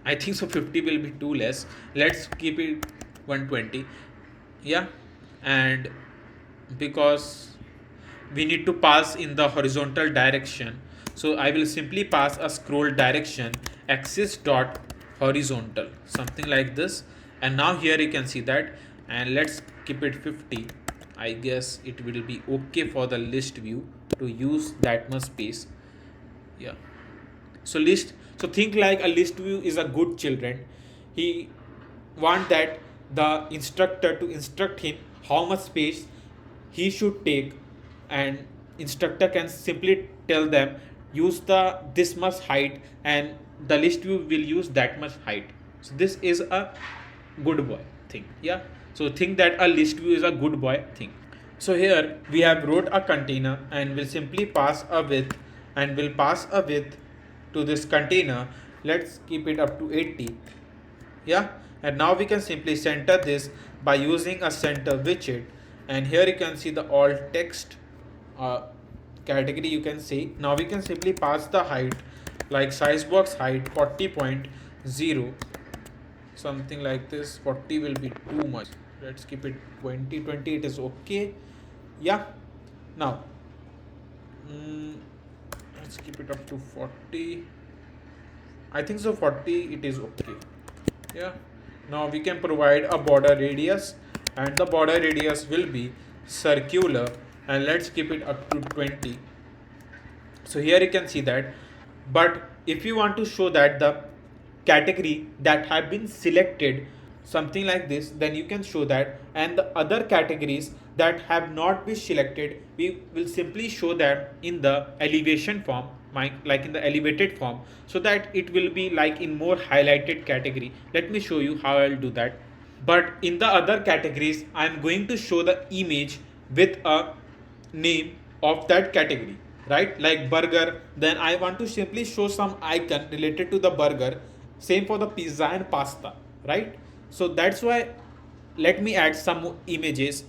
I think so 50 will be too less. Let's keep it 120. Yeah, and because we need to pass in the horizontal direction, so I will simply pass a scroll direction axis dot horizontal, something like this. And now here you can see that, and let's keep it 50. I guess it will be okay for the list view to use that much space. Yeah, so think like a list view is a good children. He want that the instructor to instruct him how much space he should take, and instructor can simply tell them use the this much height, and the list view will use that much height. So this is a good boy thing. Yeah, so think that a list view is a good boy thing. So here we have wrote a container, and we'll simply pass a width, and we'll pass a width to this container. Let's keep it up to 80. Yeah, and now we can simply center this by using a center widget. And here you can see the alt text category, you can see. Now we can simply pass the height, like size box height 40.0, something like this. 40 will be too much. Let's keep it 20. It is okay. Yeah, now let's keep it up to 40. I think so 40 it is okay. Yeah, now we can provide a border radius, and the border radius will be circular, and let's keep it up to 20. So here you can see that. But if you want to show that the category that have been selected, something like this, then you can show that, and the other categories that have not been selected, we will simply show them in the elevation form, like in the elevated form, so that it will be like in more highlighted category. Let me show you how I'll do that. But in the other categories, I'm going to show the image with a name of that category, right? Like burger, then I want to simply show some icon related to the burger. Same for the pizza and pasta, right? So that's why let me add some images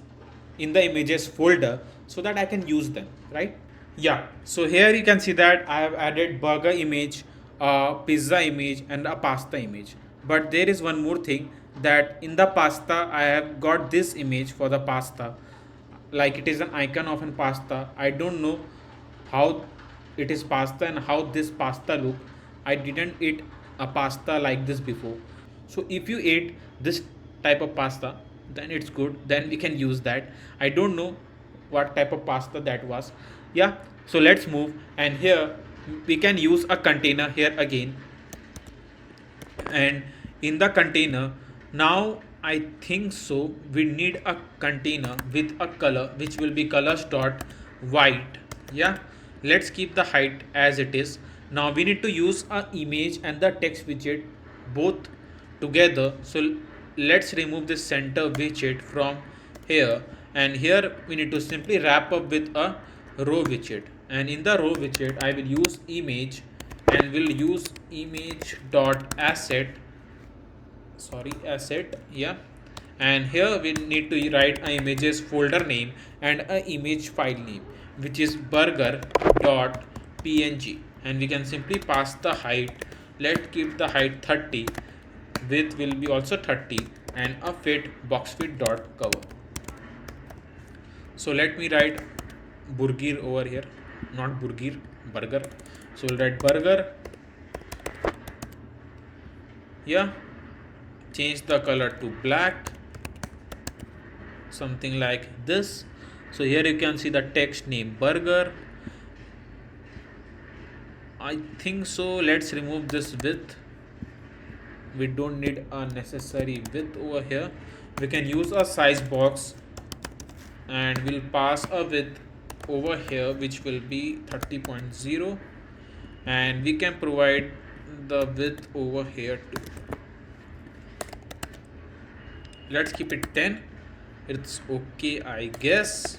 in the images folder so that I can use them, right? Yeah, so here you can see that I have added burger image, a pizza image, and a pasta image. But there is one more thing, that in the pasta I have got this image for the pasta, like it is an icon of an pasta. I don't know how it is pasta and how this pasta look. I didn't eat a pasta like this before. So if you ate this type of pasta, then it's good, then we can use that. I don't know what type of pasta that was. Yeah, so let's move, and here we can use a container here again. And in the container, now I think so we need a container with a color which will be colors dot white. Yeah, let's keep the height as it is. Now we need to use a image and the text widget both together. So let's remove this center widget from here, and here we need to simply wrap up with a row widget. And in the row widget I will use image, and will use image dot asset, yeah. And here we need to write a images folder name and a image file name, which is burger dot png, and we can simply pass the height. Let's keep the height 30, width will be also 30, and a fit box fit dot cover. So let me write burger over here, not burger, burger. So we'll write burger. Yeah, change the color to black, something like this. So here you can see the text name burger. I think so let's remove this width. We don't need a necessary width over here. We can use a size box, and we'll pass a width over here which will be 30.0, and we can provide the width over here too. Let's keep it 10. It's okay, I guess.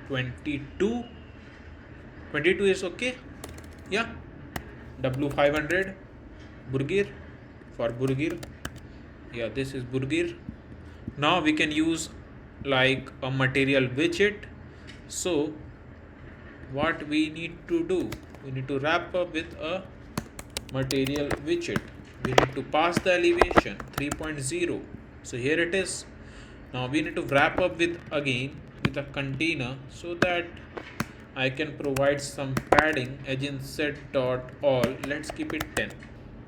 22 is okay. Yeah, W500 burger for burger. Yeah, this is burger. Now we can use like a material widget. So what we need to do, we need to wrap up with a material widget. We need to pass the elevation 3.0. So here it is. Now we need to wrap up with again with a container so that I can provide some padding agent set dot all. Let's keep it 10.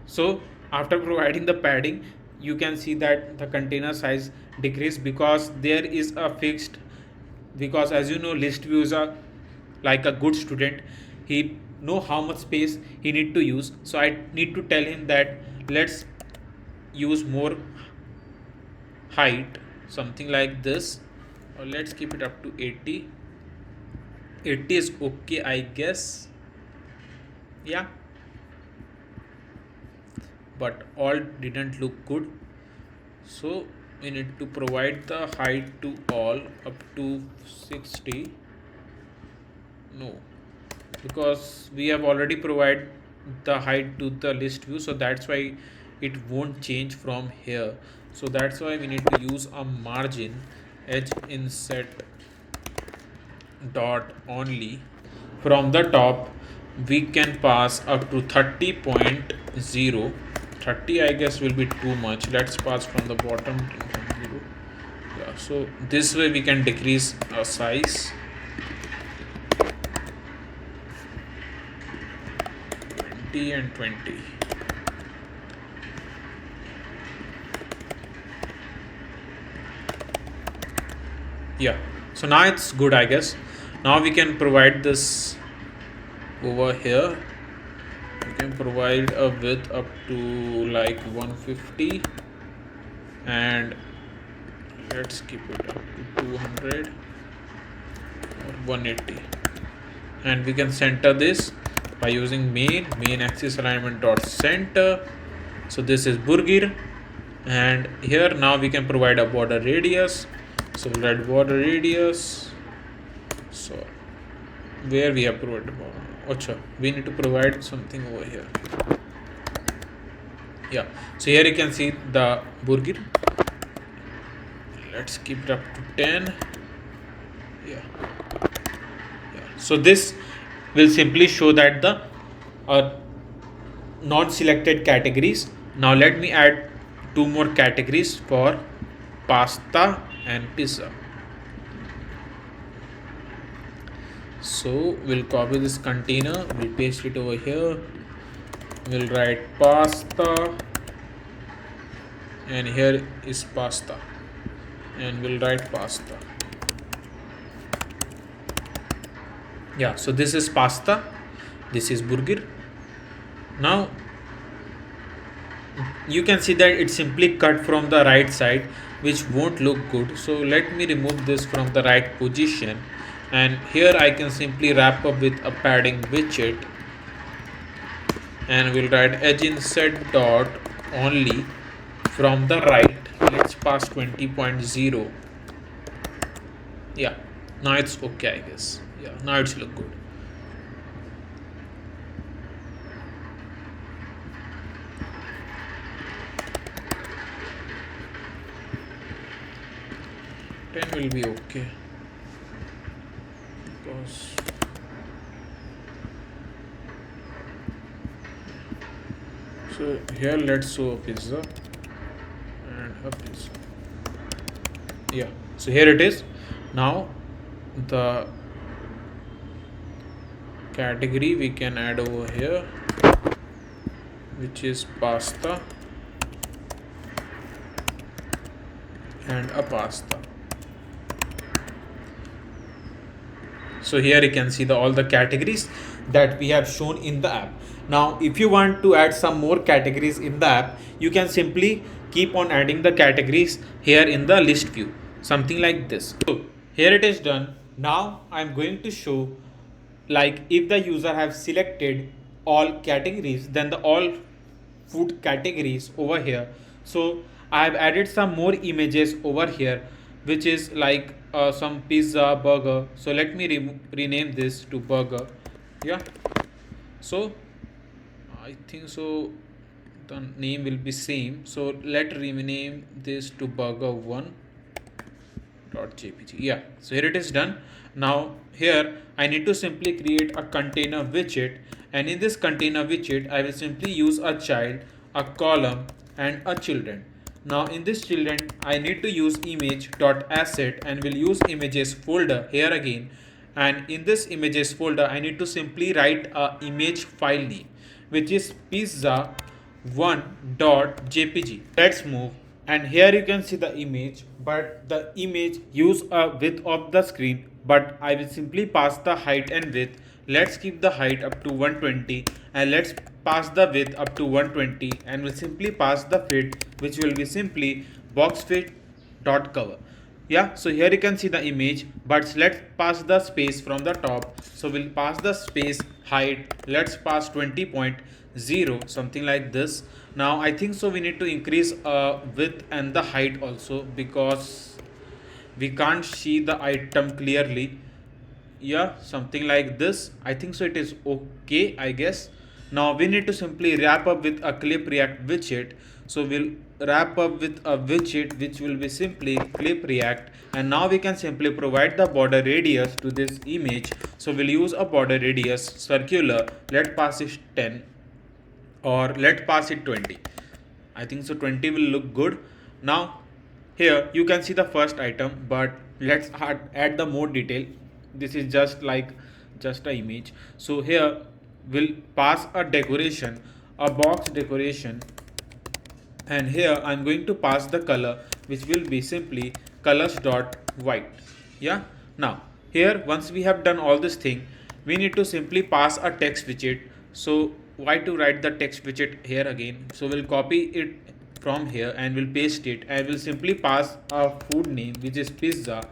So after providing the padding, you can see that the container size decreased because there is a fixed, because as you know list views are like a good student, he know how much space he need to use. So I need to tell him that let's use more height, something like this, or let's keep it up to 80. 80 is okay, I guess. Yeah, but all didn't look good, so we need to provide the height to all up to 60. No, because we have already provided the height to the list view, so that's why it won't change from here. So that's why we need to use a margin edge inset dot only. From the top we can pass up to 30.0. 30 I guess will be too much. Let's pass from the bottom to 0. Yeah, so this way we can decrease our size. 20 and 20. Yeah, so now it's good, I guess. Now we can provide this over here. We can provide a width up to like 150, and let's keep it up to 200 or 180, and we can center this by using main axis alignment dot center. So this is burgir, and here now we can provide a border radius. So we'll write border radius. So where we have provided border, we need to provide something over here. Yeah, so here you can see the burgir. Let's keep it up to 10. Yeah. So this will simply show that the non-selected categories. Now let me add two more categories for pasta and pizza. So we'll copy this container, we'll paste it over here, we'll write pasta, and here is pasta, and we'll write pasta. Yeah, so this is pasta, this is burger. Now you can see that it's simply cut from the right side, which won't look good. So let me remove this from the right position, and here I can simply wrap up with a padding widget, and we'll write edge inset dot only. From the right, let's pass 20.0. Yeah, now it's okay, I guess. Yeah, now it's look good. Will be okay, because so here let's show a pizza and a pizza. Yeah, so here it is. Now the category we can add over here, which is pasta and a pasta. So here you can see all the categories that we have shown in the app. Now if you want to add some more categories in the app, you can simply keep on adding the categories here in the list view, something like this. So here it is done. Now I'm going to show, like, if the user have selected all categories, then the all food categories over here. So I have added some more images over here, which is like some pizza, burger. So let me rename this to burger. Yeah, so I think so the name will be same. So let rename this to burger 1. .jpg. Yeah, so here it is done. Now here I need to simply create a container widget, and in this container widget I will simply use a child, a column, and a children. Now in this children I need to use image.asset and will use images folder here again, and in this images folder I need to simply write a image file name which is pizza1.jpg. Let's move, and here you can see the image, but the image use a width of the screen, but I will simply pass the height and width. Let's keep the height up to 120 and let's pass the width up to 120, and we'll simply pass the fit which will be simply box fit dot cover. Yeah, so here you can see the image, but let's pass the space from the top. So we'll pass the space height, let's pass 20.0, something like this. Now I think so we need to increase width and the height also, because we can't see the item clearly. Yeah, something like this. I think so it is okay, I guess. Now we need to simply wrap up with a clip react widget. So we'll wrap up with a widget which will be simply clip react, and now we can simply provide the border radius to this image. So we'll use a border radius circular. Let's pass it 10, or let's pass it 20. I think so 20 will look good. Now here you can see the first item, but let's add the more detail. This is just a image. So here we'll pass a decoration, a box decoration, and here I'm going to pass the color which will be simply colors.white. Yeah, now here once we have done all this thing, we need to simply pass a text widget. So why to write the text widget here again? So we'll copy it from here and we'll paste it, and we'll simply pass a food name which is pizza,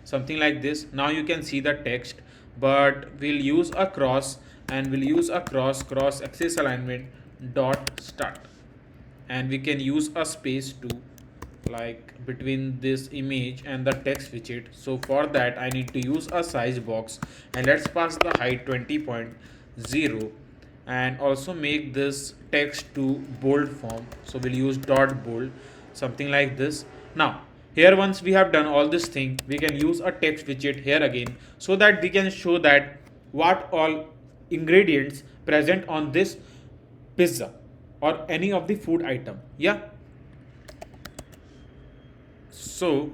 something like this. Now you can see the text, but we'll use a cross, and we'll use a cross axis alignment dot start, and we can use a space to like between this image and the text widget. So for that I need to use a size box, and let's pass the height 20.0, and also make this text to bold form. So we'll use dot bold, something like this. Now here once we have done all this thing, we can use a text widget here again, so that we can show that what all ingredients present on this pizza or any of the food item. Yeah, so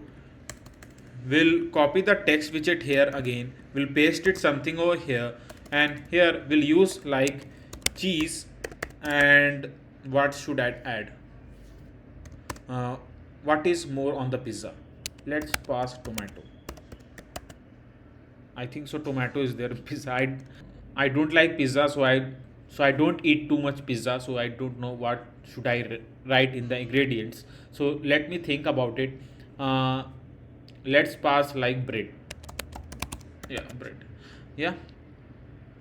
we'll copy the text widget here again, we'll paste it something over here, and here we'll use like cheese, and what should I add? What is more on the pizza? Let's pass tomato. I think so tomato is there in pizza. I don't like pizza, so I don't eat too much pizza, so I don't know what should I write in the ingredients. So let me think about it. Let's pass like bread. Yeah, bread. Yeah,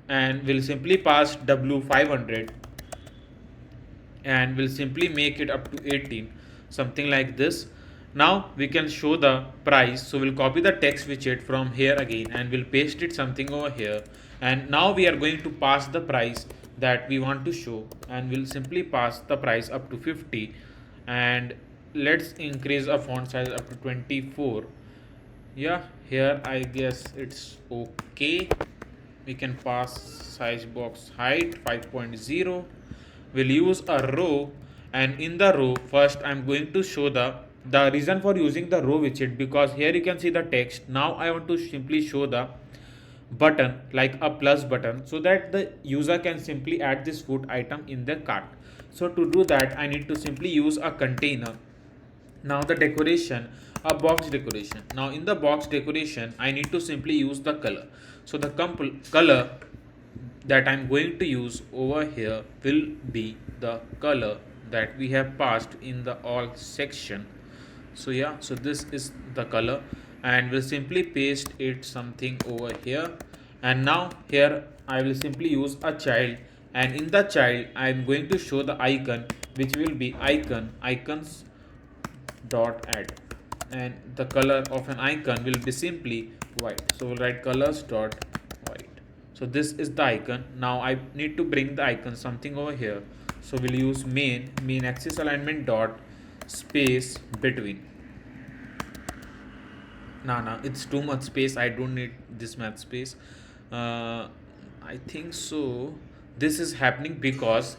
and we'll simply pass W500, and we'll simply make it up to 18, something like this. Now we can show the price, so we'll copy the text widget from here again, and we'll paste it something over here, and now we are going to pass the price that we want to show, and we'll simply pass the price up to 50, and let's increase a font size up to 24. Yeah, here I guess it's okay. We can pass size box height 5.0. We'll use a row, and in the row first I'm going to show the reason for using the row widget, because here you can see the text. Now I want to simply show the button like a plus button, so that the user can simply add this food item in their cart. So to do that I need to simply use a container. Now the decoration, a box decoration. Now in the box decoration I need to simply use the color. So the color that I'm going to use over here will be the color that we have passed in the all section. So yeah, so this is the color, and we'll simply paste it something over here, and now here I will simply use a child, and in the child I am going to show the icon which will be icons dot add, and the color of an icon will be simply white. So we'll write colors dot white. So this is the icon. Now I need to bring the icon something over here. So we'll use main axis alignment dot space between. Nah, it's too much space. I don't need this much space. Uh, I think so. This is happening because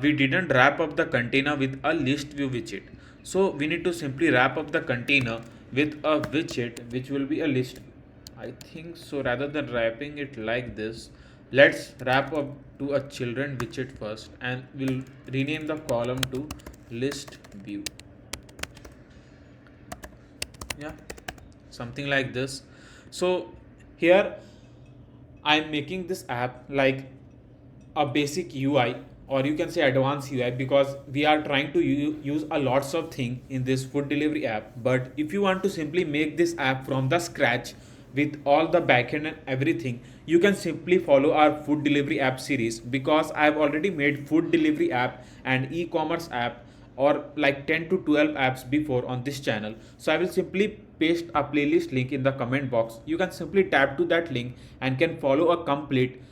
we didn't wrap up the container with a list view widget. So we need to simply wrap up the container with a widget which will be a list view. I think so. Rather than wrapping it like this, let's wrap up to a children widget first, and we'll rename the column to list view. Yeah, something like this. So here I'm making this app like a basic UI, or you can say advanced UI, because we are trying to use a lots of thing in this food delivery app. But if you want to simply make this app from the scratch with all the backend and everything, you can simply follow our food delivery app series, because I've already made food delivery app and e-commerce app, or like 10 to 12 apps before on this channel. So I will simply paste a playlist link in the comment box. You can simply tap to that link and can follow a complete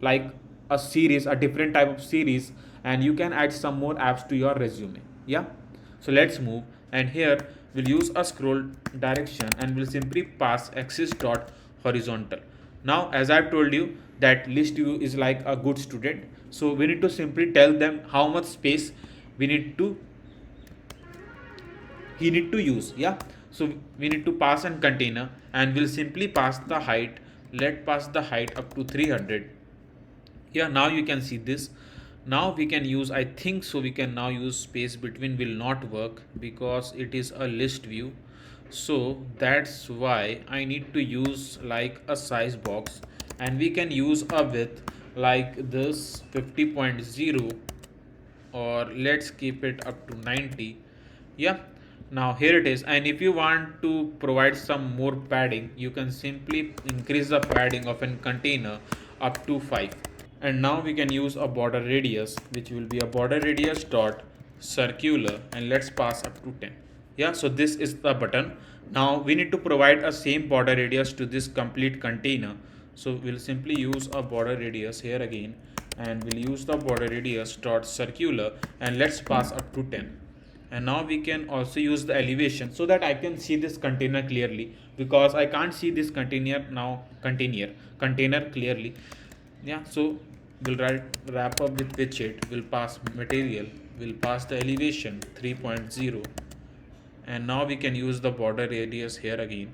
like a series, a different type of series, and you can add some more apps to your resume. Yeah, so let's move, and here we'll use a scroll direction and we'll simply pass axis dot horizontal. Now as I've told you that list view is like a good student, so we need to simply tell them how much space we need to he need to use. Yeah, so we need to pass an container, and we'll simply pass the height. Let pass the height up to 300. Yeah, now you can see this. Now we can use, I think so, we can now use space between will not work because it is a list view. So that's why I need to use like a size box, and we can use a width like this 50.0, or let's keep it up to 90. Yeah, now here it is. And if you want to provide some more padding, you can simply increase the padding of a container up to 5. And now we can use a border radius, which will be a border radius dot circular, and let's pass up to 10. Yeah, so this is the button. Now we need to provide a same border radius to this complete container. So we'll simply use a border radius here again, and we'll use the border radius dot circular, and let's pass up to 10. And now we can also use the elevation so that I can see this container clearly, because I can't see this container clearly. Yeah, so we'll wrap up with widget, we'll pass material, we'll pass the elevation 3.0, and now we can use the border radius here again.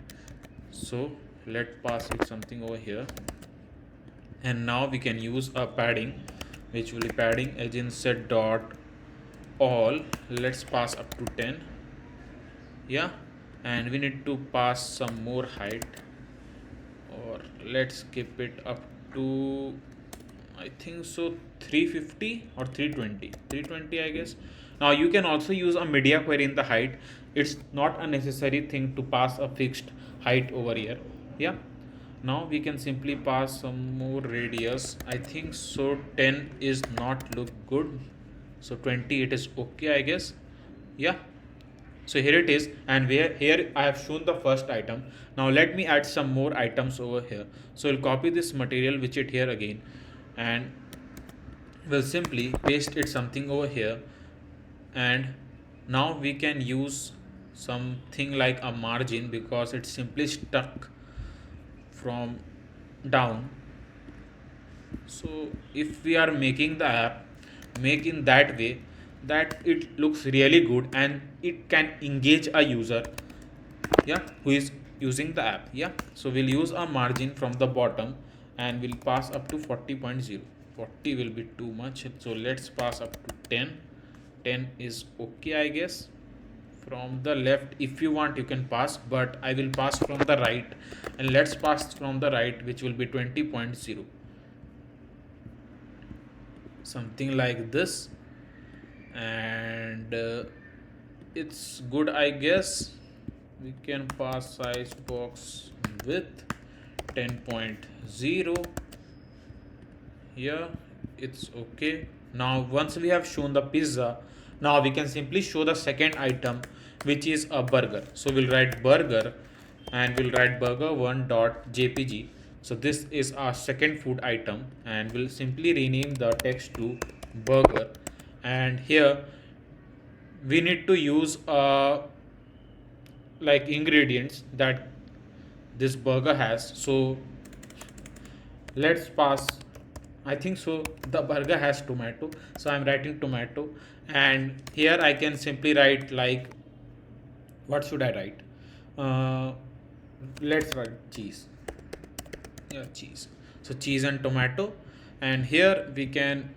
So let's pass it something over here, and now we can use a padding, which will be padding agent set dot all. Let's pass up to 10. Yeah, and we need to pass some more height, or let's keep it up to, I think so, 350 or 320, I guess. Now you can also use a media query in the height. It's not a necessary thing to pass a fixed height over here. Yeah, now we can simply pass some more radius. I think so 10 is not look good, so 20 it is okay, I guess. Yeah, so here it is, and here I have shown the first item. Now let me add some more items over here. So we'll copy this material widget here again, and we'll simply paste it something over here. And now we can use something like a margin, because it's simply stuck from down. So if we are making the app make in that way that it looks really good and it can engage a user, yeah, who is using the app. Yeah, so we'll use a margin from the bottom, and we'll pass up to 40.0. 40 will be too much, so let's pass up to 10. 10 is okay, I guess. From the left, if you want, you can pass, but I will pass from the right, and let's pass from the right, which will be 20.0, something like this. And it's good, I guess. We can pass size box with 10.0. Here it's okay. Now once we have shown the pizza, now we can simply show the second item, which is a burger. So we'll write burger, and we'll write burger1.jpg. So this is our second food item, and we'll simply rename the text to burger. And here we need to use a like ingredients that this burger has. So let's pass, I think so the burger has tomato, so I'm writing tomato, and here I can simply write like, what should I write? uh, let's write cheese. Yeah, cheese. So cheese and tomato, and here we can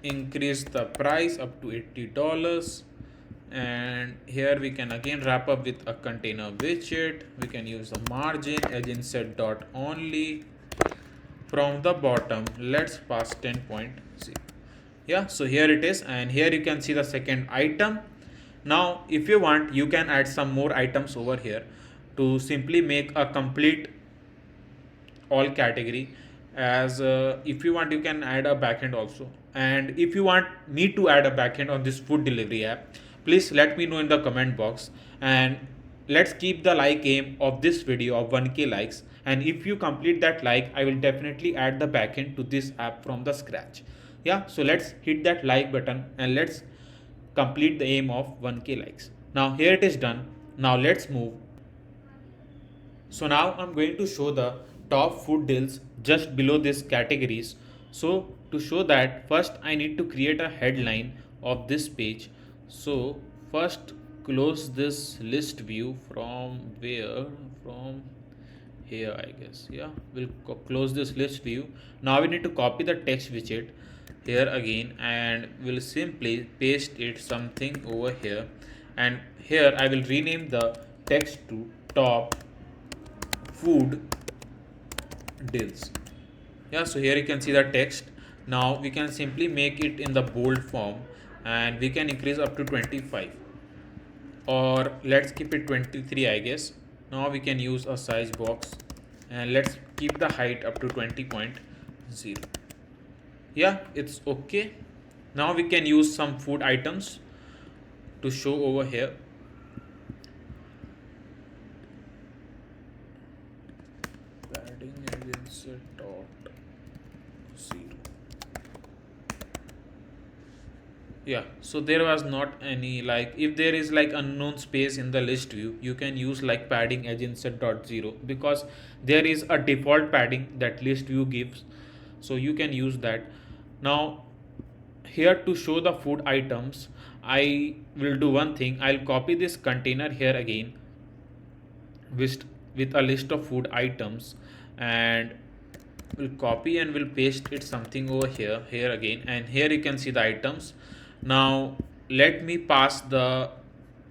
increase the price up to $80, and here we can again wrap up with a container widget. We can use the margin agent set dot only. From the bottom, let's pass 10.0. Yeah, so here it is, and here you can see the second item. Now if you want, you can add some more items over here to simply make a complete all category. As if you want, you can add a backend also, and if you want me to add a backend on this food delivery app, please let me know in the comment box, and let's keep the like aim of this video of 1k likes, and if you complete that like, I will definitely add the backend to this app from the scratch. Yeah, so let's hit that like button and let's complete the aim of 1k likes. Now here it is done. Now let's move. So now I'm going to show the top food deals just below these categories. So to show that, first I need to create a headline of this page. So first close this list view from where? From here, I guess. Yeah, we'll close this list view. Now we need to copy the text widget here again, and we'll simply paste it something over here, and here I will rename the text to top food deals. Yeah, so here you can see the text. Now we can simply make it in the bold form, and we can increase up to 25, or let's keep it 23, I guess. Now we can use a size box, and let's keep the height up to 20.0. Yeah, it's okay. Now we can use some food items to show over here. Padding against dot 0. Yeah, so there was not any, like if there is like unknown space in the list view, you can use like padding agent set dot 0, because there is a default padding that list view gives, so you can use that. Now here to show the food items, I will do one thing. I'll copy this container here again with a list of food items, and we'll copy and we'll paste it something over here again, and here you can see the items. Now let me pass the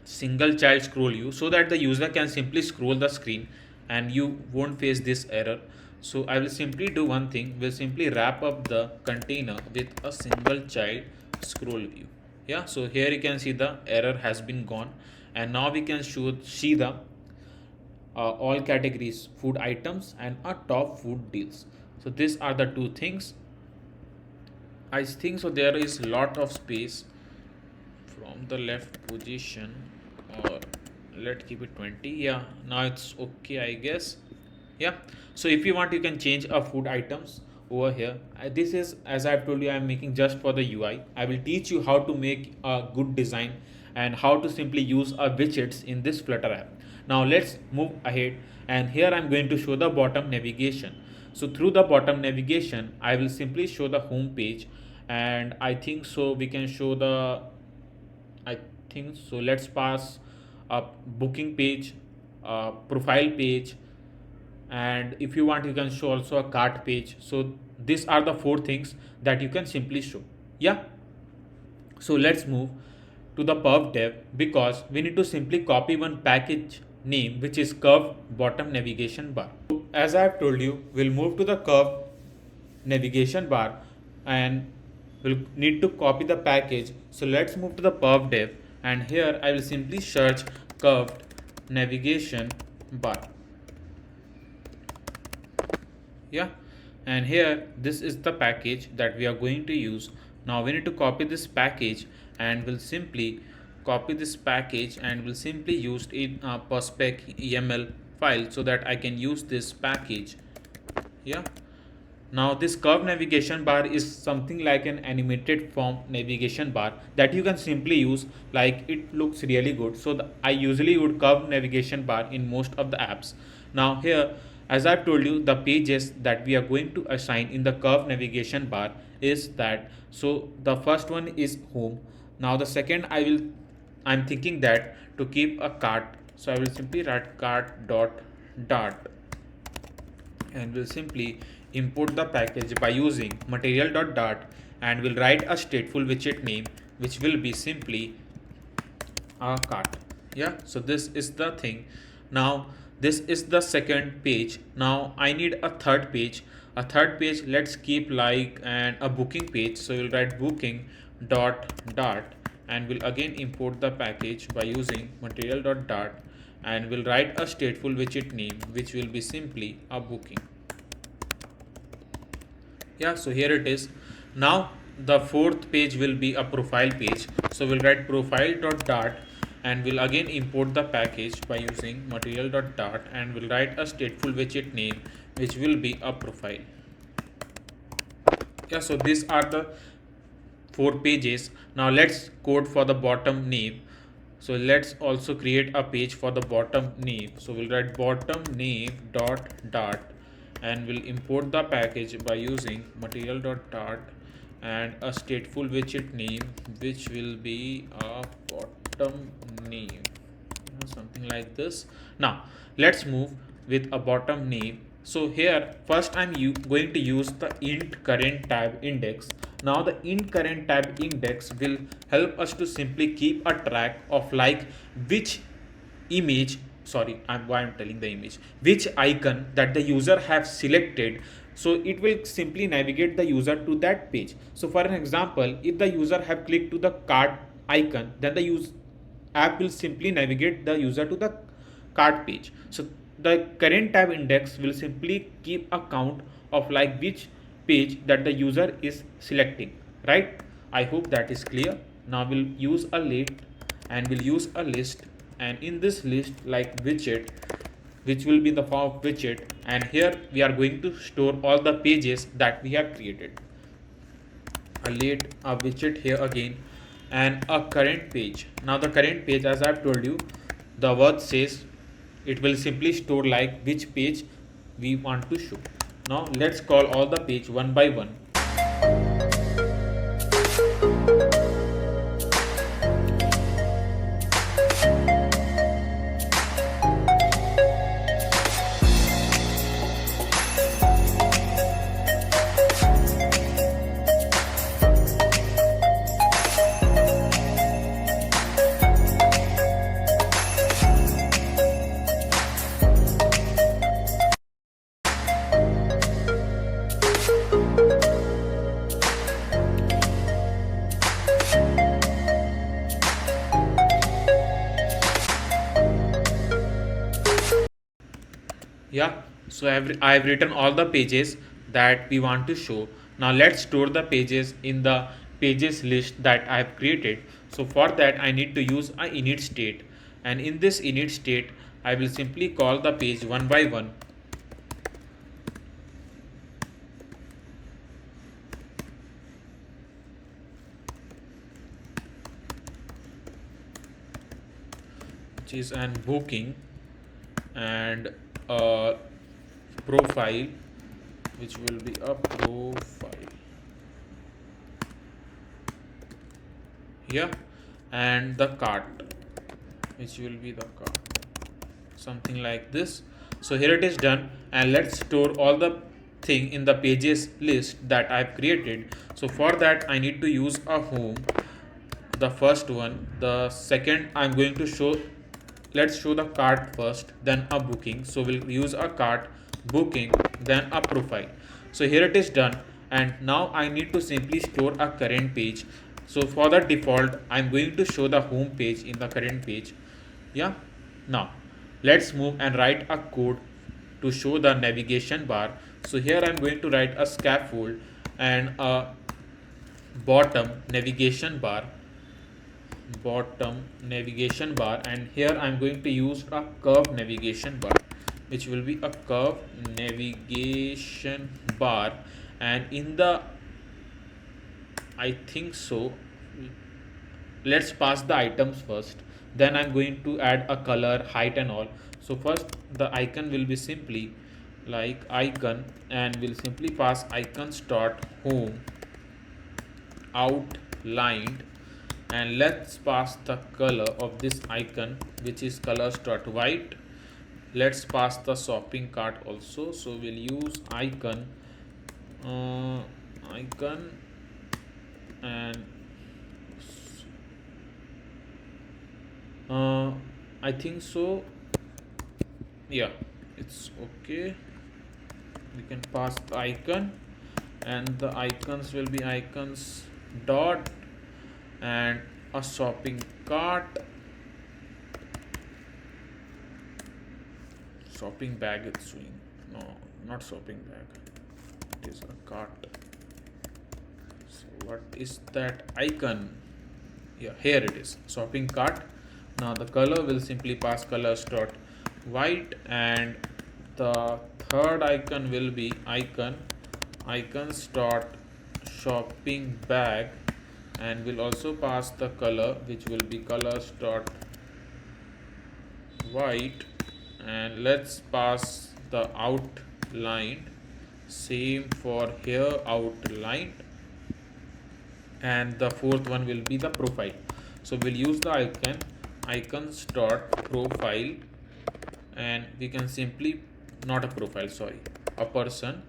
single child scroll view so that the user can simply scroll the screen and you won't face this error. So I will simply do one thing. We'll simply wrap up the container with a single child scroll view. Yeah, so here you can see the error has been gone, and now we can see the all categories food items and our top food deals. So these are the two things. I think so there is lot of space from the left position, or let's keep it 20. Yeah, now it's okay, I guess. Yeah, so if you want, you can change a food items over here. This is, as I've told you, I'm making just for the UI. I will teach you how to make a good design and how to simply use a widgets in this Flutter app. Now let's move ahead, and here I'm going to show the bottom navigation. So through the bottom navigation, I will simply show the home page, and I think so we can show the, I think so let's pass a booking page, a profile page, and if you want, you can show also a cart page. So these are the four things that you can simply show. Yeah, so let's move to the perf dev, because we need to simply copy one package name, which is curved bottom navigation bar. As I have told you, we'll move to the curved navigation bar, and we'll need to copy the package. So let's move to the perf dev, and here I will simply search curved navigation bar. Yeah, and here this is the package that we are going to use. Now we need to copy this package, and we'll simply copy this package and we'll simply use it in a perspec YAML file so that I can use this package. Yeah, Now this curve navigation bar is something like an animated form navigation bar that you can simply use, like it looks really good. So I usually would curve navigation bar in most of the apps. Now here, as I've told you, the pages that we are going to assign in the curve navigation bar is that. So the first one is home. Now the second I'm thinking that to keep a cart, so I will simply write cart dot and will simply import the package by using material.dart and will write a stateful widget name which will be simply a cart. Yeah, so this is the thing. Now this is the second page. Now I need a third page. A third page, let's keep like a booking page. So we'll write booking dot and will again import the package by using material.dart and will write a stateful widget name which will be simply a booking. Yeah, so here it is. Now the fourth page will be a profile page, so we'll write profile.dart and we'll again import the package by using material.dart and we'll write a stateful widget name which will be a profile. Yeah, so these are the 4 pages. Now let's code for the bottom name. So let's also create a page for the bottom name. So we'll write bottom name dart and we'll import the package by using material.dart and a stateful widget name which will be a bottom name, something like this. Now let's move with a bottom name. So here first I'm going to use the int current tab index. Now the int current tab index will help us to simply keep a track of like which image, I'm telling the image, which icon that the user have selected. So it will simply navigate the user to that page. So for an example, if the user have clicked to the cart icon, then the app will simply navigate the user to the cart page. So the current tab index will simply keep a count of like which page that the user is selecting, right? I hope that is clear. Now we'll use a list and we'll use a list, and in this list like widget which will be in the form of widget, and here we are going to store all the pages that we have created. A widget here again and a current page. Now the current page, as I've told you, the word says it will simply store like which page we want to show. Now let's call all the page one by one. Yeah, so I've written all the pages that we want to show. Now let's store the pages in the pages list that I've created. So for that I need to use a init state, and in this init state I will simply call the page one by one. Which is an booking and a profile which will be a profile here, and the cart which will be the cart, something like this. So here it is done, and let's store all the thing in the pages list that I've created. So for that I need to use a home, the first one. The second I'm going to show, let's show the cart first, then a booking. So we'll use a cart, booking, then a profile. So here it is done, and now I need to simply store a current page. So for the default I'm going to show the home page in the current page. Yeah, now let's move and write a code to show the navigation bar. So here I'm going to write a scaffold and a bottom navigation bar, and here I'm going to use a curve navigation bar which will be a curve navigation bar, and in the I think so let's pass the items first, then I'm going to add a color, height and all. So first the icon will be simply like icon, and we'll simply pass icons dot home outlined, and let's pass the color of this icon, which is colors dot white. Let's pass the shopping cart also, so we'll use icon icon and I think so, yeah, it's okay. We can pass the icon, and the icons will be icons dot and a shopping cart, shopping bag it's showing, no, not shopping bag, it is a cart. So what is that icon? Yeah, here it is, shopping cart. Now the color will simply pass colors dot white, and the third icon will be icons dot shopping bag, and we'll also pass the color, which will be colors dot white, and let's pass the outline, same for here outline, and the fourth one will be the profile. So we'll use the icons dot profile, and we can simply not a profile, sorry, a person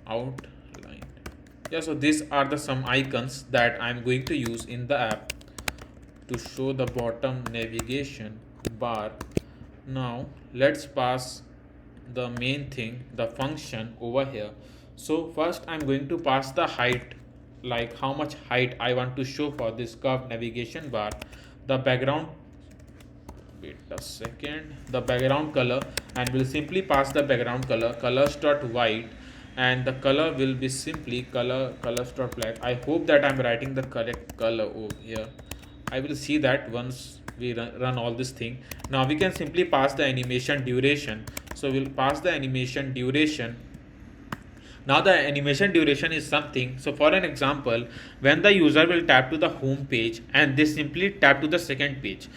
outline. Yeah, so these are the some icons that I'm going to use in the app to show the bottom navigation bar. Now let's pass the main thing, the function over here. So first I'm going to pass the height, like how much height I want to show for this curved navigation bar. The background, wait a second, the background color, and we'll simply pass the background color, colors dot white, and the color will be simply colors dot black. I hope that I'm writing the correct color over here. I will see that once we run all this thing. Now we can simply pass the animation duration. So we'll pass the animation duration. Now the animation duration is something. So for an example, when the user will tap to the home page and they simply tap to the second page,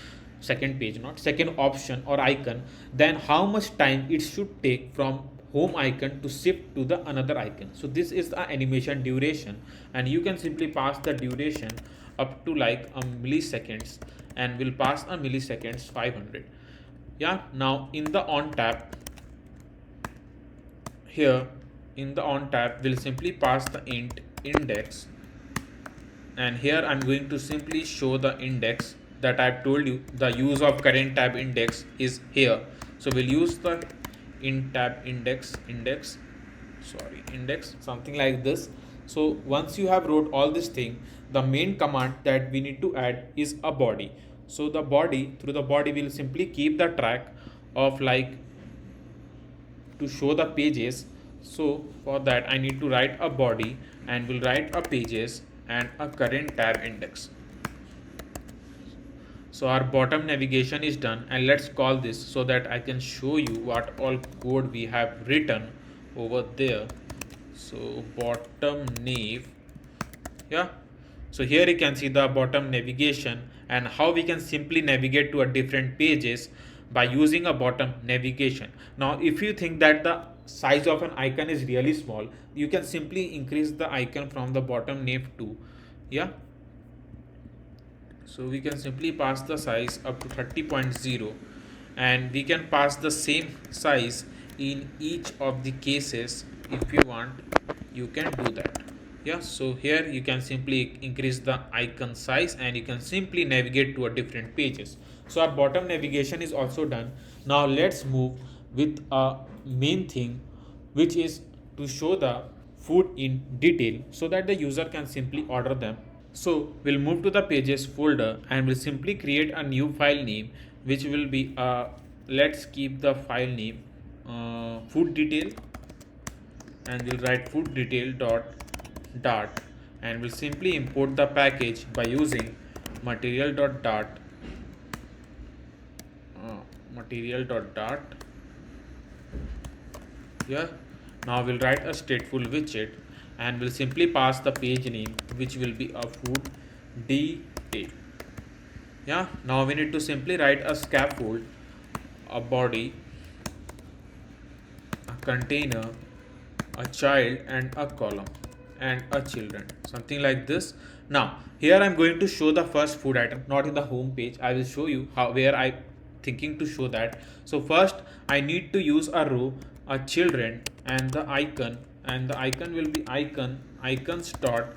not second option or icon, then how much time it should take from home icon to shift to the another icon. So this is the animation duration, and you can simply pass the duration up to like a milliseconds, and we'll pass a milliseconds 500. Yeah, now in the on tab, here in the on tab we'll simply pass the index, and here I'm going to simply show the index that I've told you. The use of current tab index is here, so we'll use the in tab index something like this. So once you have wrote all this thing, the main command that we need to add is a body. So the body, through the body we'll simply keep the track of like to show the pages. So for that I need to write a body, and we'll write a pages and a current tab index. So our bottom navigation is done, and let's call this so that I can show you what all code we have written over there. So bottom nav, yeah, so here you can see the bottom navigation and how we can simply navigate to a different pages by using a bottom navigation. Now if you think that the size of an icon is really small, you can simply increase the icon from the bottom nav to, yeah, so we can simply pass the size up to 30.0, and we can pass the same size in each of the cases. If you want, you can do that. Yeah, so here you can simply increase the icon size, and you can simply navigate to a different pages. So our bottom navigation is also done. Now let's move with a main thing, which is to show the food in detail so that the user can simply order them. So we'll move to the pages folder, and we'll simply create a new file name, which will be let's keep the file name food detail, and we'll write food detail dart, and we'll simply import the package by using material.dart yeah. Now we'll write a stateful widget, and we'll simply pass the page name, which will be a food detail. Yeah, now we need to simply write a scaffold, a body, a container, a child, and a column, and a children, something like this. Now here I'm going to show the first food item, not in the home page. I will show you how, where I thinking to show that. So first I need to use a row, a children, and the icon, and the icon will be icons dot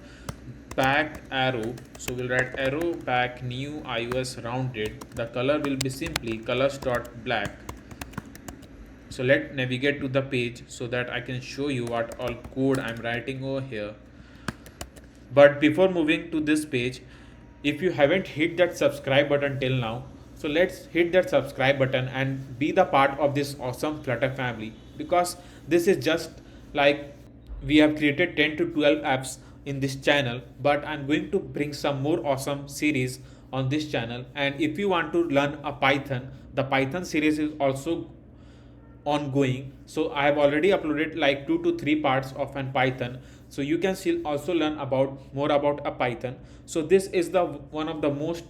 back arrow. So we'll write arrow back new iOS rounded. The color will be simply colors dot black. So let's navigate to the page so that I can show you what all code I'm writing over here. But before moving to this page, if you haven't hit that subscribe button till now, so let's hit that subscribe button and be the part of this awesome Flutter family, because this is just like we have created 10 to 12 apps in this channel, but I'm going to bring some more awesome series on this channel. And if you want to learn a Python, the Python series is also ongoing. So I have already uploaded like 2 to 3 parts of an Python, so you can still also learn about more about a Python. So this is the one of the most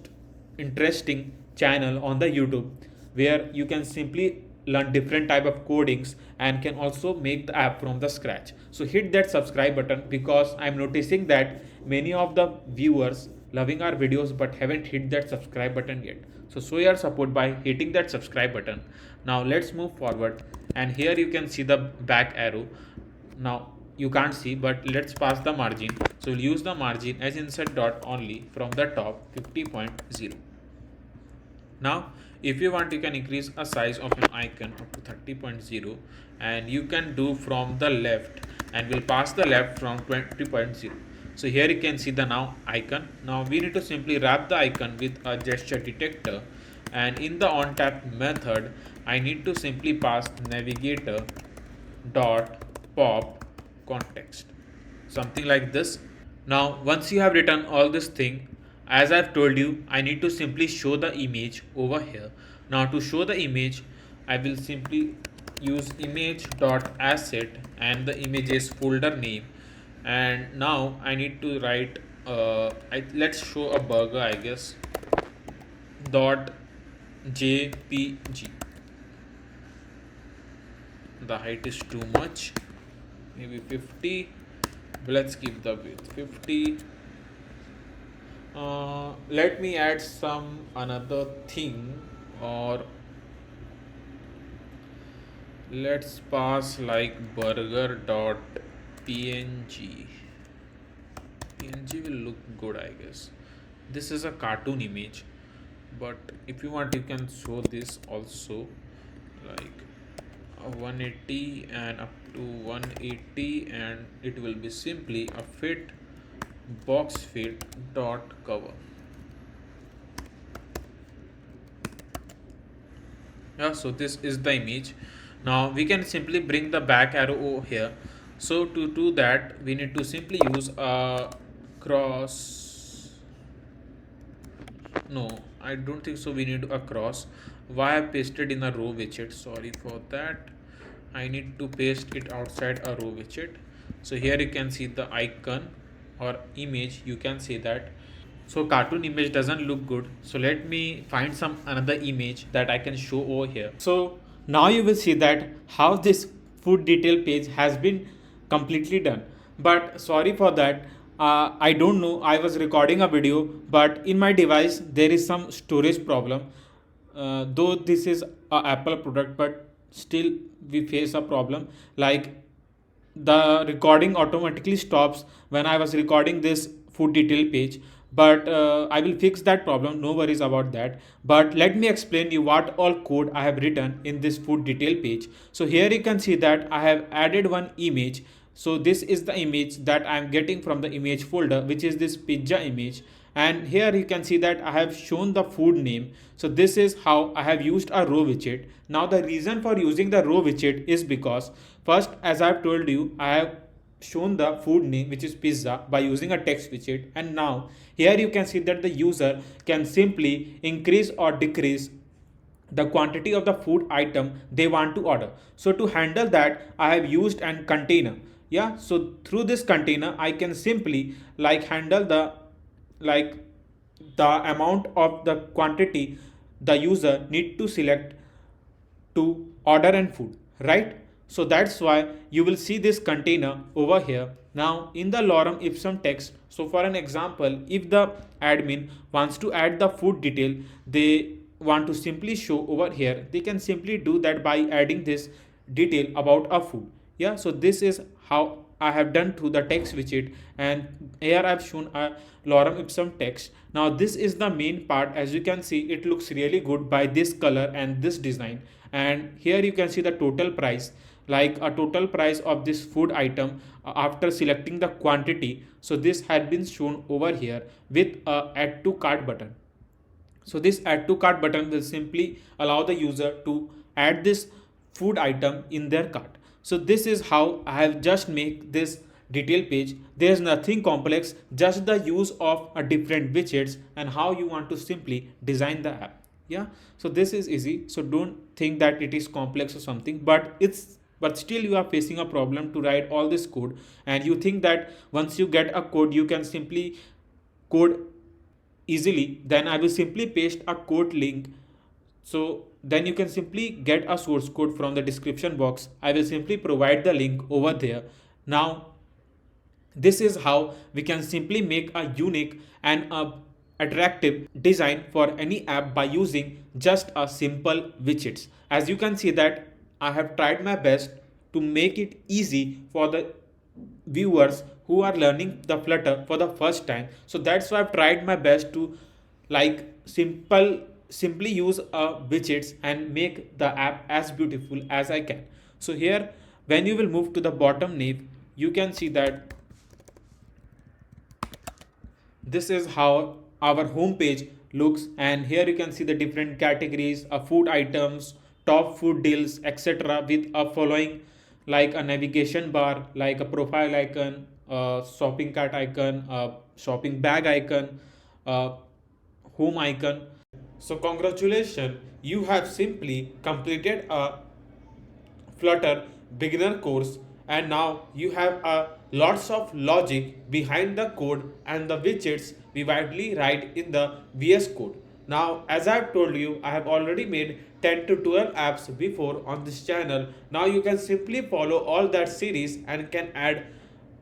interesting channel on the YouTube, where you can simply learn different type of codings and can also make the app from the scratch. So hit that subscribe button, because I'm noticing that many of the viewers loving our videos but haven't hit that subscribe button yet. So show your support by hitting that subscribe button. Now let's move forward, and here you can see the back arrow. Now you can't see, but let's pass the margin. So we'll use the margin as insert dot only from the top 50.0. Now if you want, you can increase a size of an icon up to 30.0, and you can do from the left, and we'll pass the left from 20.0. So here you can see the now icon. Now we need to simply wrap the icon with a gesture detector, and in the onTap method I need to simply pass navigator dot pop context, something like this. Now once you have written all this thing, as I've told you, I need to simply show the image over here. Now to show the image, I will simply use image dot asset, and the image is folder name. And now I need to write let's show a burger, I guess, dot jpg. The height is too much, maybe 50. Let's keep the width 50. Let me add some another thing, or let's pass like burger dot png. Png will look good, I guess. This is a cartoon image, but if you want, you can show this also, like a 180 and up to 180, and it will be simply a fit box fit dot cover. Yeah, so this is the image. Now we can simply bring the back arrow over here. So to do that, we need to simply use a cross. No, I don't think so. We need a cross. Why I pasted in a row widget? Sorry for that. I need to paste it outside a row widget. So here you can see the icon or image, you can say that. So cartoon image doesn't look good, so let me find some another image that I can show over here. So now you will see that how this food detail page has been completely done. But sorry for that, I don't know, I was recording a video, but in my device there is some storage problem. Though this is a Apple product, but still we face a problem, like the recording automatically stops when I was recording this food detail page. But I will fix that problem, no worries about that. But let me explain you what all code I have written in this food detail page. So here you can see that I have added one image. So this is the image that I am getting from the image folder, which is this pizza image. And here you can see that I have shown the food name. So this is how I have used a row widget. Now the reason for using the row widget is because first, as I have told you, I have shown the food name, which is pizza, by using a text widget. And now here you can see that the user can simply increase or decrease the quantity of the food item they want to order. So to handle that, I have used an container. Yeah, so through this container I can simply handle like the amount of the quantity the user need to select to order and food, right? So that's why you will see this container over here. Now in the lorem ipsum text, so for an example, if the admin wants to add the food detail, they want to simply show over here, they can simply do that by adding this detail about a food. Yeah, so this is how I have done through the text widget, and here I've shown a lorem ipsum text. Now this is the main part. As you can see, it looks really good by this color and this design. And here you can see the total price, like a total price of this food item after selecting the quantity. So this had been shown over here with a add to cart button. So this add to cart button will simply allow the user to add this food item in their cart. So this is how I have just make this detail page. There is nothing complex, just the use of a different widgets and how you want to simply design the app. Yeah, so this is easy. So don't think that it is complex or something, but still you are facing a problem to write all this code, and you think that once you get a code you can simply code easily, then I will simply paste a code link. So then you can simply get a source code from the description box. I will simply provide the link over there. Now this is how we can simply make a unique and a attractive design for any app by using just a simple widgets. As you can see that I have tried my best to make it easy for the viewers who are learning the Flutter for the first time. So that's why I've tried my best to simply use widgets and make the app as beautiful as I can. So here when you will move to the bottom nave, you can see that this is how our home page looks, and here you can see the different categories of food items, top food deals, etc., with a following like a navigation bar, like a profile icon, a shopping cart icon, a shopping bag icon, a home icon. So congratulations, you have simply completed a Flutter beginner course, and now you have lots of logic behind the code and the widgets we widely write in the VS Code. Now as I have told you, I have already made 10 to 12 apps before on this channel. Now you can simply follow all that series and can add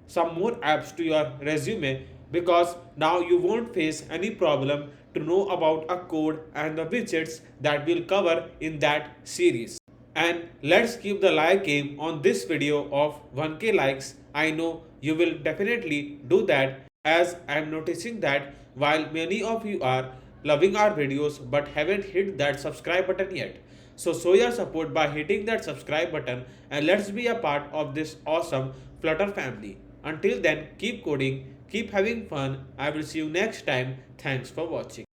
some more apps to your resume, because now you won't face any problem to know about a code and the widgets that we'll cover in that series. And let's keep the like game on this video of 1k likes. I know you will definitely do that, as I am noticing that while many of you are loving our videos but haven't hit that subscribe button yet. So show your support by hitting that subscribe button, and let's be a part of this awesome Flutter family. Until then, keep coding, keep having fun. I will see you next time. Thanks for watching.